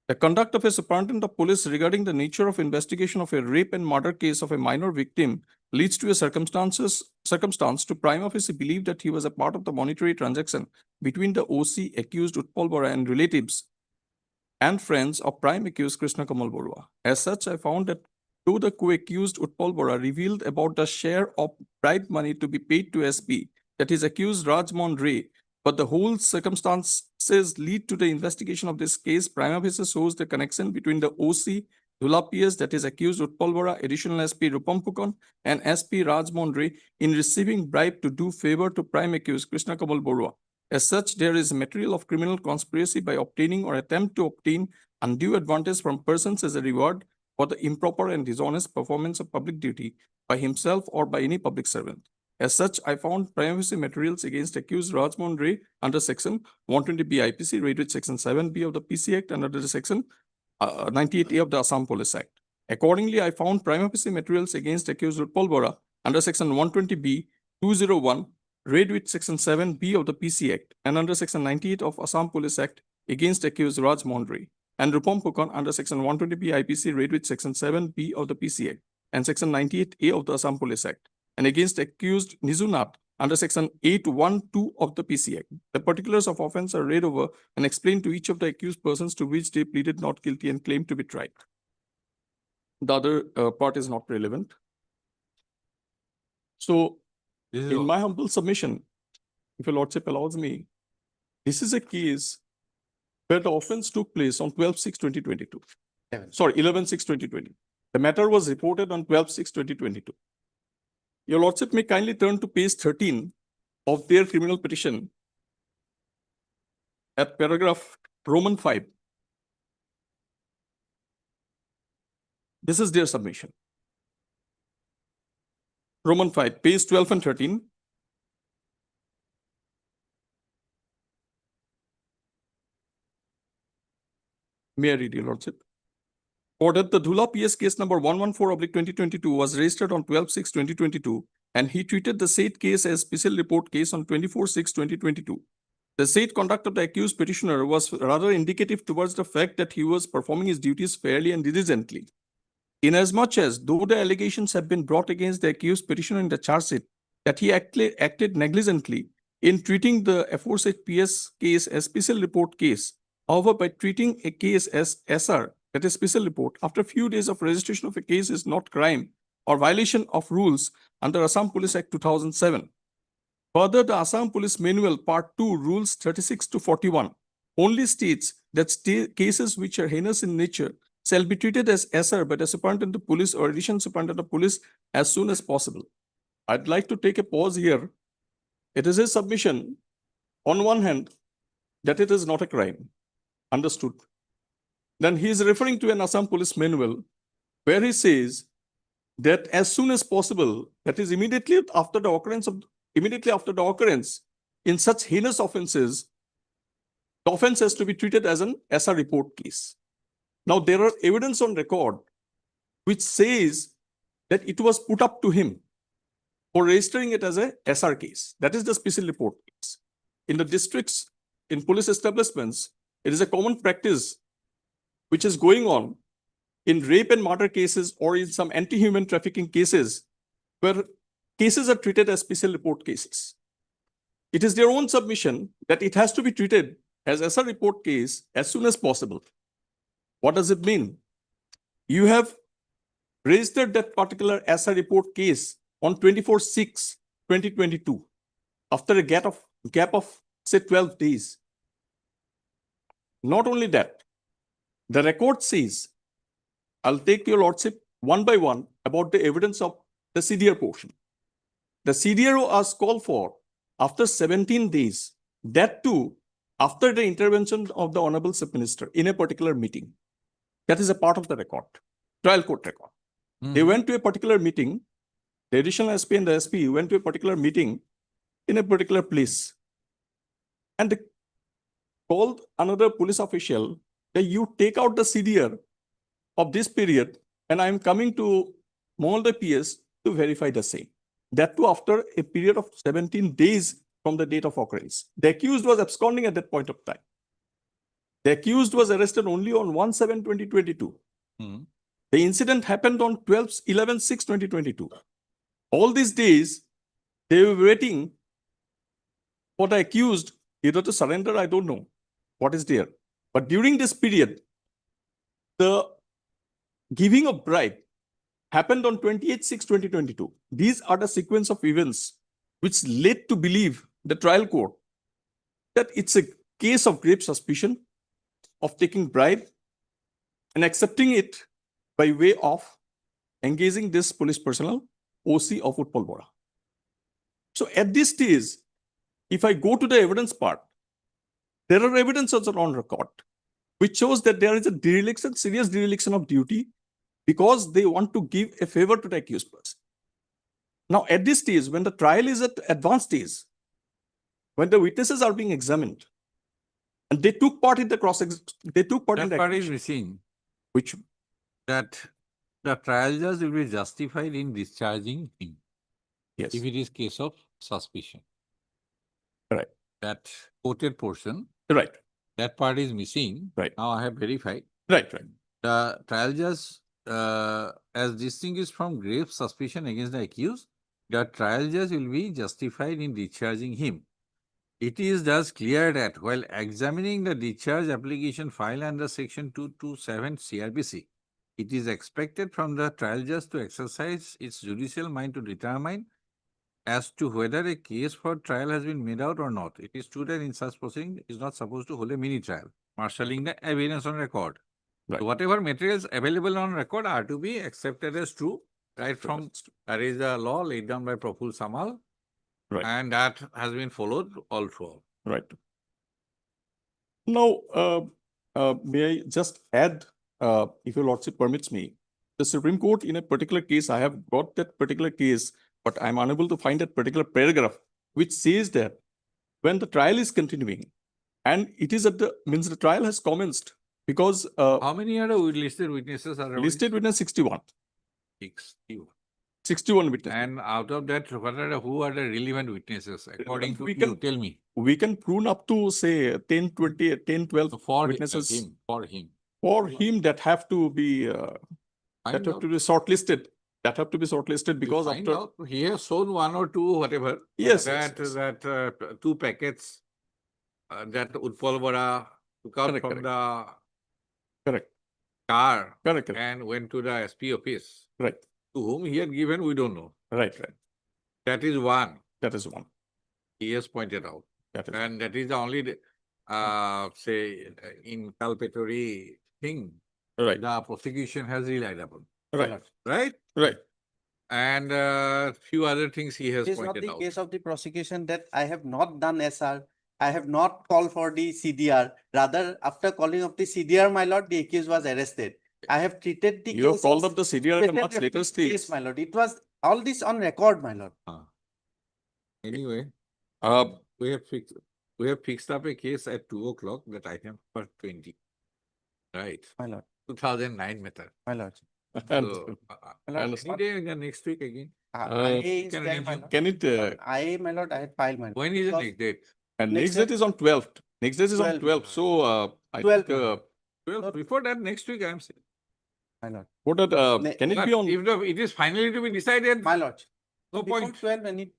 The conduct of a superintendent of police regarding the nature of investigation of a rape and murder case of a minor victim leads to a circumstance to prima facie believe that he was a part of the monetary transaction between the OC accused Utpal Bora and relatives and friends of prime accused Krishna Kamal Borua. As such, I found that though the co-accused Utpal Bora revealed about the share of bribe money to be paid to SP, that is accused Rajmohan Ray, but the whole circumstances lead to the investigation of this case prima facie shows the connection between the OC Dhula PS, that is accused Utpal Bora, additional SP Rupam Phukan, and SP Rajmohan Ray in receiving bribe to do favor to prime accused Krishna Kamal Borua. As such, there is material of criminal conspiracy by obtaining or attempt to obtain undue advantage from persons as a reward for the improper and dishonest performance of public duty by himself or by any public servant. As such, I found prima facie materials against accused Rajmohan Ray under Section 120B IPC, read with Section 7B of the PC Act and under the Section 98A of the Assam Police Act. Accordingly, I found prima facie materials against accused Utpal Bora under Section 120B 201, read with Section 7B of the PC Act and under Section 98 of Assam Police Act against accused Rajmohan Ray, and Rupam Phukan under Section 120B IPC, read with Section 7B of the PC Act and Section 98A of the Assam Police Act, and against accused Nizu Nath under Section 812 of the PC Act. The particulars of offense are read over and explained to each of the accused persons to which they pleaded not guilty and claimed to be tried. The other part is not relevant. So, This is in all. my humble submission, if your lordship allows me, this is a case where the offense took place on 12/6/2022. Sorry, 11/6/2020. The matter was reported on 12/6/2022. Your lordship may kindly turn to page 13 of their criminal petition at paragraph Roman 5. This is their submission. Roman 5, page 12 and 13. May I read, your lordship? ordered the Dhula PS case number 114/2022 was registered on 12/6/2022, and he treated the said case as special report case on 24/6/2022. The said conduct of the accused petitioner was rather indicative towards the fact that he was performing his duties fairly and diligently. Inasmuch as, though the allegations have been brought against the accused petitioner in the charge sheet, that he acted negligently in treating the aforesaid PS case as special report case. However, by treating a case as SR, that is special report, after a few days of registration of a case is not crime or violation of rules under Assam Police Act 2007. Further, the Assam Police Manual Part 2 Rules 36 to 41 only states that cases which are heinous in nature shall be treated as SR by the Superintendent of Police or Additional Superintendent of Police as soon as possible. I'd like to take a pause here. It is a submission, on one hand, that it is not a crime. Understood. Then he is referring to an Assam Police Manual where he says that as soon as possible, that is immediately after the occurrence in such heinous offenses, the offense has to be treated as an SR report case. Now, there are evidence on record which says that it was put up to him for registering it as a SR case. That is the special report case. In the districts, in police establishments, it is a common practice which is going on in rape and murder cases or in some anti-human trafficking cases where cases are treated as special report cases. It is their own submission that it has to be treated as SR report case as soon as possible. What does it mean? You have registered that particular SR report case on 24/6/2022 after a gap of say 12 days. Not only that, the record says, I'll take your lordship one by one about the evidence of the CDR portion. The CDRO was called for after 17 days, that too after the intervention of the Honorable Chief Minister in a particular meeting. That is a part of the record, trial court record. They went to a particular meeting, the additional SP and the SP went to a particular meeting in a particular place. And they called another police official that you take out the CDR of this period and I'm coming to Mongolda PS to verify the same. That too after a period of 17 days from the date of occurrence. The accused was absconding at that point of time. The accused was arrested only on 1/7/2022. The incident happened on 11/6/2022. All these days, they were waiting for the accused either to surrender, I don't know what is there. But during this period, the giving of bribe happened on 28/6/2022. These are the sequence of events which led to believe the trial court that it's a case of grave suspicion of taking bribe and accepting it by way of engaging this police personnel, OC of Utpal Bora. So at this stage, if I go to the evidence part, there are evidences on record which shows that there is a dereliction, serious dereliction of duty because they want to give a favor to the accused person. Now, at this stage, when the trial is at advanced stage, when the witnesses are being examined, and they took part in the That part is missing. Which That the trial judge will be justified in discharging him. Yes. If it is case of suspicion. Right. That quoted portion, Right. that part is missing. Right. Now I have verified. Right. The trial judge, as distinguished from grave suspicion against the accused, the trial judge will be justified in discharging him. It is thus clear that while examining the discharge application file under section 227 CRPC, it is expected from the trial judge to exercise its judicial mind to determine as to whether a case for trial has been made out or not. It is true that in such proceeding is not supposed to hold a mini trial, marshalling the evidence on record. Right. So whatever materials available on record are to be accepted as true, right from that is the law laid down by Praful Samal, Right. and that has been followed all throughout. Right. Now, may I just add, if your lordship permits me, the Supreme Court in a particular case, I have got that particular case, but I'm unable to find that particular paragraph, which says that when the trial is continuing and it is the trial has commenced because How many are the listed witnesses are listed witness 61, 61. 61 witnesses. And out of that, who are the relevant witnesses according to we you? can- Tell me. We can prune up to say 10, 20, 10, 12 So for witnesses him, for him. for him that have to be Find out. shortlisted. That have to be shortlisted because Find after out. He has shown one or two, whatever. Yes, That, yes, yes. that 2 packets that Utpal Bora took out Correct, from correct. the correct, car correct, correct, and went to the SP office. right, To whom he had given, we don't know. right. That is one That is one. he has pointed out. That is And that is the only, say, inculpatory thing right, the prosecution has relied upon. right, Right? right. And few other things he has It is not pointed the out. case of the prosecution that I have not done SR. I have not called for the CDR. Rather, after calling of the CDR, my lord, the accused was arrested. I have treated the You have case called as up the CDR at a special much later reference stage. case, my lord. It was all this on record, my lord. Anyway, Uh, we have fixed up a case at 2 o'clock, that item for 20. Right. My lord, 2009 method. my lord. and So, My lord, understand. any day in the next week again. I is can there, my arrange lord. Can it My lord, I had filed my lord. When is the Because next date? and Next next date date- is on 12th. Next date is on 12th. 12th. So I 12th, think my lord. 12, before that, next week, I am saying. My lord, what can it But be on if it is finally to be decided, my lord. no Before point. 12, when it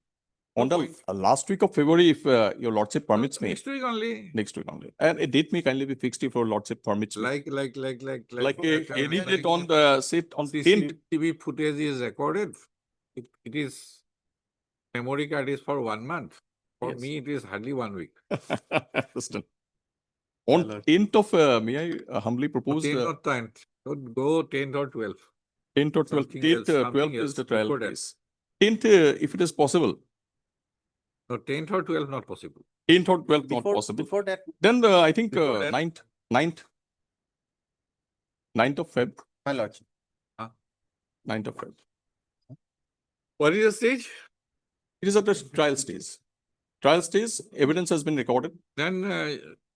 on no the point. last week of February if your lordship permits me. Next week only. Next week only. And a date may kindly be fixed if your lordship permits me. Like Any date on the say on 10th. CCTV footage is recorded. It is, memory card is for 1 month. For Yes. me, it is hardly 1 week. Understand. On lord. 10th of May I humbly propose 10th or 10th. Don't go 10th or 12th. 10th or 12th. Something 10th, else, something 12th is else the trial before that. case. 10th if it is possible. No, 10th or 12th not possible. 10th or 12th not before, possible. before that, Then I think Before that- 9th of Feb. my lord. 9th of Feb. What is the stage? It is at the trial stage. Trial stage, evidence has been recorded. Then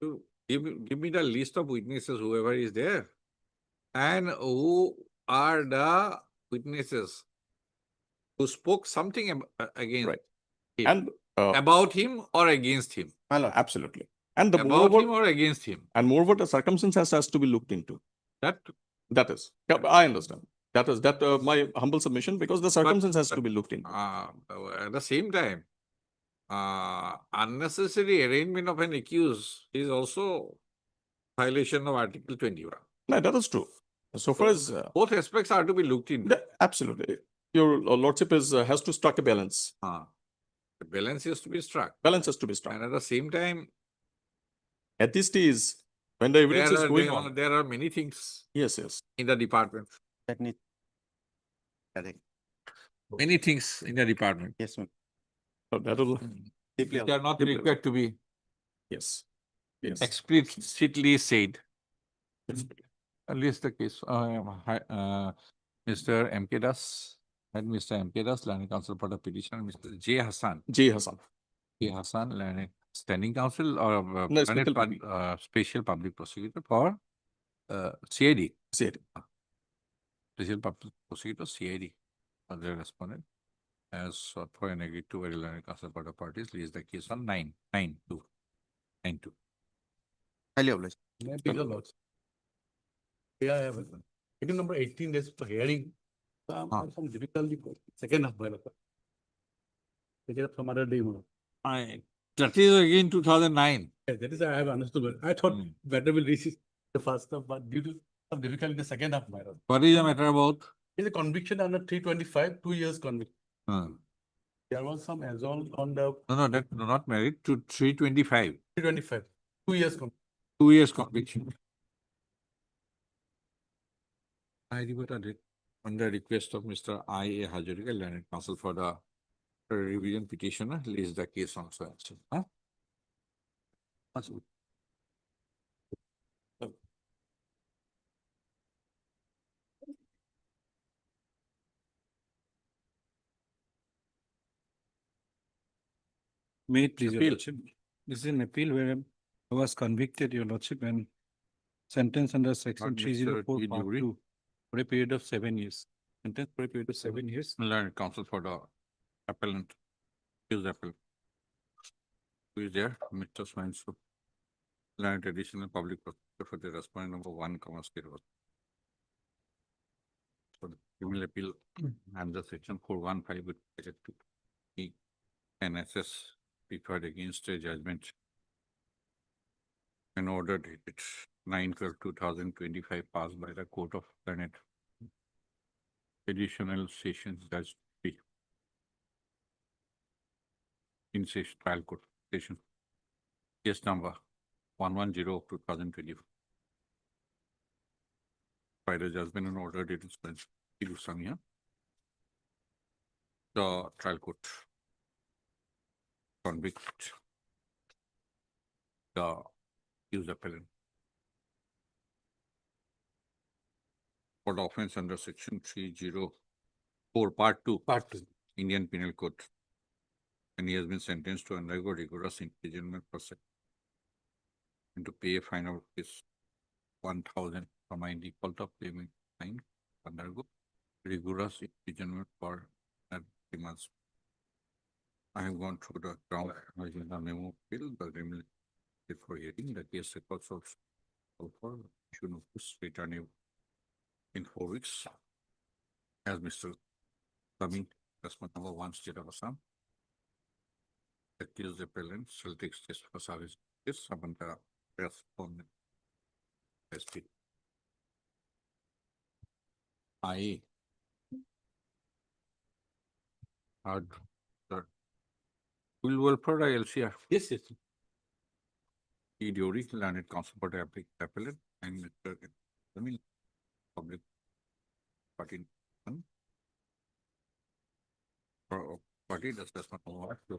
you give me the list of witnesses, whoever is there. And who are the witnesses who spoke something against Right. him? And About him or against him? My lord. absolutely. And the About him moreover, or against him? and moreover, the circumstances has to be looked into. That That is, yeah, I understand. That is my humble submission because the circumstance has to be looked into. at the same time, unnecessary arraignment of an accused is also violation of Article 21. No, that is true. So far as Both aspects are to be looked into. absolutely, your lordship has to strike a balance. The balance is to be struck. Balance has to be struck. And at the same time, At this stage, when the evidence is going on. there are many things Yes, yes. in the department. That need. Correct. Many things in the department. Yes, ma'am. So that will, Deeply Which are not Deeply required to be yes. Yes. explicitly said. Yes. At least the case, Mr. M.K. Das, and Mr. M.K. Das, Learning Council for the petition, Mr. J. Hassan. J. Hassan. J. Hassan, Learning Standing Council or No, Special Public Prosecutor for CID. CID. Special Public Prosecutor, CID. For the respondent as sought for and agreed to by the Learning Council for the parties, release the case on 9/2. Highly obliged. Yeah, item number 18 is for hearing. Some difficulty, second half, by the way. Take it up some other day more. That is again 2009. Yeah, that is, I have understood, but I thought better will reach the first half, but due to some difficulty in the second half, my lord. What is the matter about? Is a conviction under 325, 2 years conviction. There was some assault on the No, that not married to 325. 325, 2 years conviction. 2 years conviction. I reverted it on the request of Mr. I.A. Hazarika, Learned Counsel for the revision petitioner, release the case on so and so. Huh? That's good. May it please your Appeal. lordship. This is an appeal where I was convicted, your lordship, and Sentence under section Mr. 304 T. part Dury. 2 for a period of 7 years. Sentence for a period of 7 years. Learned counsel for the appellant, accused appellant. Who is there? Mr. Swainsu. Learned additional public prosecutor for the respondent number 1, state was. For the criminal appeal and the section 415 with respect to the NSS preferred against a judgment. An order dated 9/12/2025 passed by the Court of Learned Additional Sessions Judge 3 in session trial court session. Case number 110 of 2024. By the judgment and order dated Samia. The trial court convict the accused appellant for the offense under section 304 part 2 Indian Penal Code, and he has been sentenced to undergo rigorous imprisonment for and to pay a fine of rupees 1,000 for my default of payment fine, undergo rigorous imprisonment for 3 months. I have gone through the ground the memo bill, the criminal before hearing the case records of for issue notice returning in 4 weeks. As Mr. Sami, respondent number 1, State of Assam. Accused appellant shall take steps for service. This summon the respondent. SP. I heard that will welfare LCR. Yes, yes. T. Dury, learned counsel for the appellant, and Mr. Sami, public party. Party does respond to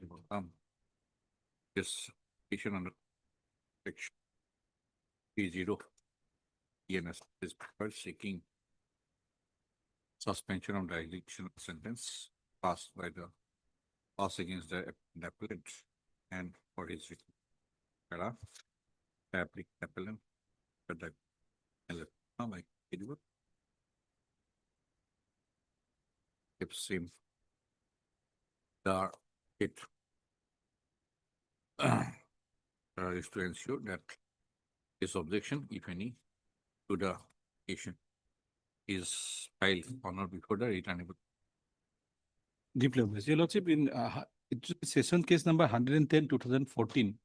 this petition under section 30 ENS is preferred seeking suspension of the execution sentence passed by the pass against the appellant and for his appellant like if same the it is to ensure that this objection, if any, to the petition is filed on or before the returnable. Diplomas. Your Lordship, in session case number 110 2014.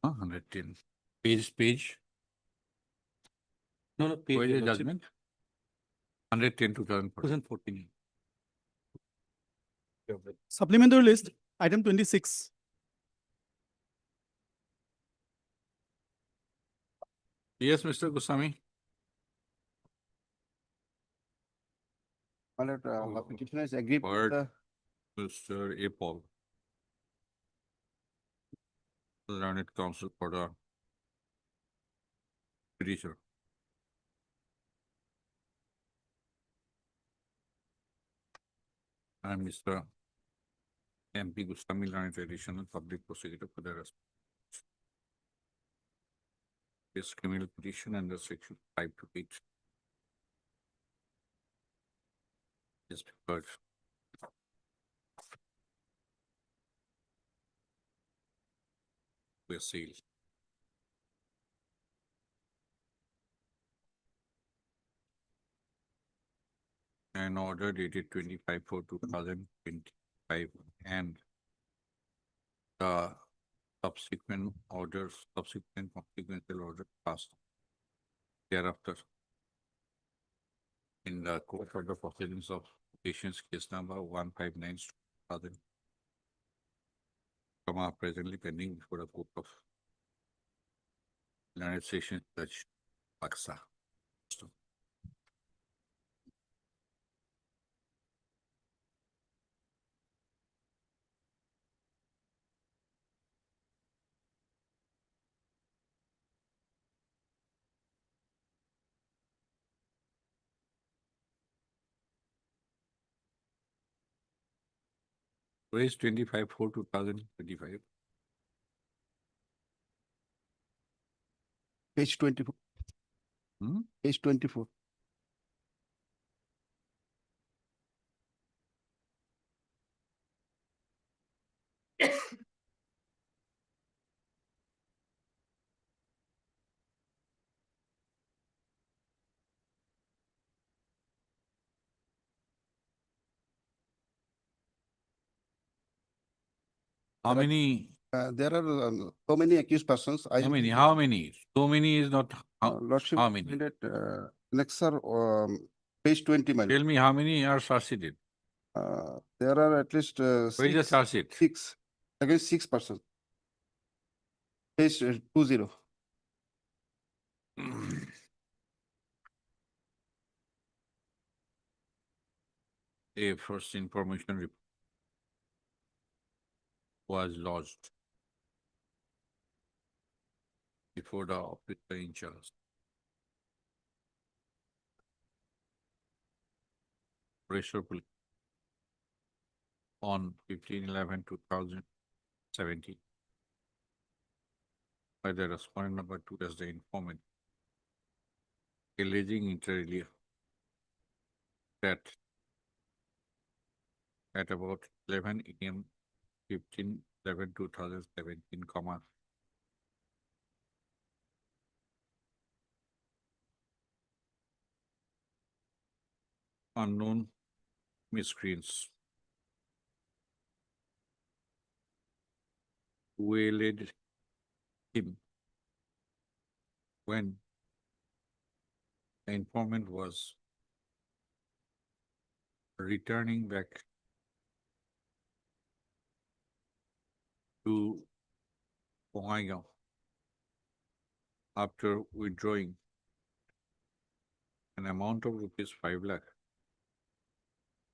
110. Page. No, page. Where is Your the Lordship. judgment? 110 2014. 2014. Supplementary list, item 26. Yes, Mr. Goswami. My lord, the petitioner is agreed with Word. the Mr. A. Paul. Learned counsel for the petitioner. I'm Mr. MP Goswami, learned additional public prosecutor for the response. This criminal petition under section 5 to 8 is preferred. We are sealed. An order dated 25/4/2025 and the subsequent consequential order passed thereafter in the court of the proceedings of patients case number 159/2000, presently pending before the court of Learned Sessions Judge Paksa. Raised 25/4/2025. page 24. Page 24. How many, There are so many accused persons. how many, how many? So many is not, Lordship, how many? Next, sir, page 20, my lord. Tell me how many are charged? There are at least Where is the charge sheet? six, against 6 persons. Page 20. A first information report was lodged before the officer in charge. Pressure Police on 15/11/2017 by the respondent number 2 as the informant, alleging inter alia that at about 11 a.m. 15/11/2017, unknown miscreants waylaid him when the informant was returning back to Bongaigaon after withdrawing an amount of rupees 5 lakh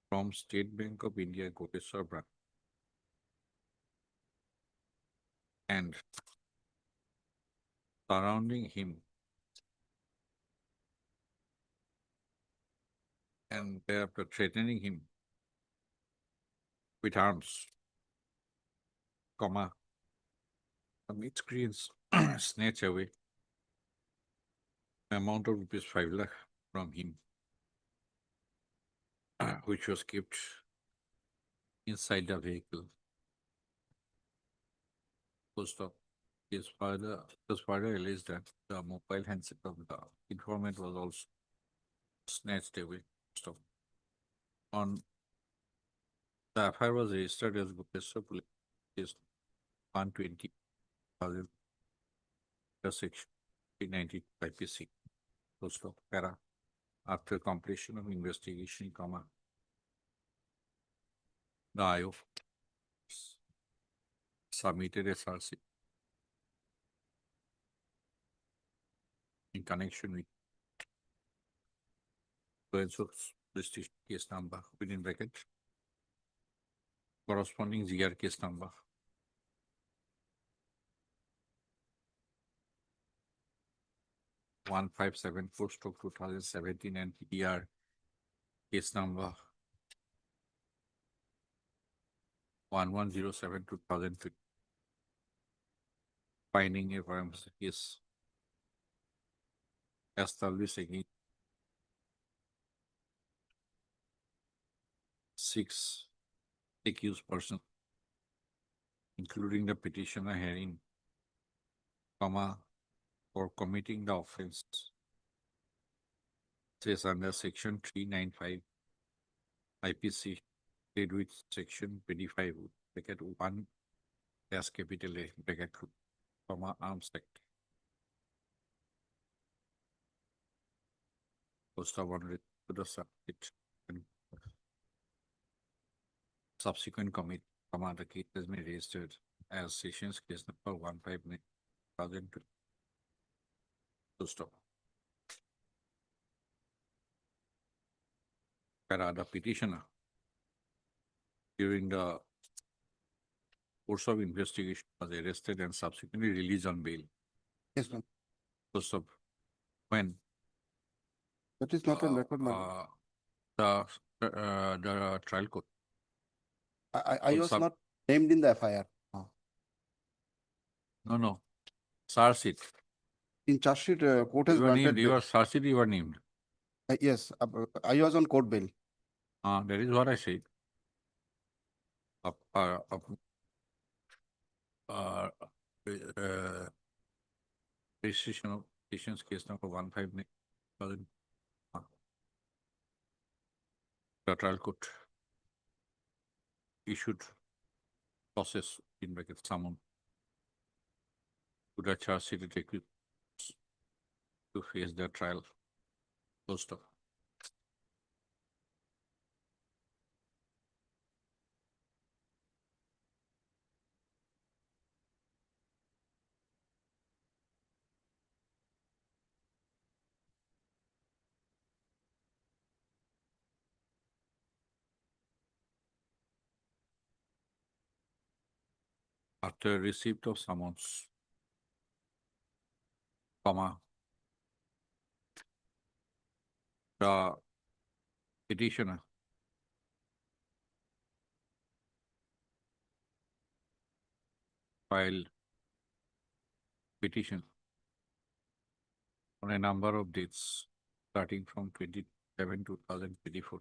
from State Bank of India, Goteswar branch, and surrounding him and thereafter threatening him with arms, the miscreants snatch away an amount of rupees 5 lakh from him, which was kept inside the vehicle. Post of his father alleged that the mobile handset of the informant was also snatched away. So, on the FIR was registered as Gopeswar Police case 120,000 section 390 IPC. Post of para after completion of investigation, the IO submitted SRC in connection with prestige case number within bracket corresponding GR case number 1574/2017 and PDR case number 1107/2003, finding a firm's case established against 6 accused persons, including the petitioner herein, for committing the offense says under section 395 IPC, paid with section 25 bracket 1 dash capital A bracket 2, Arms Act. Post of honorary to the subject and subsequent commit, the case has been registered as Sessions case number 15/2002. Stop. The petitioner during the course of investigation was arrested and subsequently released on bail. Yes, ma'am. Post of when That is not on record, my lord. the trial court. I was sub- not named in the FIR. No, charge sheet. In charge sheet, court has You were named, granted. you were charged, you were named. Yes, I was on court bail. That is what I said. Registration of patient's case number 159000. The trial court issued process in bracket summon to the charge sheet accused to face the trial. Full stop. After receipt of summons, the petitioner filed petition on a number of dates starting from 27/2024,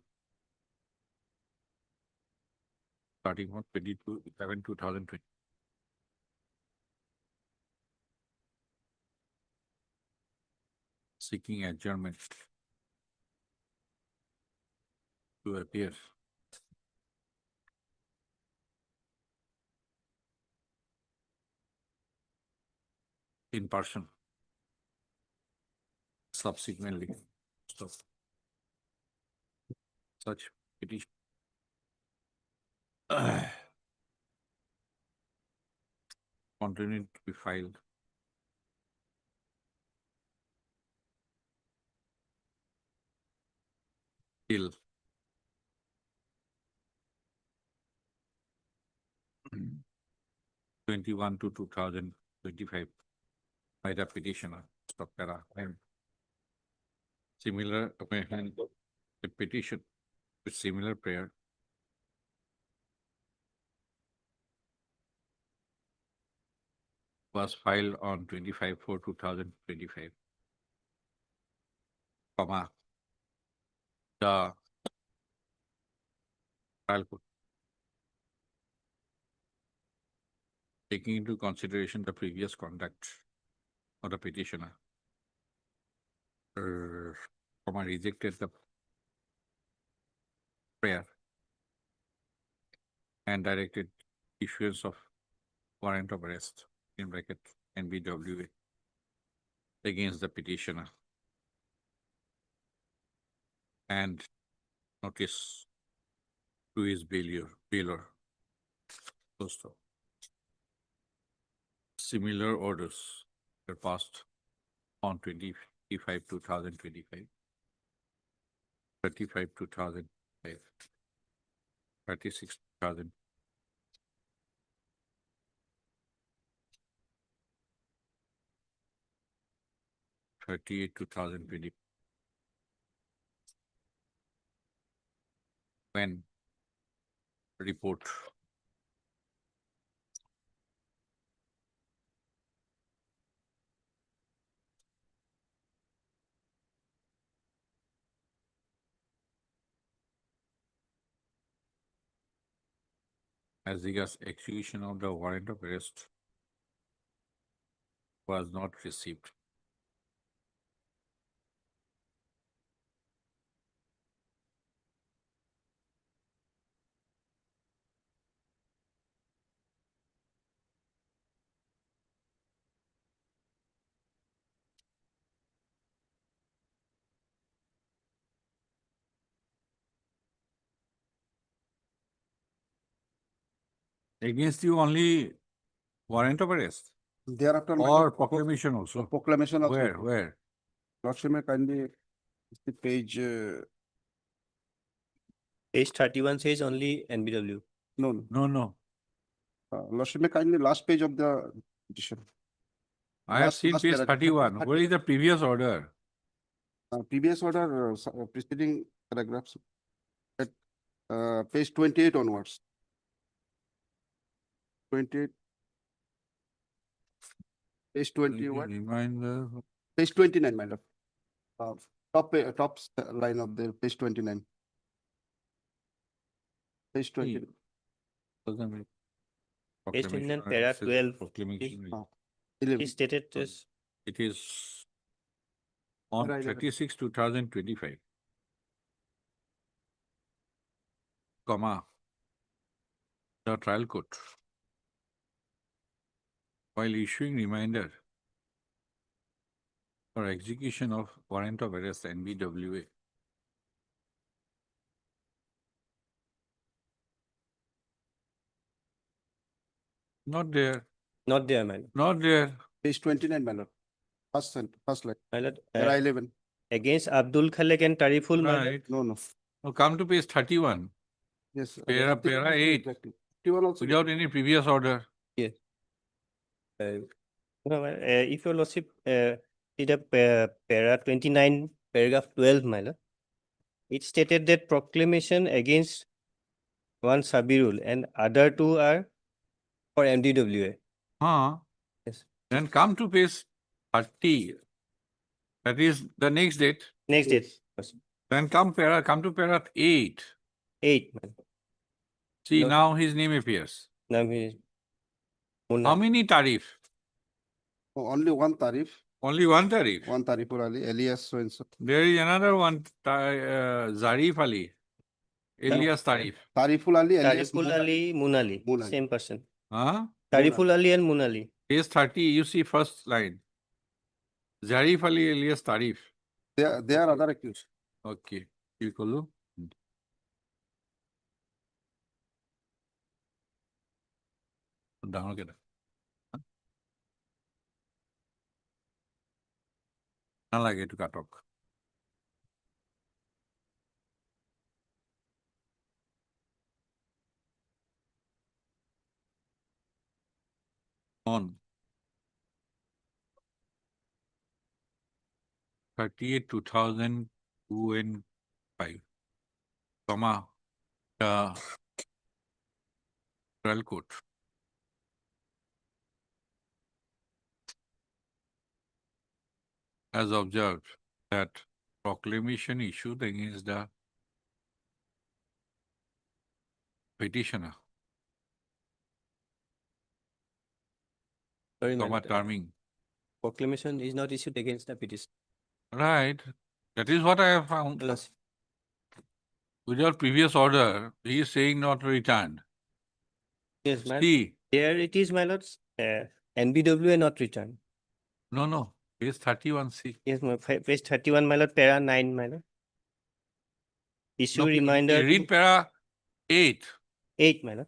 starting from 22/11/2020. Seeking adjournment to appear in person subsequently. Stop. Such petition continued to be filed till 21/2/2025 by the petitioner. Stop para. And similar, when a petition with similar prayer was filed on 25/4/2025, comma, the trial court, taking into consideration the previous conduct of the petitioner, comma, rejected the prayer and directed issuance of warrant of arrest in bracket NBWA against the petitioner and notice to his bailor. Full stop. Similar orders were passed on 25/2025, 35/2005, 36/2000. (38/2020) when report as regards execution of the warrant of arrest was not received. Against you only warrant of arrest Thereafter, my or lord, proclamation also? proclamation also. Where? Lordship may kindly the page, Page 31 says only NBW. no, No. Lordship may kindly last page of the petition. I have Last- seen last page paragraph. 31. Where is the previous order? Previous order, preceding paragraphs at page 28 onwards. 28. Page 21, Reminder. page 29, my lord. Line of the page 29. Page 20. Doesn't make Page 29, proclamation or para it says 12. proclamation. Ah, 11. It stated as It is on Para 11. 36, 2025. Comma. The trial court, while issuing reminder for execution of warrant of arrest NBWA, not there, not there, my lord. not there. Page 29, my lord. First line. My lord, Para 11. against Abdul Khalik and Tariful, my lord. Right. No, no. Now come to page 31, Yes. para 8, Exactly. 51 also. without any previous order. No, if your lordship, see the para 29, paragraph 12, my lord. It stated that proclamation against one Sabirul and other two are for MDWA. Huh? Yes. Then come to page 30. That is the next date. Next date. Then come to para 8. 8, my lord. See, No. now his name appears. Now he is. How many tarif? Oh, only one tarif. Only one tarif. One tarifur Ali, alias so and so. There is another one, Zarif Ali, alias Tarif. Tariful Ali, alias Tariful Ali, Munali, Munali. same person. Huh? Tariful Ali and Munali. Page 30, you see first line. Zarif Ali alias Tarif. They are other accused. Okay. You call down get নালাগে এইটো কাটক on 38 2002 and 5 comma the trial court has observed that proclamation issued against the petitioner, Sorry, my comma lord. terming. Proclamation is not issued against the petition. Right. That is what I have found. Lordship. Without previous order, he is saying not returned. Yes, my See, there it is, my lords. NBWA not returned. no. Page 31C. Yes, my page 31, my lord, para 9, my lord. Issue No, reminder. read para 8. 8, my lord.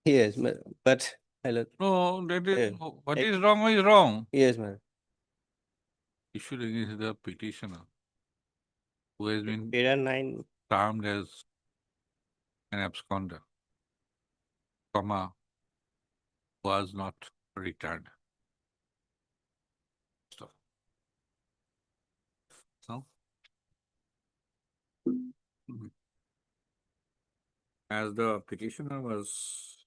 Yes, but my lord. No, that is Yeah. what is wrong is wrong. Yes, my lord. Issued against the petitioner who has been Para 9. termed as an absconder, comma, was not returned. Stop. So, as the petitioner was,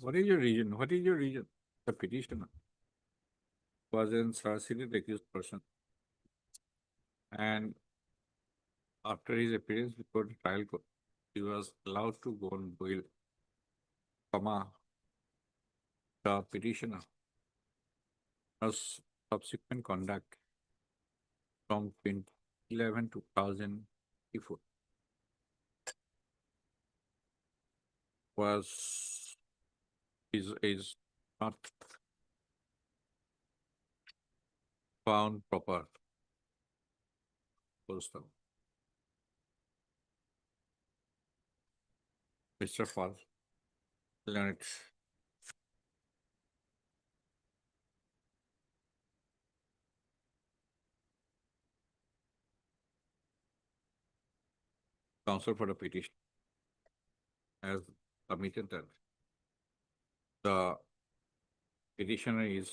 what is your region? What is your region? The petitioner was an assassinated accused person. And after his appearance before the trial court, he was allowed to go on bail, comma, the petitioner was subsequent conduct from 2011 to 2024 was is not found proper. Full stop. Mr. Fall, learn it. Counsel for the petition has submitted that the petitioner is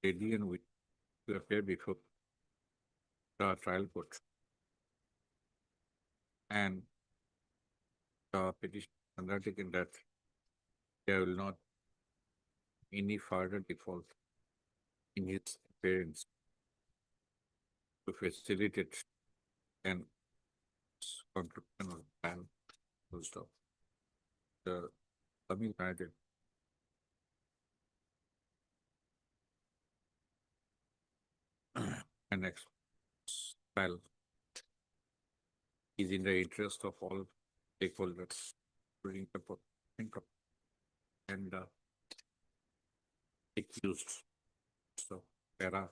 ready and willing to appear before the trial court. And the petition undertaken that there will not any further default in his appearance to facilitate an conclusion of plan. Full stop. The Tamil United. And next file is in the interest of all stakeholders, including the and accused. So there are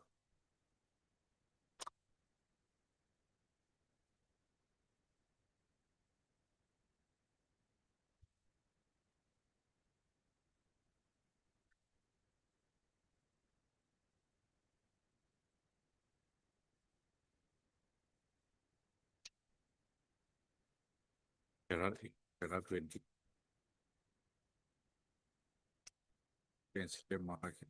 there are 20 sensitive market.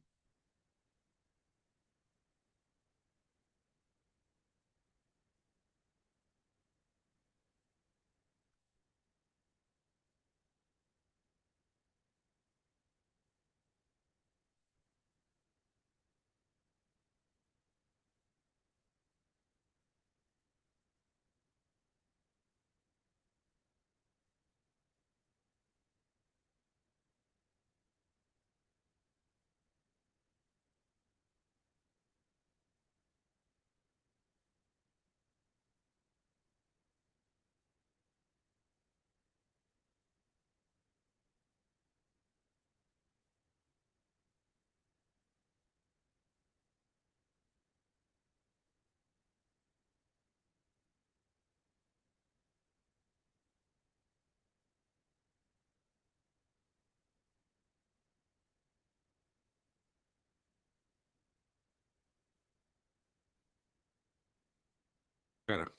Correct.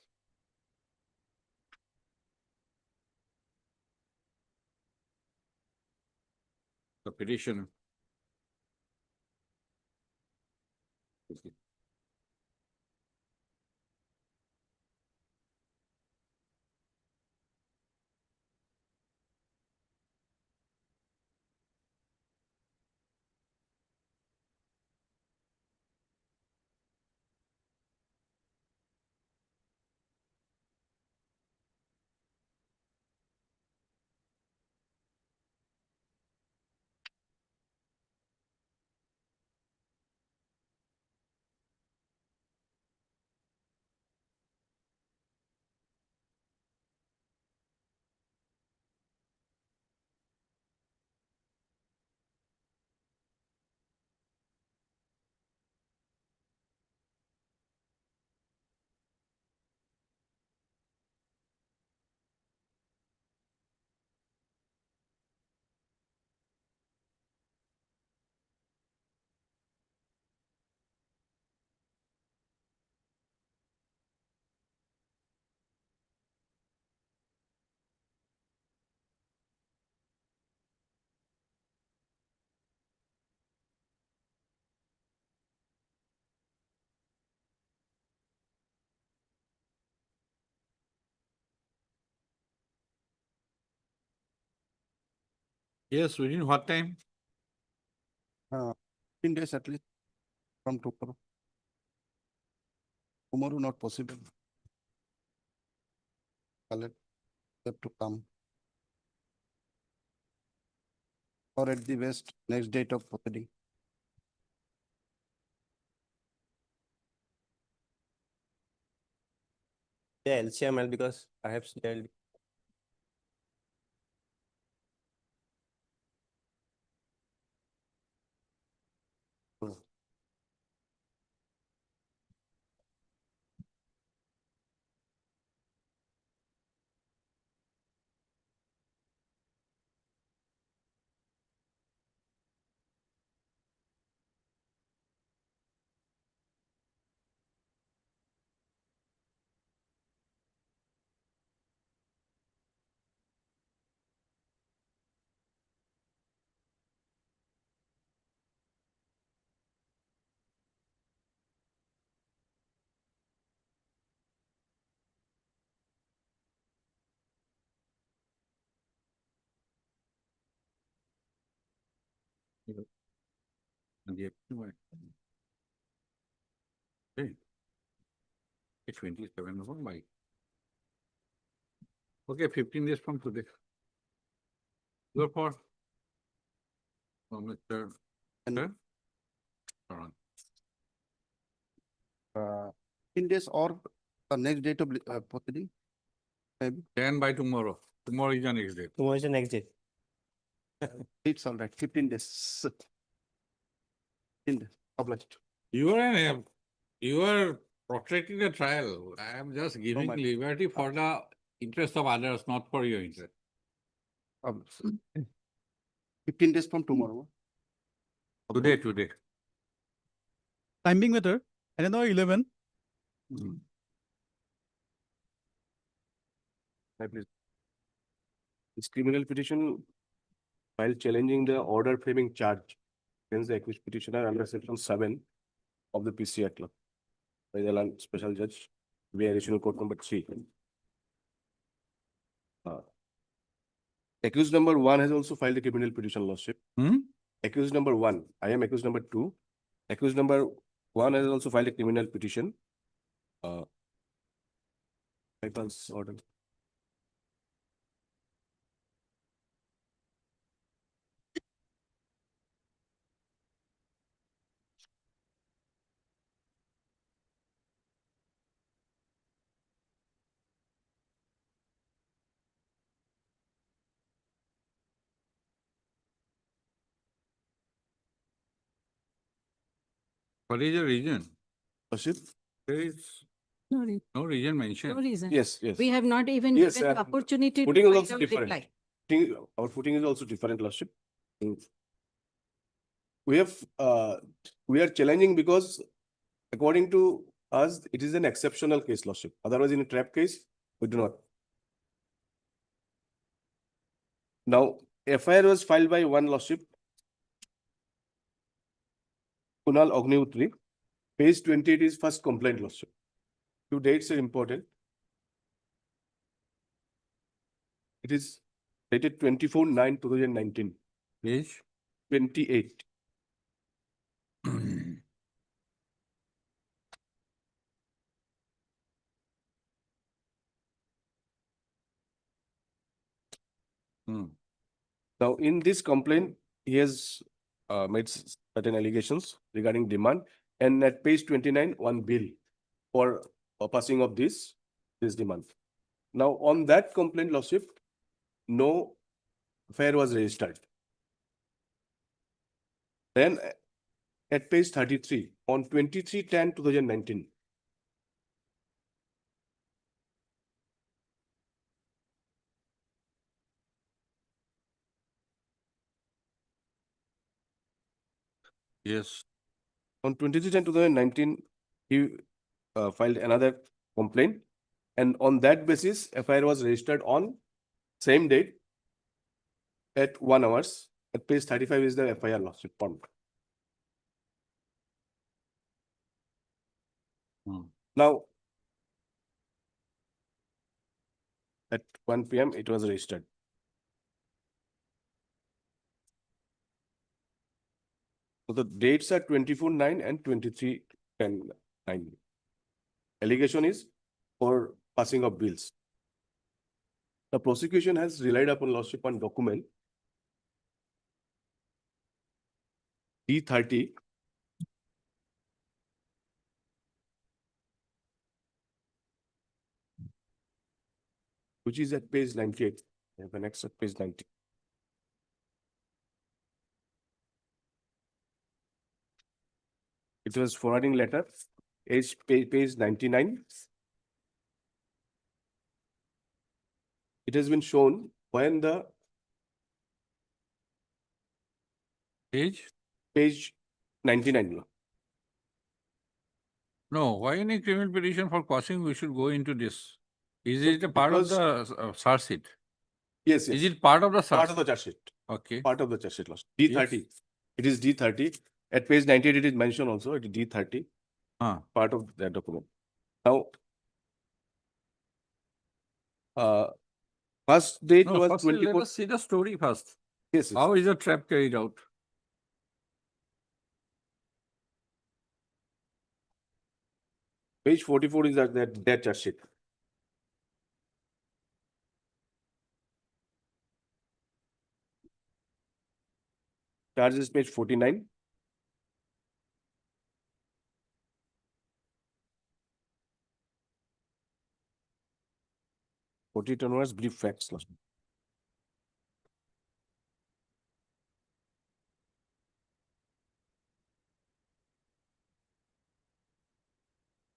The petition. Yes, within what time? 15 days at least from tomorrow. Tomorrow not possible. Collect have to come. Or at the best, next date of proceeding. The LCML because I have dealt And the why? Okay. It's 27 of my. Okay, 15 days from today. Go for. Oh, Mr. And- Sir? Hold on. 15 days or next date of proceeding? Maybe. 10 by tomorrow. Tomorrow is the next day. Tomorrow is the next day. It's all right, 15 days. 15 days, obliged. You are protracting the trial. I am just giving my- liberty for the interest of others, not for your interest. 15 days from tomorrow. Today. Time being matter, another 11. Please. This criminal petition while challenging the order framing charge against the accused petitioner under section 7 of the PC Act law by the Land Special Judge, via Additional Court number 3. Accused number 1 has also filed a criminal petition, Lordship. Accused number 1, I am accused number 2. Accused number 1 has also filed a criminal petition. Bypass order. What is the reason? Lordship? There is No reason. no reason No mentioned. reason. Yes, yes. We have not even Yes, given the opportunity to footing is file also our different. reply. Our footing is also different, Lordship. We are challenging because according to us, it is an exceptional case, Lordship. Otherwise, in a trap case, we do not. Now, FIR was filed by one, Lordship, Kunal Agnihotre. Page 28 is first complaint, Lordship. Two dates are important. It is dated 24/9/2019, Page. 28. Now, in this complaint, he has made certain allegations regarding demand, and at page 29, one bill for passing of this demand. Now, on that complaint, Lordship, no FIR was registered. Then at page 33, on 23/10/2019, Yes. on 23/10/2019, he filed another complaint, and on that basis, FIR was registered on same date at 1 hours. At page 35 is the FIR Lordship form. Now, at 1 PM, it was registered. So the dates are 24/9 and 23/10/9. Allegation is for passing of bills. The prosecution has relied upon Lordship on document D30, which is at page 98. I have an extra page 90. It was forwarding letter, page 99. It has been shown when the page 99. No, why any criminal petition for causing we should go into this? Is it a part of because- the charge sheet? Yes, Is yes. it part of the Part charge? of the charge sheet. Okay. Part of the charge sheet, Lordship. D30. It is D30. At page 98, it is mentioned also, it is D30, part of that document. Now, first date No, was first let 24. us see the story first. Yes, yes. How is the trap carried out? Page 44 is that charge sheet. Charges page 49. Onwards, brief facts.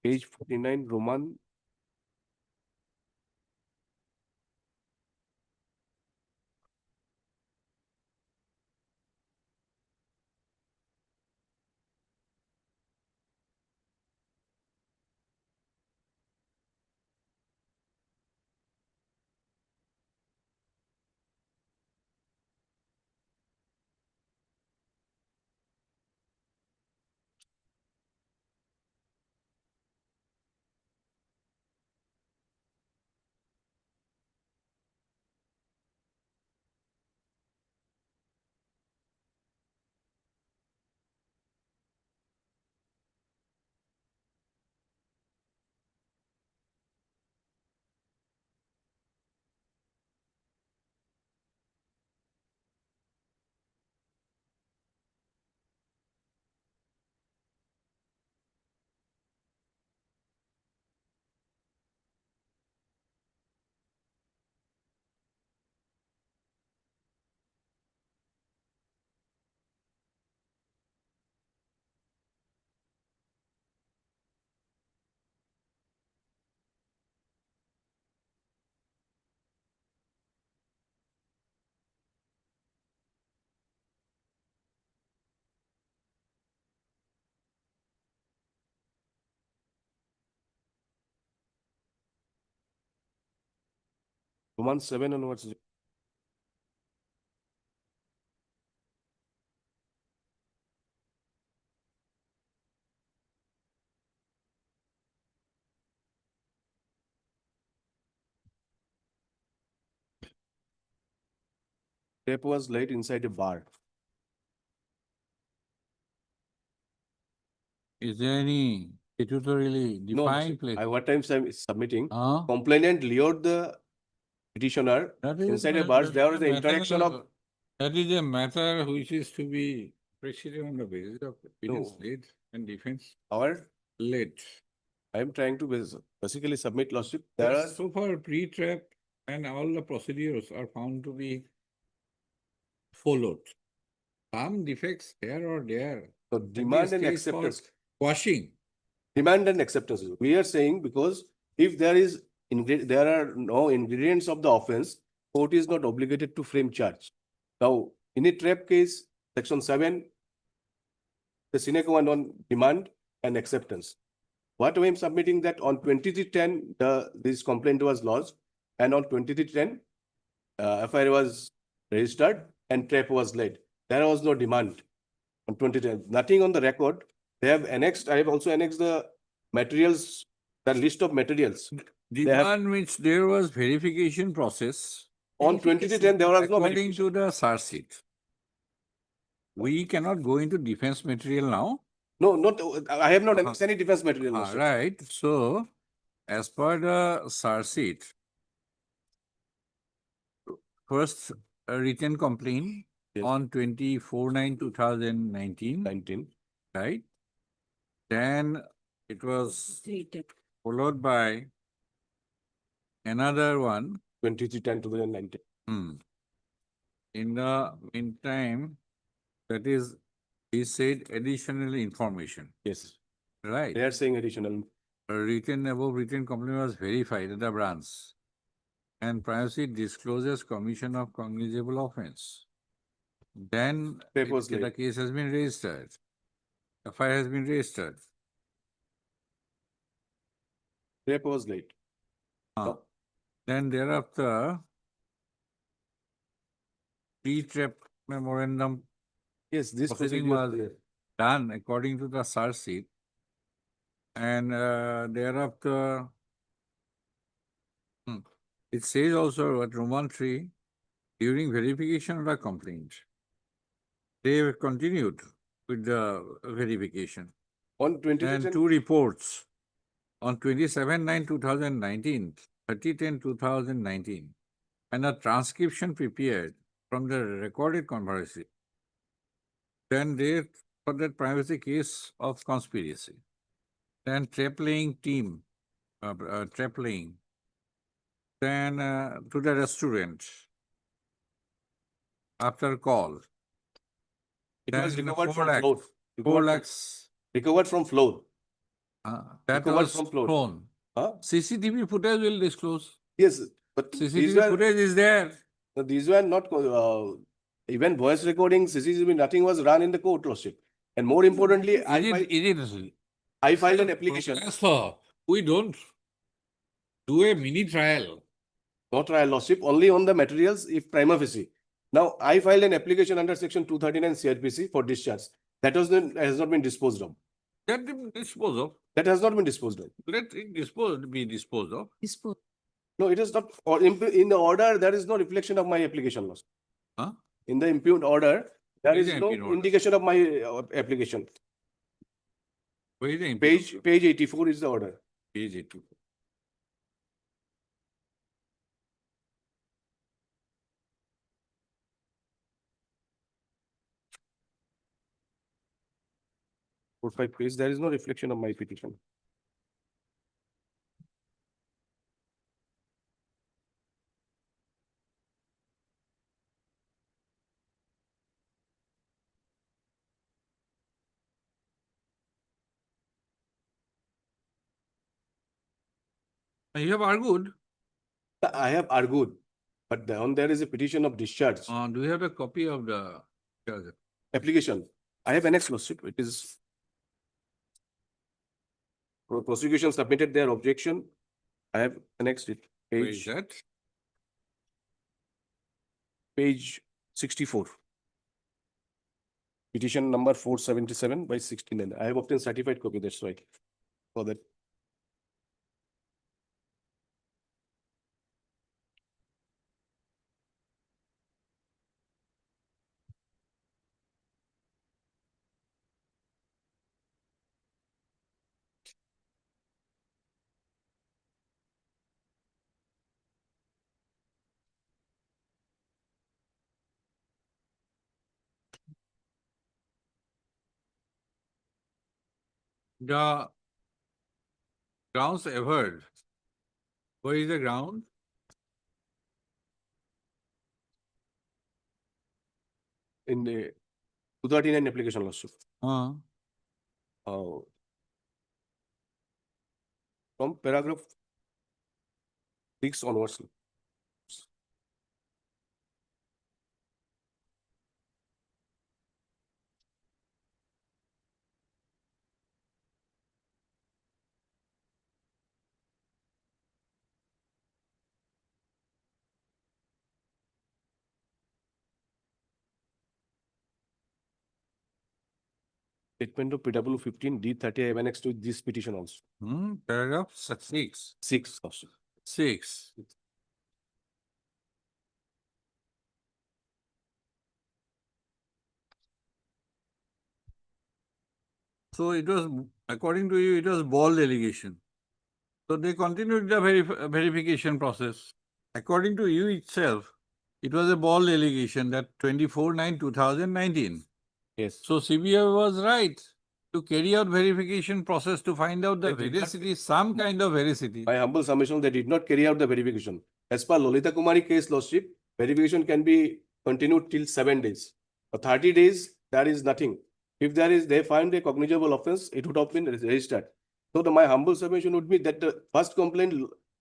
Page 49, Roman. Roman 7 onwards. Tape was laid inside a bar. Is there any statutorily No, defined place? what I'm submitting, Huh? complainant lured the petitioner That is inside a ma- bar. that There is was a the matter interaction of. That is a matter which is to be proceeded on the basis of evidence No. laid and defense Our, laid. I am trying to basically submit lordship. There are, So far, pre-trap and all the procedures are found to be followed. Some defects here or there. so can be demand and staged for acceptance. Quashing. Demand and acceptance. We are saying because if there is there are no ingredients of the offense, court is not obligated to frame charge. Now, in a trap case, section 7, the sine qua non demand and acceptance. What I am submitting that on 2310, this complaint was lodged, and on 2310, FIR was registered and trap was laid. There was no demand on 2010. Nothing on the record. They have annexed. I have also annexed the materials, the list of materials. Demand means there was verification process. On 2010, there was no According to the search sheet. We cannot go into defense material now. No, not. I have not annexed any defense material. Ah, sir. right. So, as per the search sheet, first written complaint Yes. on 24/9/2019, 19. right? Then it was followed by another one. 23/10/2019. In the meantime, that is, he said additional information, Yes. right? They are saying additional. A written above written complaint was verified at the branch and privacy discloses commission of cognizable offense. Then Papers the laid. case has been registered. FIR has been registered. Trap was late. Then thereafter, pre-trap memorandum Yes, this proceeding procedure. was done according to the search sheet. And thereafter, it says also at Roman 3, during verification of the complaint, they have continued with the verification. On 2010. And two reports on 27/9/2019, 30/10/2019, and a transcription prepared from the recorded conversation, then they for that privacy case of conspiracy. Then trap-laying team, trap-laying. Then to the restaurant after call. It was Then recovered 4 from lakhs. floor. 4 Recovered from- lakhs. Recovered from floor. That Recovered was from floor. flown. Huh? CCTV footage will disclose. Yes, but these CCTV were, footage is there. these were not, even voice recording, CCTV, nothing was run in the court, Lordship. And more importantly, I filed an application. Professor, we don't do a mini trial. No trial, Lordship, only on the materials if prima facie. Now, I filed an application under section 239 CRPC for discharge. That has not been disposed of. That dispose of. That has not been disposed of. Let it be disposed of. Dispose. No, it is not, or in the order, there is no reflection of my application, Lordship. Huh? In the impugned order, there Where is is the no impugned order? indication of my application. Where is the Page 84 is the order. Page 84. Four, 5 page, there is no reflection of my petition. You have argued. I have argued, but on there is a petition of discharge Do you have a copy of the application. I have annexed, Lordship. It is prosecution submitted their objection. I have annexed it. where is that? Page 64. Petition number 477 by 69. I have obtained certified copy, that's why. For that. The grounds averred. Where is the ground? In the 239 application, Lordship. Uh, From paragraph 6 onwards. Statement of PW 15 D30 I have annexed to this petition also. Paragraph 6. 6 also. 6. So it was, according to you, it was bald allegation. So they continued the verification process. According to you itself, it was a bald allegation that 24/9/2019. Yes. So CBI was right to carry out verification process to find out the They did not- veracity, some kind of veracity. My humble submission, they did not carry out the verification. As per Lolita Kumari case, Lordship, verification can be continued till 7 days. For 30 days, there is nothing. If they find a cognizable offense, it would have been registered. So my humble submission would be that the first complaint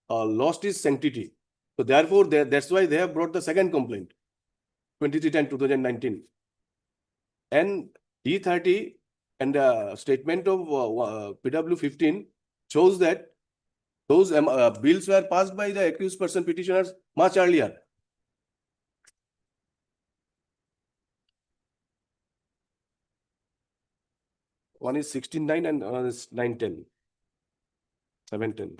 lost its sanctity. So therefore, that's why they have brought the second complaint, 23/10/2019. And D30 and the statement of PW 15 shows that those bills were passed by the accused person petitioners much earlier. One is 16/9 and one is 9/10. 7/10.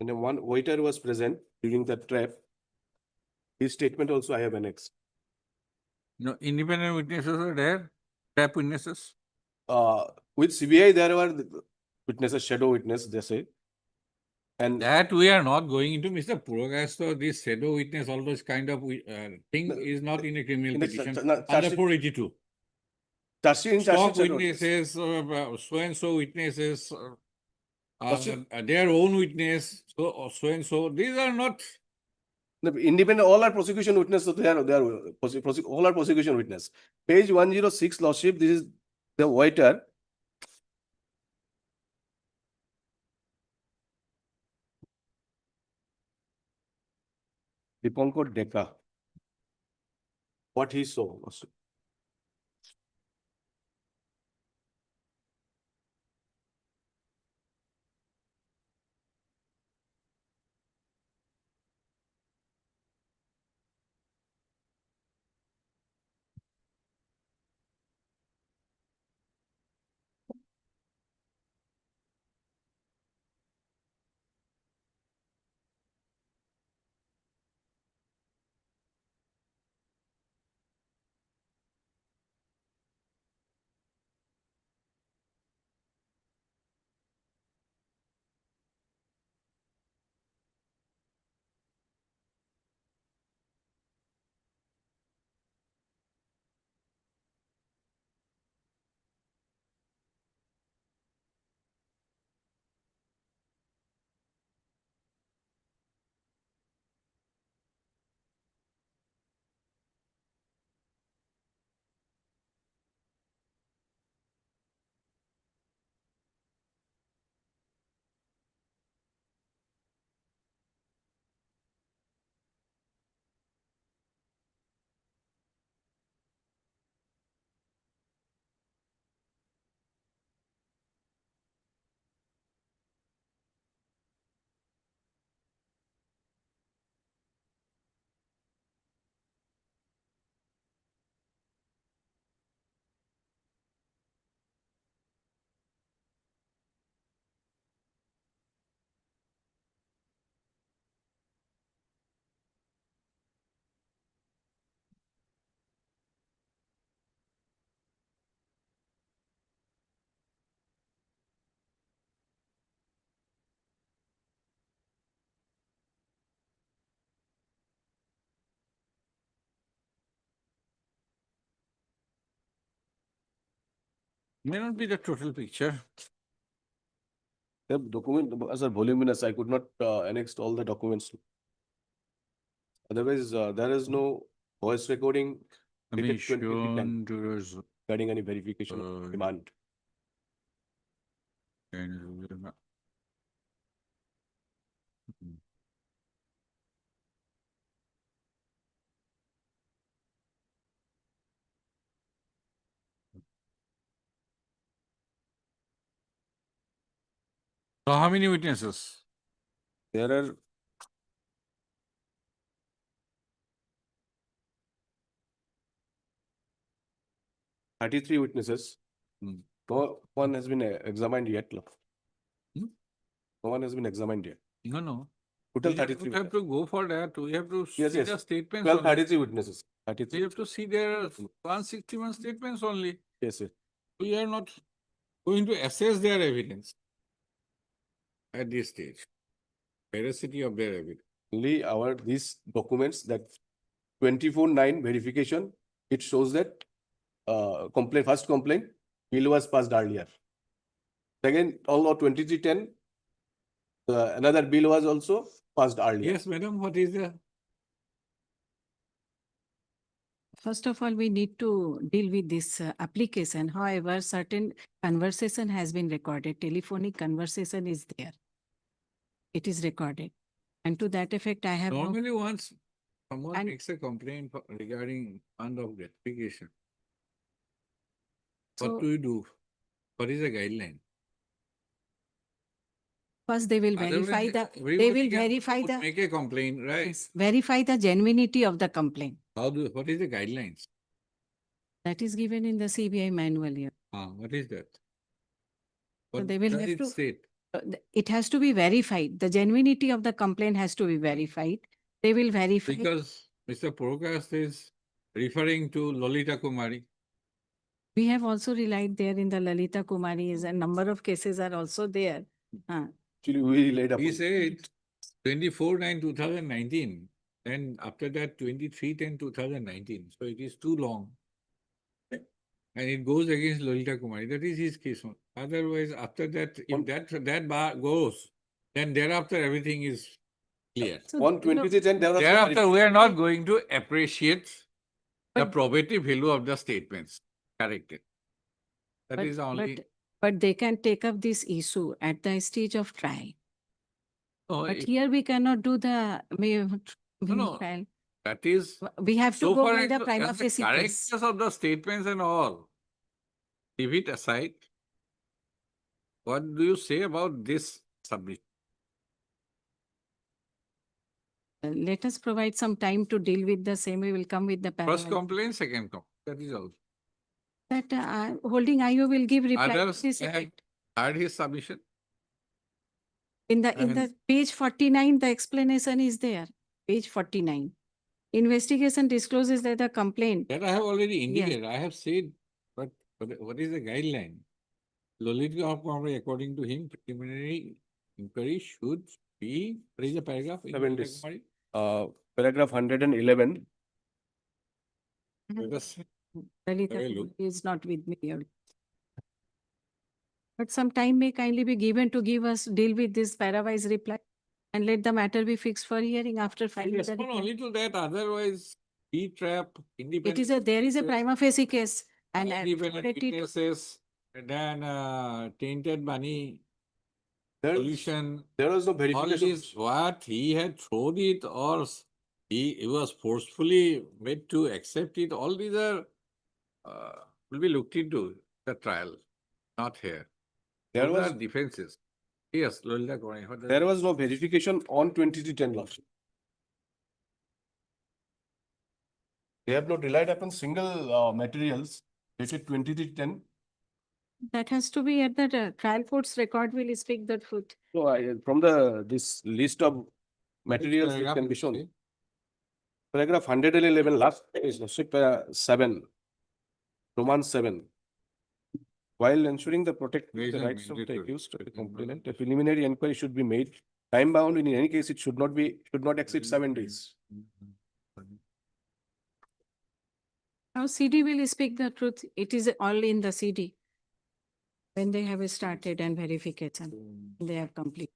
And then one waiter was present during the trap. His statement also I have annexed. No, independent witnesses are there, trap witnesses. With CBI, there were witnesses, shadow witness, they say. And That we are not going into, Mr. Puragasto, this shadow witness, all those kind of thing No, is not in a criminal in the petition charge under sheet- 482. charge sheet Stock shadow witness. witnesses, so and so witnesses, Charge sheet- their own witness, so and so, these are not. The independent, all are prosecution witness, so they are all are prosecution witness. Page 106, Lordship, this is the waiter. Dipankar Deka. What he saw, Lordship. May not be the total picture. The document, as a voluminous, I could not annex all the documents. Otherwise, there is no voice recording dated 2010 Commission to res- regarding any verification of demand. So how many witnesses? There are 33 witnesses. No one has been examined yet. Hmm? No one has been examined yet. No. Total We have 33. we have to go for that. We have to see Yes, the yes. statements. 12, only. 33 witnesses. We 33. have to see their 161 statements only. Yes, yes. We are not going to assess their evidence at this stage. Veracity of their evidence. Only these documents that 24/9 verification, it shows that first complaint, bill was passed earlier. Second, although 2310, another bill was also passed earlier. Yes, madam, what is the? First of all, we need to deal with this application. However, certain conversation has been recorded. Telephonic conversation is there. It is recorded. And to that effect, I have no, Normally once someone And- makes a complaint regarding fund of gratification, So- what do you do? What is the guideline? first they will Otherwise, verify they everybody will can verify the, Make a complaint, right? yes, verify the genuinity of the complaint. What is the guidelines? That is given in the CBI manual here. What is that? What they will does have it to- state? It has to be verified. The genuinity of the complaint has to be verified. They will verify. Because Mr. Purkast is referring to Lolita Kumari. We have also relied there in the Lalita Kumaris, and number of cases are also there. Actually, we relied He upon. said 24/9/2019, and after that 23/10/2019. So it is too long. And it goes against Lolita Kumari. That is his case. Otherwise, after that, if that bar goes, then thereafter everything is clear. So, On 2310, there was no Thereafter, we are verification. not going to appreciate the But- probative value of the statements. Corrected. That but- is the only. But they can take up this issue at the stage of trial. No, But it- here we cannot do the no. trial. that is We have to so go far by as the the- prima as the facie case. correctness of the statements and all. Leave it aside. What do you say about this submission? Let us provide some time to deal with the same. We will come with the First parallel. complaint, second complaint. That is all. That holding IO will give reply. to Others this have effect. heard his submission. In I the mean- page 49, the explanation is there. Page 49. Investigation discloses that the complaint. That I have already Yes. indicated. I have said, but what is the guideline? Lolita Kumari, according to him, preliminary inquiry should be, what is the paragraph? in 7 Lolita days. Kumari? Paragraph 111. Let us- Lalita Have a look. Kumari is not with me here. But some time may kindly be given to give us, deal with this parawise reply and let the matter be fixed for hearing after I filing the respond reply. only to that, otherwise, trap, independent. There is a witness, prima facie case and independent authority to- witnesses, and then tainted money, There, pollution. there was no All verification. this, what he had thrown it or he was forcefully made to accept it, all these are, will be looked into the trial, not here. There Those was, are defenses. Yes, Lolita Kumari. what does- there was no verification on 2310 last. They have not relied upon single materials dated 2310. That has to be at the trial court's record will speak the truth. So from this list of materials that paragraph can be you shown. say? Paragraph 111, last page, Lordship, 7, Roman 7. While ensuring the protect There is the a rights of the mandatory accused or the statement. complainant, a preliminary inquiry should be made. Time bound, in any case, it should not exceed 7 days. Now CD will speak the truth. It is all in the CD. When they have started and verification, they have complete.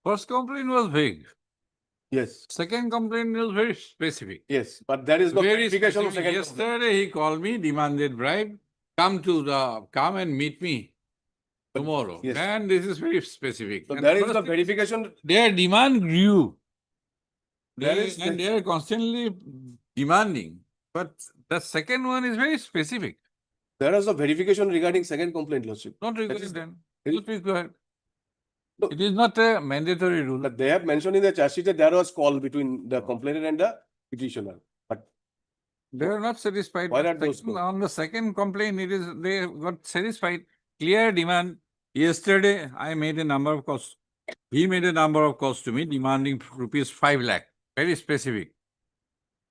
First complaint was vague. Yes, Second complaint was very specific. yes, but there is no Very clarification of specific. second complaint. Yesterday he called me, demanded bribe, come and meet me tomorrow. yes. And this is very specific. So And there is first the thing is, verification. their demand grew. There is And the- they are constantly demanding. But the second one is very specific. There is a verification regarding second complaint, Lordship. Not That required is- then. it- Not required. No. It is not a mandatory rule. But they have mentioned in the charge sheet that there was call between the complainant and the petitioner. But They are not satisfied. Why The are those second- two? On the second complaint, they got satisfied. Clear demand. Yesterday, I made a number of calls. He made a number of calls to me demanding rupees 5 lakh. Very specific.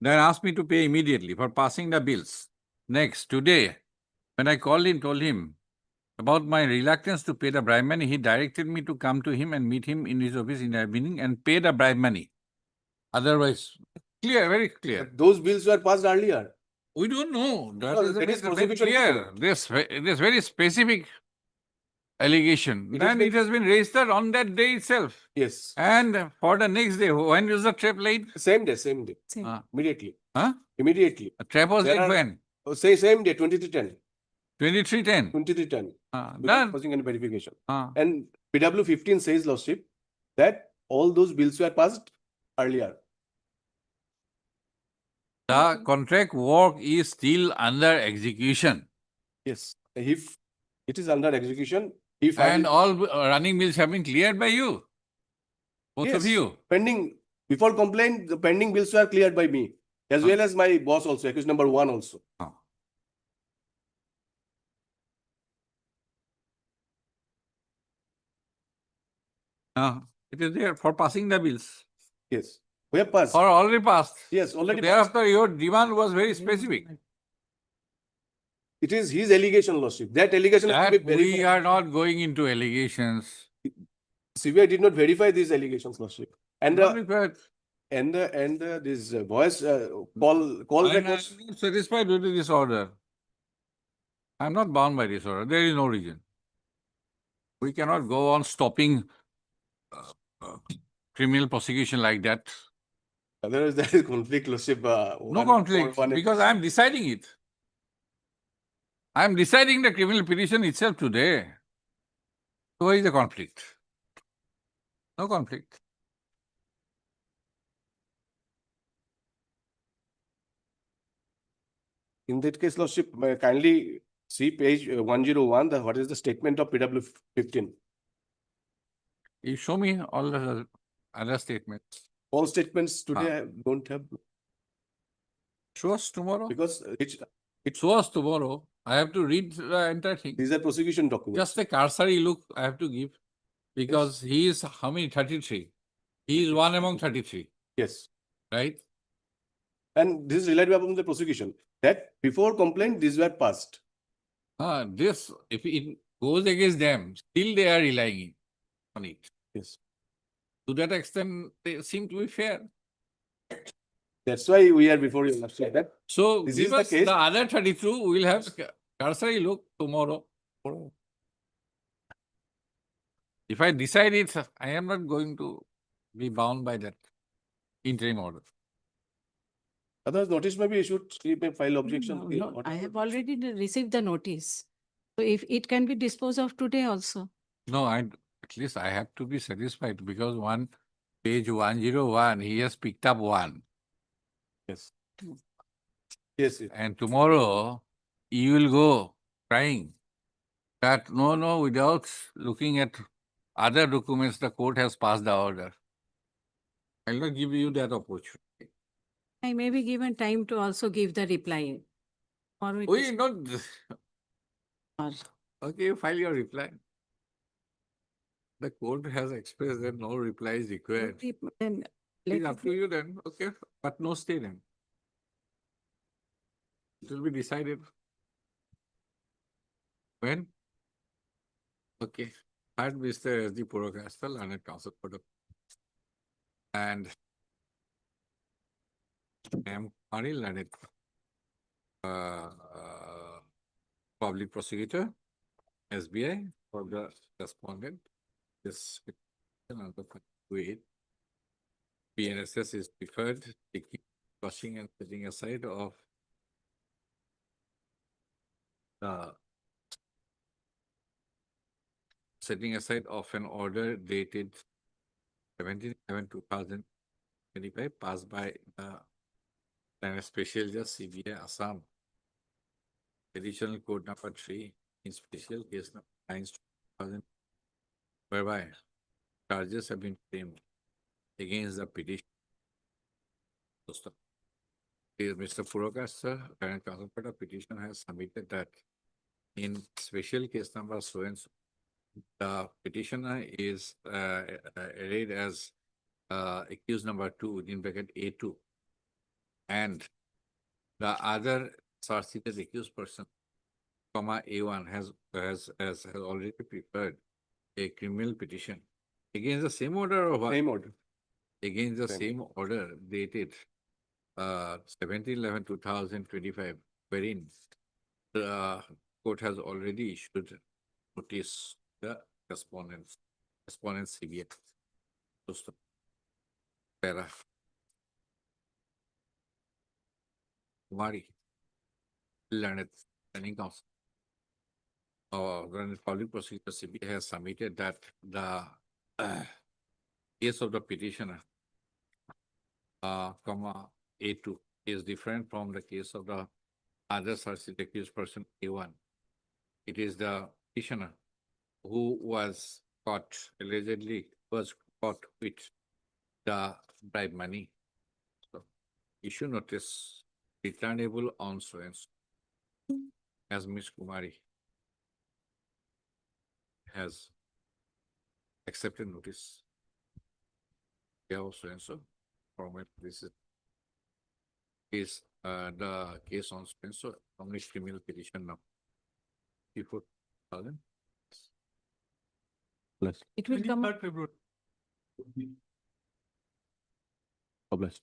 Then asked me to pay immediately for passing the bills. Next, today, when I called him, told him about my reluctance to pay the bribe money, he directed me to come to him and meet him in his office in the evening and pay the bribe money. Otherwise, clear, very clear. those bills were passed earlier. We don't know. That No, is, that is very prosecution clear. report. This very specific allegation. It has Then it been- has been registered on that day itself. Yes. And for the next day, when is the trap laid? Same day, same day. Same. Ah. Immediately. Huh? Immediately. The trap was There laid are- when? Oh, say same day, 2310. 2310. 2310. Done. Without causing any verification. Ah. And PW 15 says, Lordship, that all those bills were passed earlier. The contract work is still under execution. Yes. If it is under execution, if And all running bills have been cleared by you. Both of Yes. you. pending, before complaint, the pending bills were cleared by me, as well as my boss also, accused number 1 also. Ah. It is there for passing the bills. Yes. We have passed. Or already passed. Yes, already passed. Thereafter, your demand was very specific. It is his allegation, Lordship. That allegation has to That be we verified. are not going into allegations. CBI did not verify these allegations, Lordship. And Not the, required. this voice call I am records. not satisfied with this order. I am not bound by this order. There is no reason. We cannot go on stopping criminal prosecution like that. Otherwise, there is conflict, Lordship. No conflict, because I am deciding it. I am deciding the criminal petition itself today. So where is the conflict? No conflict. In that case, Lordship, kindly see page 101, what is the statement of PW 15? You show me all the other statements. All statements today don't have, Show us tomorrow. because Show us tomorrow. I have to read the entire thing. these are prosecution documents. Just a cursory look I have to give. Because he is how many? 33. He is one among 33, Yes. right? And this is relied upon the prosecution, that before complaint, these were passed. This, if it goes against them, still they are relying on it. Yes. To that extent, they seem to be fair. That's why we are before you, Lordship, that So This give is the us case. the other 32, we'll have cursory look tomorrow. If I decide it, I am not going to be bound by that interim order. otherwise notice may be issued, he may file objection. No, to the no, order. I have already received the notice. So if it can be disposed of today also. No, at least I have to be satisfied because page 101, he has picked up one. Yes. Yes, yes. And tomorrow, you will go crying that no, without looking at other documents, the court has passed the order. I will not give you that opportunity. I may be given time to also give the reply. Or it We is- not. or- Okay, you file your reply. The court has expressed that no reply is required. Then It's let up it to be. you then, okay, but no stay then. It will be decided. When? Okay, third Mr. S.D. Purokasta, Learned Counsel for the and M. Anil Learned Public Prosecutor SBI for the respondent. This under weight. PNSS is preferred, taking, crushing and setting aside of the setting aside of an order dated 17/11/2025 passed by the Special Judge CBI Assam. Additional Code number 3 in special case number 9/2000, whereby charges have been framed against the petition. Mr. Purokar, current counsel for the petition has submitted that in special case number so and so, the petitioner is arrayed as accused number 2 in bracket A2, and the other charge-sheeted accused person, comma A1 has already prepared a criminal petition against the same order or what? Same order. Against the Same. same order dated 17/11/2025, wherein the court has already issued notice the respondents CBI. Para Kumari, learned training counsel. The public prosecutor CBI has submitted that the case of the petitioner, comma A2 is different from the case of the other charge-sheeted accused person A1. It is the petitioner who was caught, allegedly was caught with the bribe money. So, issue notice returnable on so and so, as Ms. Kumari has accepted notice. Yeah, so and so, format this is the case on so and so, from the criminal petition now. Before 2000. It will come. February. Published.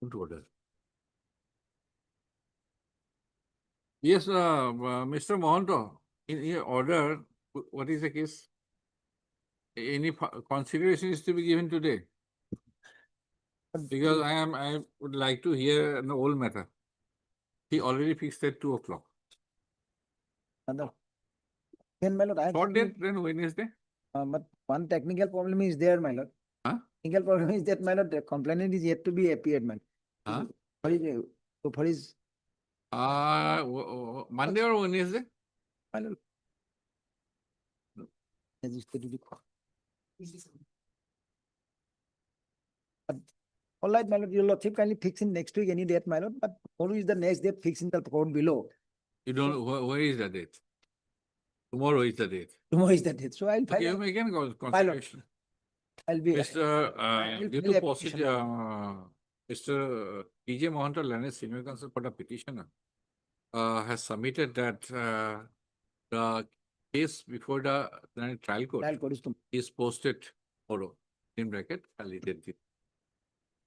Into order. Yes, Mr. Mohanto, in your order, what is the case? Any consideration is to be given today? Because I would like to hear an old matter. He already fixed at 2 o'clock. Then, my lord, I Short date, then Wednesday? but one technical problem is there, my lord. Huh? Technical problem is that, my lord, the complainant is yet to be appeared, man. Huh? For his, Monday or Wednesday? my lord. Registered to the court. But, all right, my lord, your lordship kindly fix in next week any date, my lord, but tomorrow is the next date fixed in the court below. You don't, where is the date? Tomorrow is the date. Tomorrow is the date, so I'll Okay, you file, may again consideration. I'll be. Mr. will Due fill to the application. Mr. P.J. Mohanty, Learned Senior Counsel for the petitioner, has submitted that the case before the trial court Trial court is tomorrow. is posted tomorrow, in bracket, validated.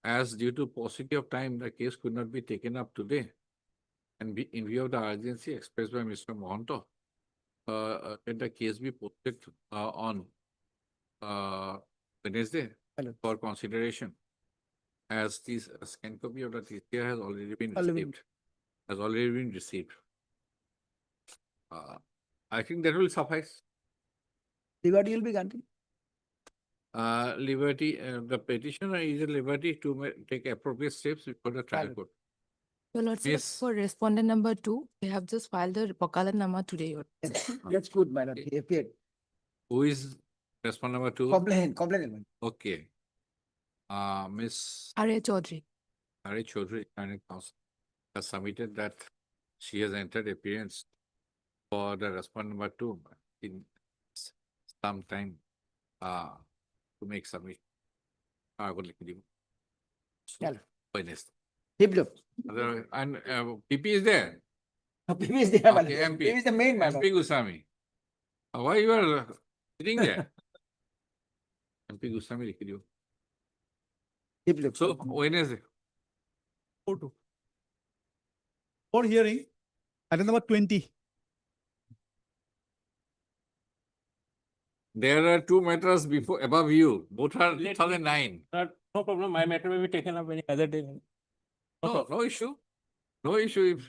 As due to paucity of time, the case could not be taken up today. And in view of the urgency expressed by Mr. Mohanty, let the case be posted on Wednesday Hello. for consideration. As this scan copy of the TCR has already been Already. received. Has already been received. I think that will suffice. Liberty will be granted. Liberty, the petitioner is at liberty to take appropriate steps before the trial Right. court. Your lordship, Yes. for respondent number 2, we have just filed the Wakalatnama today. Your That's good, my lord, he appeared. Who is respondent number 2? Complainant. Okay. Miss Arya Chaudhary. Hari Chaudhary, Learned Counsel, has submitted that she has entered appearance for the respondent number 2 in some time to make submission. I would like to give. Yeah. Wednesday. Develop. And PP is there. PP is there, my Okay, lord. MP. PP is the main, my lord. MP Goswami. Why you are sitting there? MP Goswami, Develop. so Wednesday. 4-2. For hearing, item number 20. There are two matters before, above you, both are 2009. No problem. My matter will be taken up any other day. No issue. No issue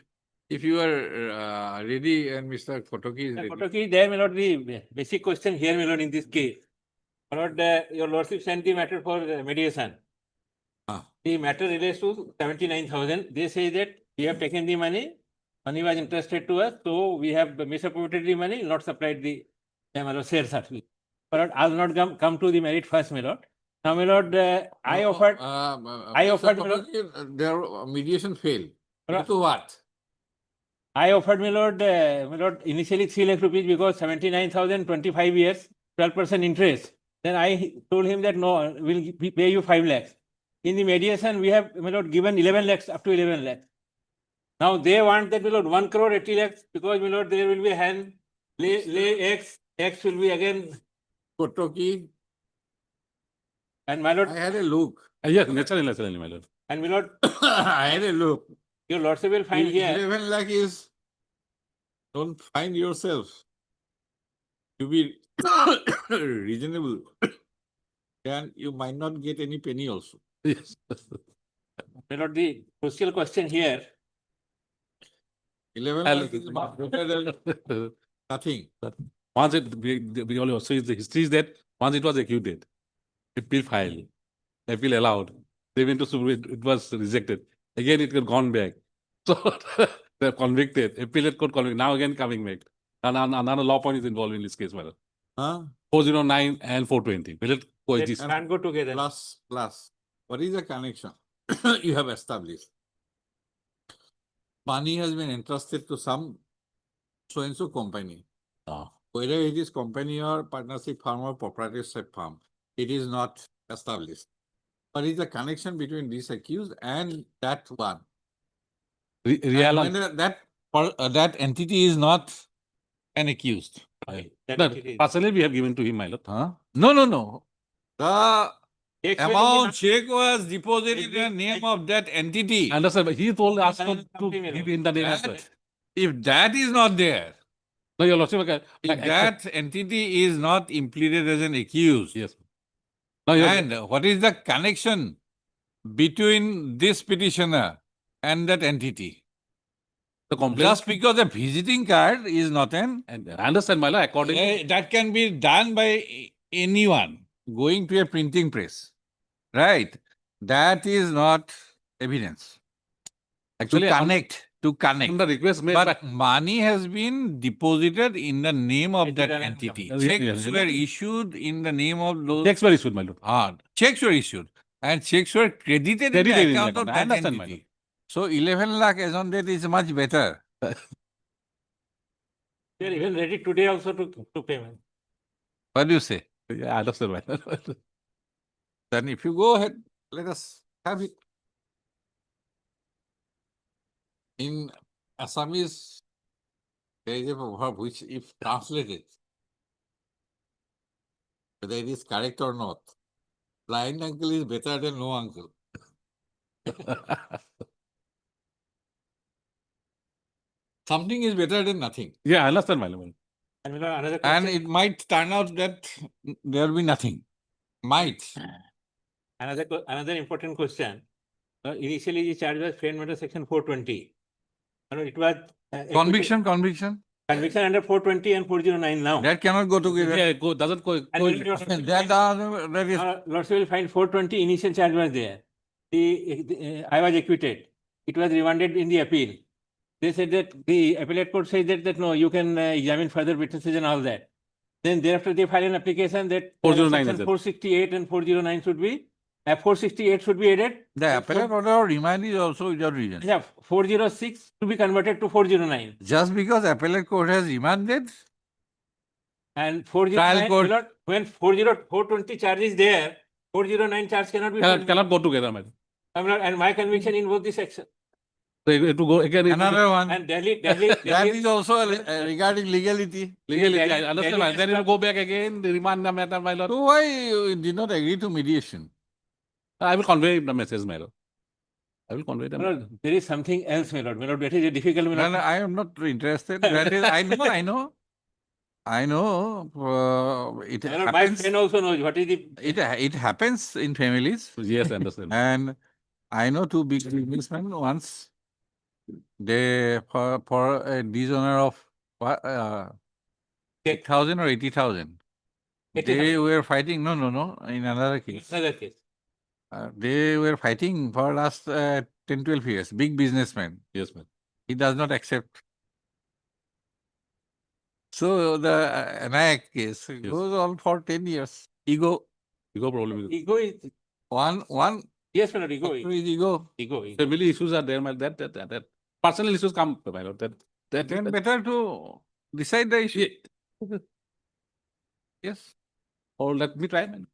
if you are ready and Mr. Kotoki is ready. Kotoki, there may not be basic question here, my lord, in this case. My lord, your lordship sent the matter for mediation. The matter relates to 79,000. They say that we have taken the money was interested to us, so we have misappropriated the money, not supplied the share certificate. My lord, I will not come to the merit first, my lord. Now, my lord, I offered, my lord, Their mediation failed. Due to what? I offered, my lord, initially 3 lakh rupees because 79,000, 25 years, 12% interest. Then I told him that no, we'll pay you 5 lakhs. In the mediation, we have, my lord, given 11 lakhs, up to 11 lakhs. Now they want that, my lord, 1 crore 80 lakhs because, my lord, there will be a hand, lay X will be again. Kotoki. And my lord. I had a look. Yes, naturally, my lord. And my lord. I had a look. Your lordship will find here. 11 lakh is, don't find yourself to be reasonable. Then you might not get any penny also. Yes. My lord, the crucial question here. 11 lakh is much better than nothing. Once we all say the history is that once it was executed, appeal filed, appeal allowed, they went to Supreme, it was rejected. Again, it got gone back. So they're convicted, appellate court convicted, now again coming back. And another law point is involved in this case, madam. 409 and 420. Will it coexist? They can't go together. Plus, what is the connection you have established? Money has been entrusted to some so-and-so company. Whether it is company or partnership firm or proprietorship firm, it is not established. What is the connection between this accused and that one? That entity is not an accused. Personally, we have given to him, my lord. No. The amount check was deposited in the name of that entity. Understand, but he told us to give in the name as well. If that is not there, no, your lordship, if that entity is not implemented as an accused, yes. And what is the connection between this petitioner and that entity? The complaint. Just because a visiting card is not an. And I understand, my lord, according that can be done by anyone going to a printing press, right? That is not evidence. Actually, To connect. The request made But money has been deposited in the name of that entity. Checks were issued in the name of those. checks were issued, my lord. Checks were issued. And checks were credited in the account of that entity. So 11 lakh as on that is much better. They are even ready today also to payment. What do you say? Yeah, I understand, my lord. Then if you go ahead, let us have it. In Assamese, there is a proverb which, if translated, whether it is correct or not, blind uncle is better than no uncle. Something is better than nothing. Yeah, I understand, my lord. And another And it might turn out that there will be nothing. Might. Another important question. Initially, the charge was framed under section 420. It was Conviction. Conviction under 420 and 409 now. That cannot go together. Yeah, doesn't go. That is. Lordship will find 420 initial charge was there. I was acquitted. It was remanded in the appeal. They said that the appellate court said that no, you can examine further witnesses and all that. Then thereafter they file an application that 409 section 468 and 409 should be 468 should be added. The appellate order or remand is also without reason. Yeah, 406 to be converted to 409. Just because appellate court has remanded. And 409, when 420 charge is there, 409 charge cannot be. Cannot go together, madam. And my conviction in both the sections. So to go again. Another one. And Delhi. That is also regarding legality. Legality, I understand. Then you will go back again, remand the matter, my lord. So why you did not agree to mediation? I will convey the message, my lord. I will convey them. There is something else, my lord. My lord, that is a difficult, my No, lord. no, I am not interested. That is, I know, it My lord, my happens. friend also knows what is the. It happens in families. Yes, I understand. And I know two big businessmen once, they, for a dishonor of, 8,000 or 80,000. They 80,000. were fighting, no, in another case. Another case. They were fighting for last 10, 12 years, big businessman. Yes, ma'am. He does not accept. So the Nayak case goes on for 10 years. Ego problem. Ego is, one yes, my lord, ego. factor is ego. Ego. Family issues are there, my that personal issues come, my lord. Then better to decide the issue. Yes. Or let me try, man.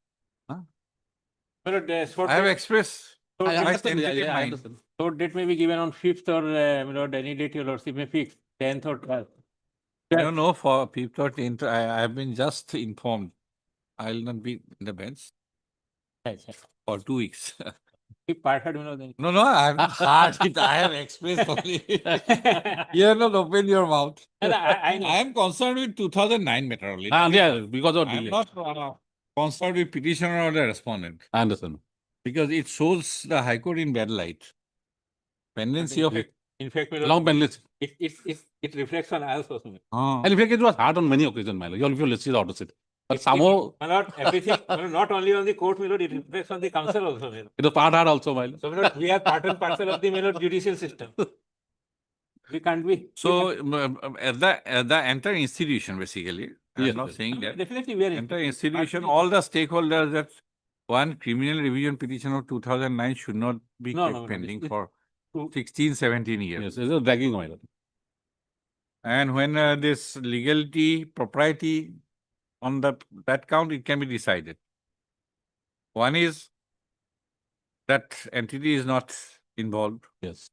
My lord, I have expressed So, I my understand, tentative I mind. understand. so date may be given on 5th or, my lord, any date your lordship may fix, 10th or 12th. I don't know for 5th or 10th. I have been just informed. I will not be in the bench for 2 weeks. If part heard, you know, then. No, I have not heard it. I have expressed only. You have not opened your mouth. And I know. I am concerned with 2009 matter only. Yeah, because of I am delay. not concerned with petitioner or the respondent. I understand. Because it shows the High Court in bad light. Pendency of In fact, my lord, Long pen list. it reflects on us also. Ah. And in fact, it was hard on many occasions, my lord. You will see the opposite. But somehow, My lord, everything, my lord, not only on the court, my lord, it reflects on the council also, my lord. it was part hard also, my lord. So, my lord, we are part and parcel of the, my lord, judicial system. We can't be. So at the entire institution, basically, I'm Yes, not yes. saying that. Definitely, we are. Entire institution, all the stakeholders that one criminal revision petition of 2009 should not be No, kept no, no, pending it's- for to- 16, 17 years. Yes, it's a dragging, my lord. And when this legality, propriety on that count, it can be decided. One is that entity is not involved. Yes.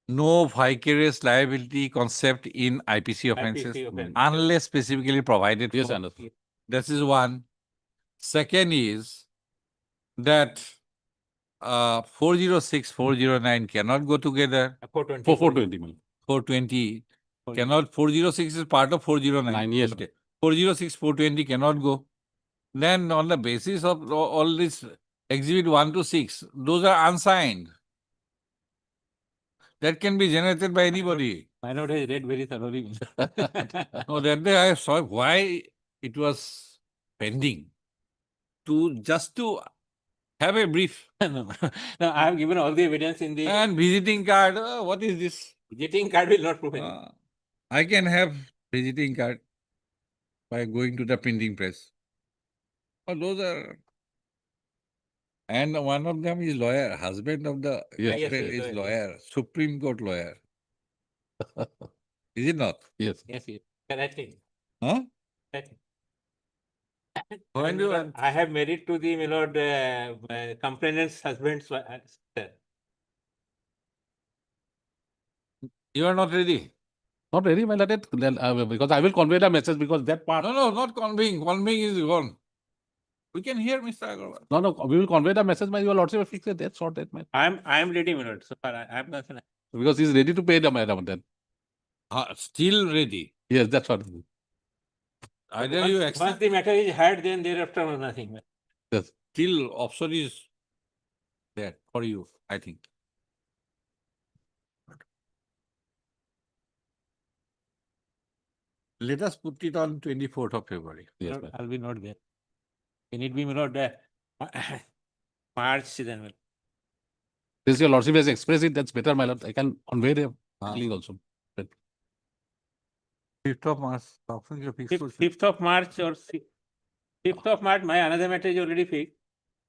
No vicarious liability concept in IPC offenses offense. unless specifically provided Yes, for. I understand. This is one. Second is that 406, 409 cannot go together. 420. 420, my lord. 420 cannot, 406 is part of 409. 9 years. 406, 420 cannot go. Then on the basis of all this exhibit 1 to 6, those are unsigned. That can be generated by anybody. My lord has read very thoroughly. No, that day I saw why it was pending. Just to have a brief. No, I have given all the evidence in the. And visiting card, what is this? Visiting card will not prove anything. I can have visiting card by going to the printing press. Oh, those are. And one of them is lawyer, husband of the Yes, actor yes, is yes. lawyer, Supreme Court lawyer. Is it not? Yes. Yes, correctly. Huh? Correctly. When And, do my lord, I have married to the, my lord, complainant's husband's sister. You are not ready? Not really, my lord. Because I will convey the message because that part. No, not conveying. Conveying is gone. We can hear Mr. Agarwal. No, we will convey the message, my your lordship will fix it. That's sort that, man. I am ready, my lord. So far, I am concerned. Because he's ready to pay the madam then. Still ready. Yes, that's what. Either you Once accept, the matter is heard, then thereafter nothing. Yes. still option is there for you, I think. Let us put it on 24th of February. Yes, Lord, ma'am. I'll be not there. Can it be, my lord, March then? Since your lordship has expressed it, that's better, my lord. I can convey the feeling also. 5th of March, option you fix. 5th of March or 5th of March, my another matter is already fixed.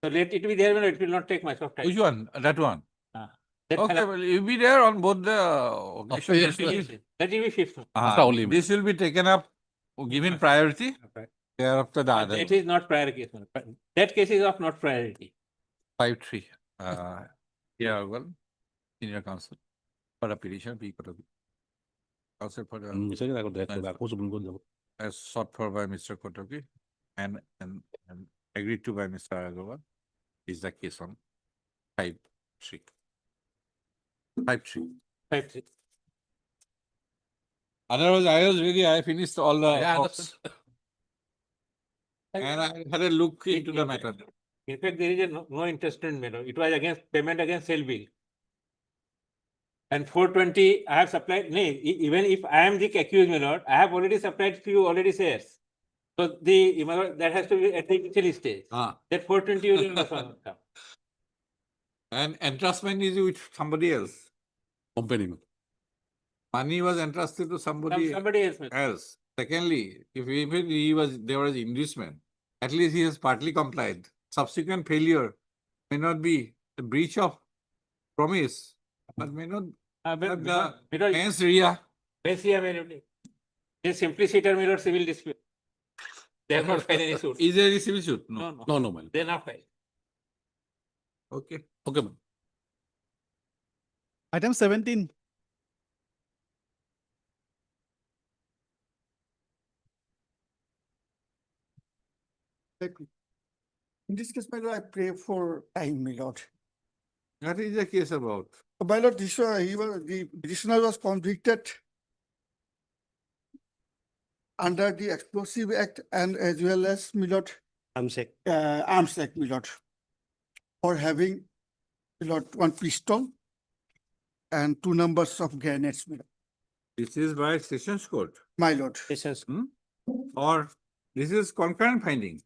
So let it be there, my lord. It will not take much of time. Which one? That one. That Okay, can- well, you'll be there on both the occasions. yes, Yes, yes. That will be 5th. After only. This will be taken up, given priority, thereafter the other. It is not prior case. my lord. That case is of not priority. 5-3. Yeah, well, senior counsel for a petition, P. Kotogi. Counsel for the, as sought for by Mr. Kotogi and agreed to by Mr. Agarwal is the case on 5-3. 5-3. 5-3. Otherwise, I was ready. I finished all the Yeah, box. understood. And I had a look into the In matter. In fact, there is a no interest matter. It was against payment against sale bill. And 420, I have supplied, no, even if I am the accused, my lord, I have already supplied few already shares. So the, my lord, that has to be at the initial stage. Ah. That 420 will also come. And entrustment is with somebody else. Company. Money was entrusted to somebody Somebody else. else. Secondly, if even there was inducement, at least he has partly complied. Subsequent failure may not be a breach of promise, but may not have the mens rea. They simply sit and mirror civil dispute. They have not filed any suit. Is there any civil suit? No. No, my lord. They are not filed. Okay. Okay, ma'am. Item 17. In this case, my lord, I pray for time, my lord. What is the case about? My lord, the petitioner was convicted under the Explosive Act and as well as, my lord, Arms Act. Arms Act, my lord, for having, my lord, one pistol and 2 numbers of grenades, my lord. This is by Sessions Court. My lord. Sessions. Or this is concurrent finding.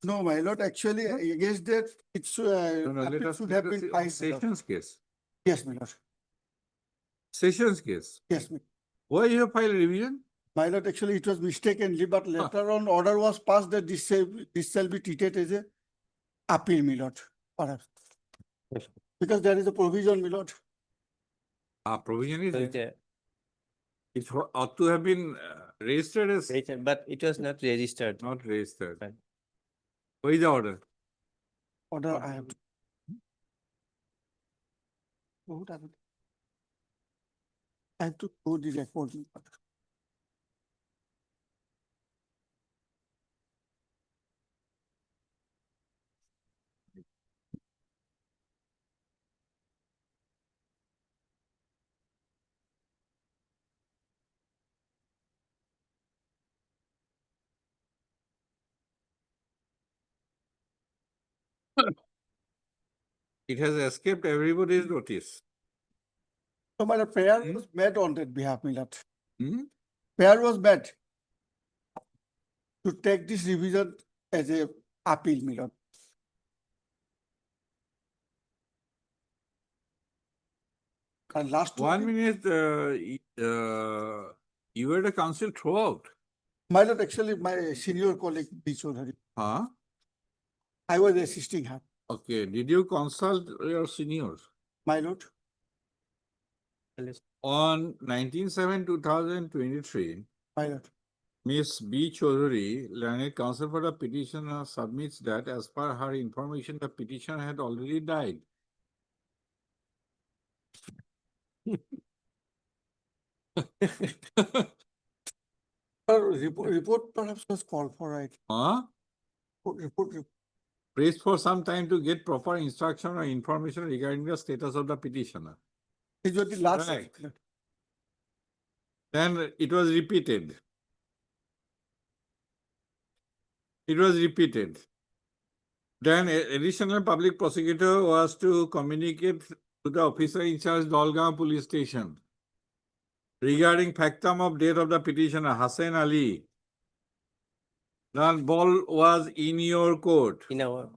No, my lord, actually, against that, it No, let appeal us should have discuss been the filed, my lord. Sessions case. Yes, my lord. Sessions case. Yes, my Why you have filed revision? My lord, actually, it was mistakenly, but later on, order was passed that this shall be treated as a appeal, my lord, perhaps. Because there is a provision, my lord. Provision is So there. It ought to have been registered as but it was not registered. not registered. Right. Where is the order? Order I have. What happened? I have to go the record. It has escaped everybody's notice. So my lord, prayer was made on that behalf, my lord. Hmm? Prayer was made to take this revision as a appeal, my lord. And last 1 minute, you were the counsel throughout. My lord, actually, my senior colleague, B. Chaudhary, Huh? I was assisting her. Okay. Did you consult your seniors? My lord, On 19/7/2023, my lord. Ms. B. Chaudhary, learned counsel for the petitioner, submits that as per her information, the petitioner had already died. Report perhaps was called for, right? Huh? Report. Praised for some time to get proper instruction or information regarding the status of the petitioner. It was the last. Right. Then it was repeated. It was repeated. Then additional public prosecutor was to communicate to the officer in charge Dolgaon Police Station regarding factum of death of the petitioner Hussain Ali. The ball was in your court. In our.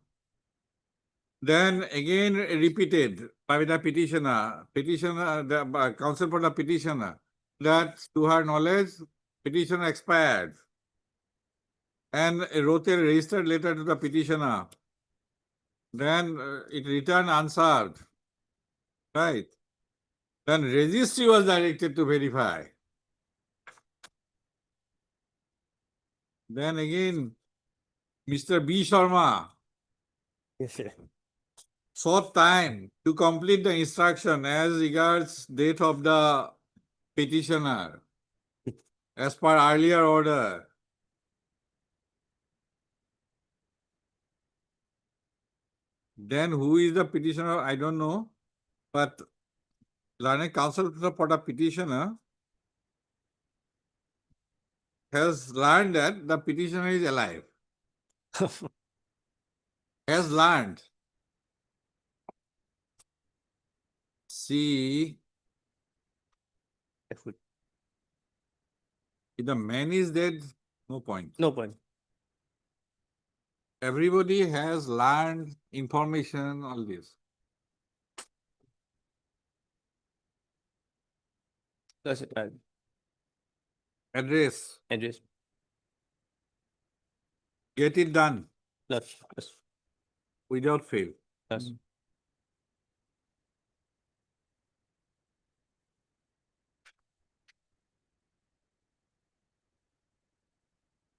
Then again repeated by the petitioner, the counsel for the petitioner, that to her knowledge, petitioner expired and wrote a registered letter to the petitioner. Then it returned answered, right? Then registry was directed to verify. Then again, Mr. B. Sharma sought time to complete the instruction as regards date of the petitioner as per earlier order. Then who is the petitioner? I don't know, but Learned counsel for the petitioner has learned that the petitioner is alive. Has learned. See, if the man is dead, no point. No point. Everybody has learned information, all this. That's it. Address, Address. get it done That's, without fail. that's.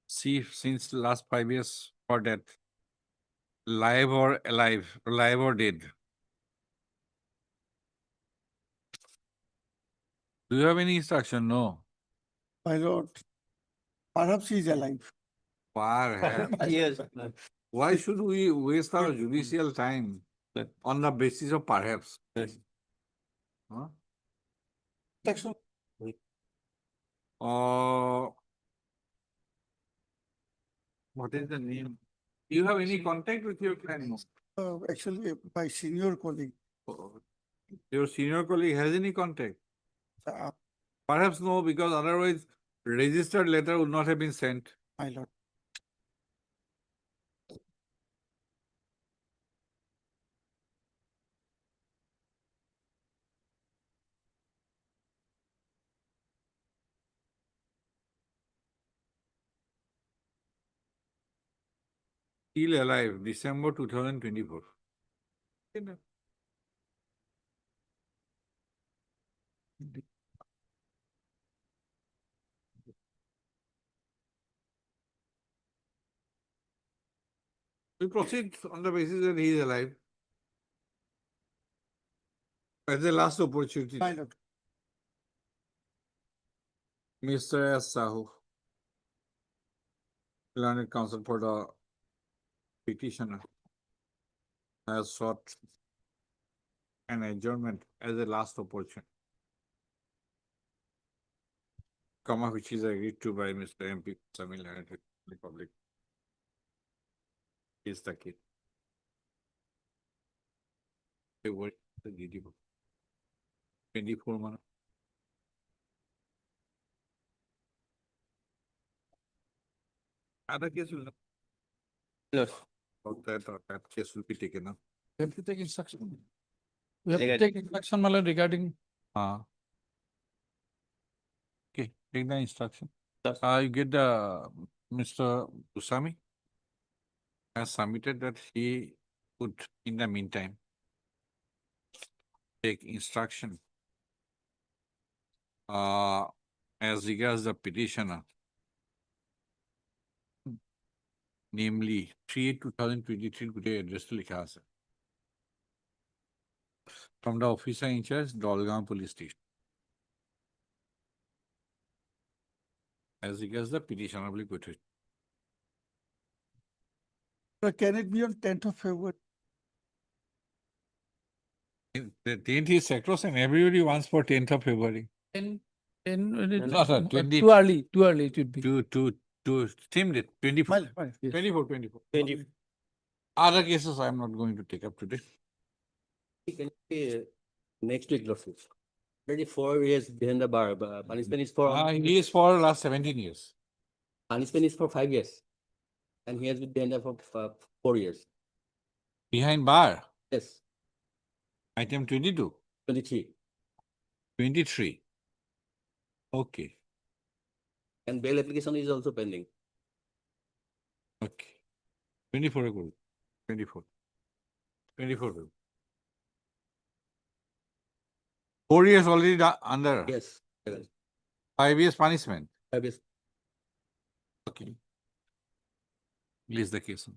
See, since the last 5 years for that, live or alive, live or dead. Do you have any instruction? No. My lord, perhaps he is alive. Perhaps. Yes. Why should we waste our judicial time on the basis of perhaps? Yes. Huh? Section. What is the name? Do you have any contact with your client? Actually, my senior colleague. Your senior colleague has any contact? Uh, Perhaps no, because otherwise registered letter would not have been sent. My lord. Still alive, December 2024. We proceed on the basis that he is alive. As the last opportunity. My lord. Mr. S. Sahu, learned counsel for the petitioner, has sought an adjournment as a last opportunity, which is agreed to by Mr. MP Tamil Nadu Republic. Is the kid. What the DD 24 months. Other case will not. No. That case will be taken up. We have to take instruction. We have to Regarding- take instruction, my lord, regarding. Okay, take the instruction. Yes. You get the Mr. Usami has submitted that he would, in the meantime, take instruction as regards the petitioner, namely 3/8/2023 today address to likha ase from the officer in charge, Dolgaon Police Station. As regards the petitioner, will go to Can it be on 10th of February? the 10th is across and everybody wants for 10th of February. And No, sir, 20 too early it would be. To steam it, 24. Yes. 24. 20. Other cases I am not going to take up today. Next week, Lordship. Already 4 years behind the bar, but punishment is for, He is for last 17 years. punishment is for 5 years. And he has been behind the for 4 years. Behind bar, Yes, item 22, 23. 23. Okay, And bail application is also pending. okay. 24 ago. 24. 24. 4 years already under. Yes. 5 years punishment. 5 years. Okay. Release the case.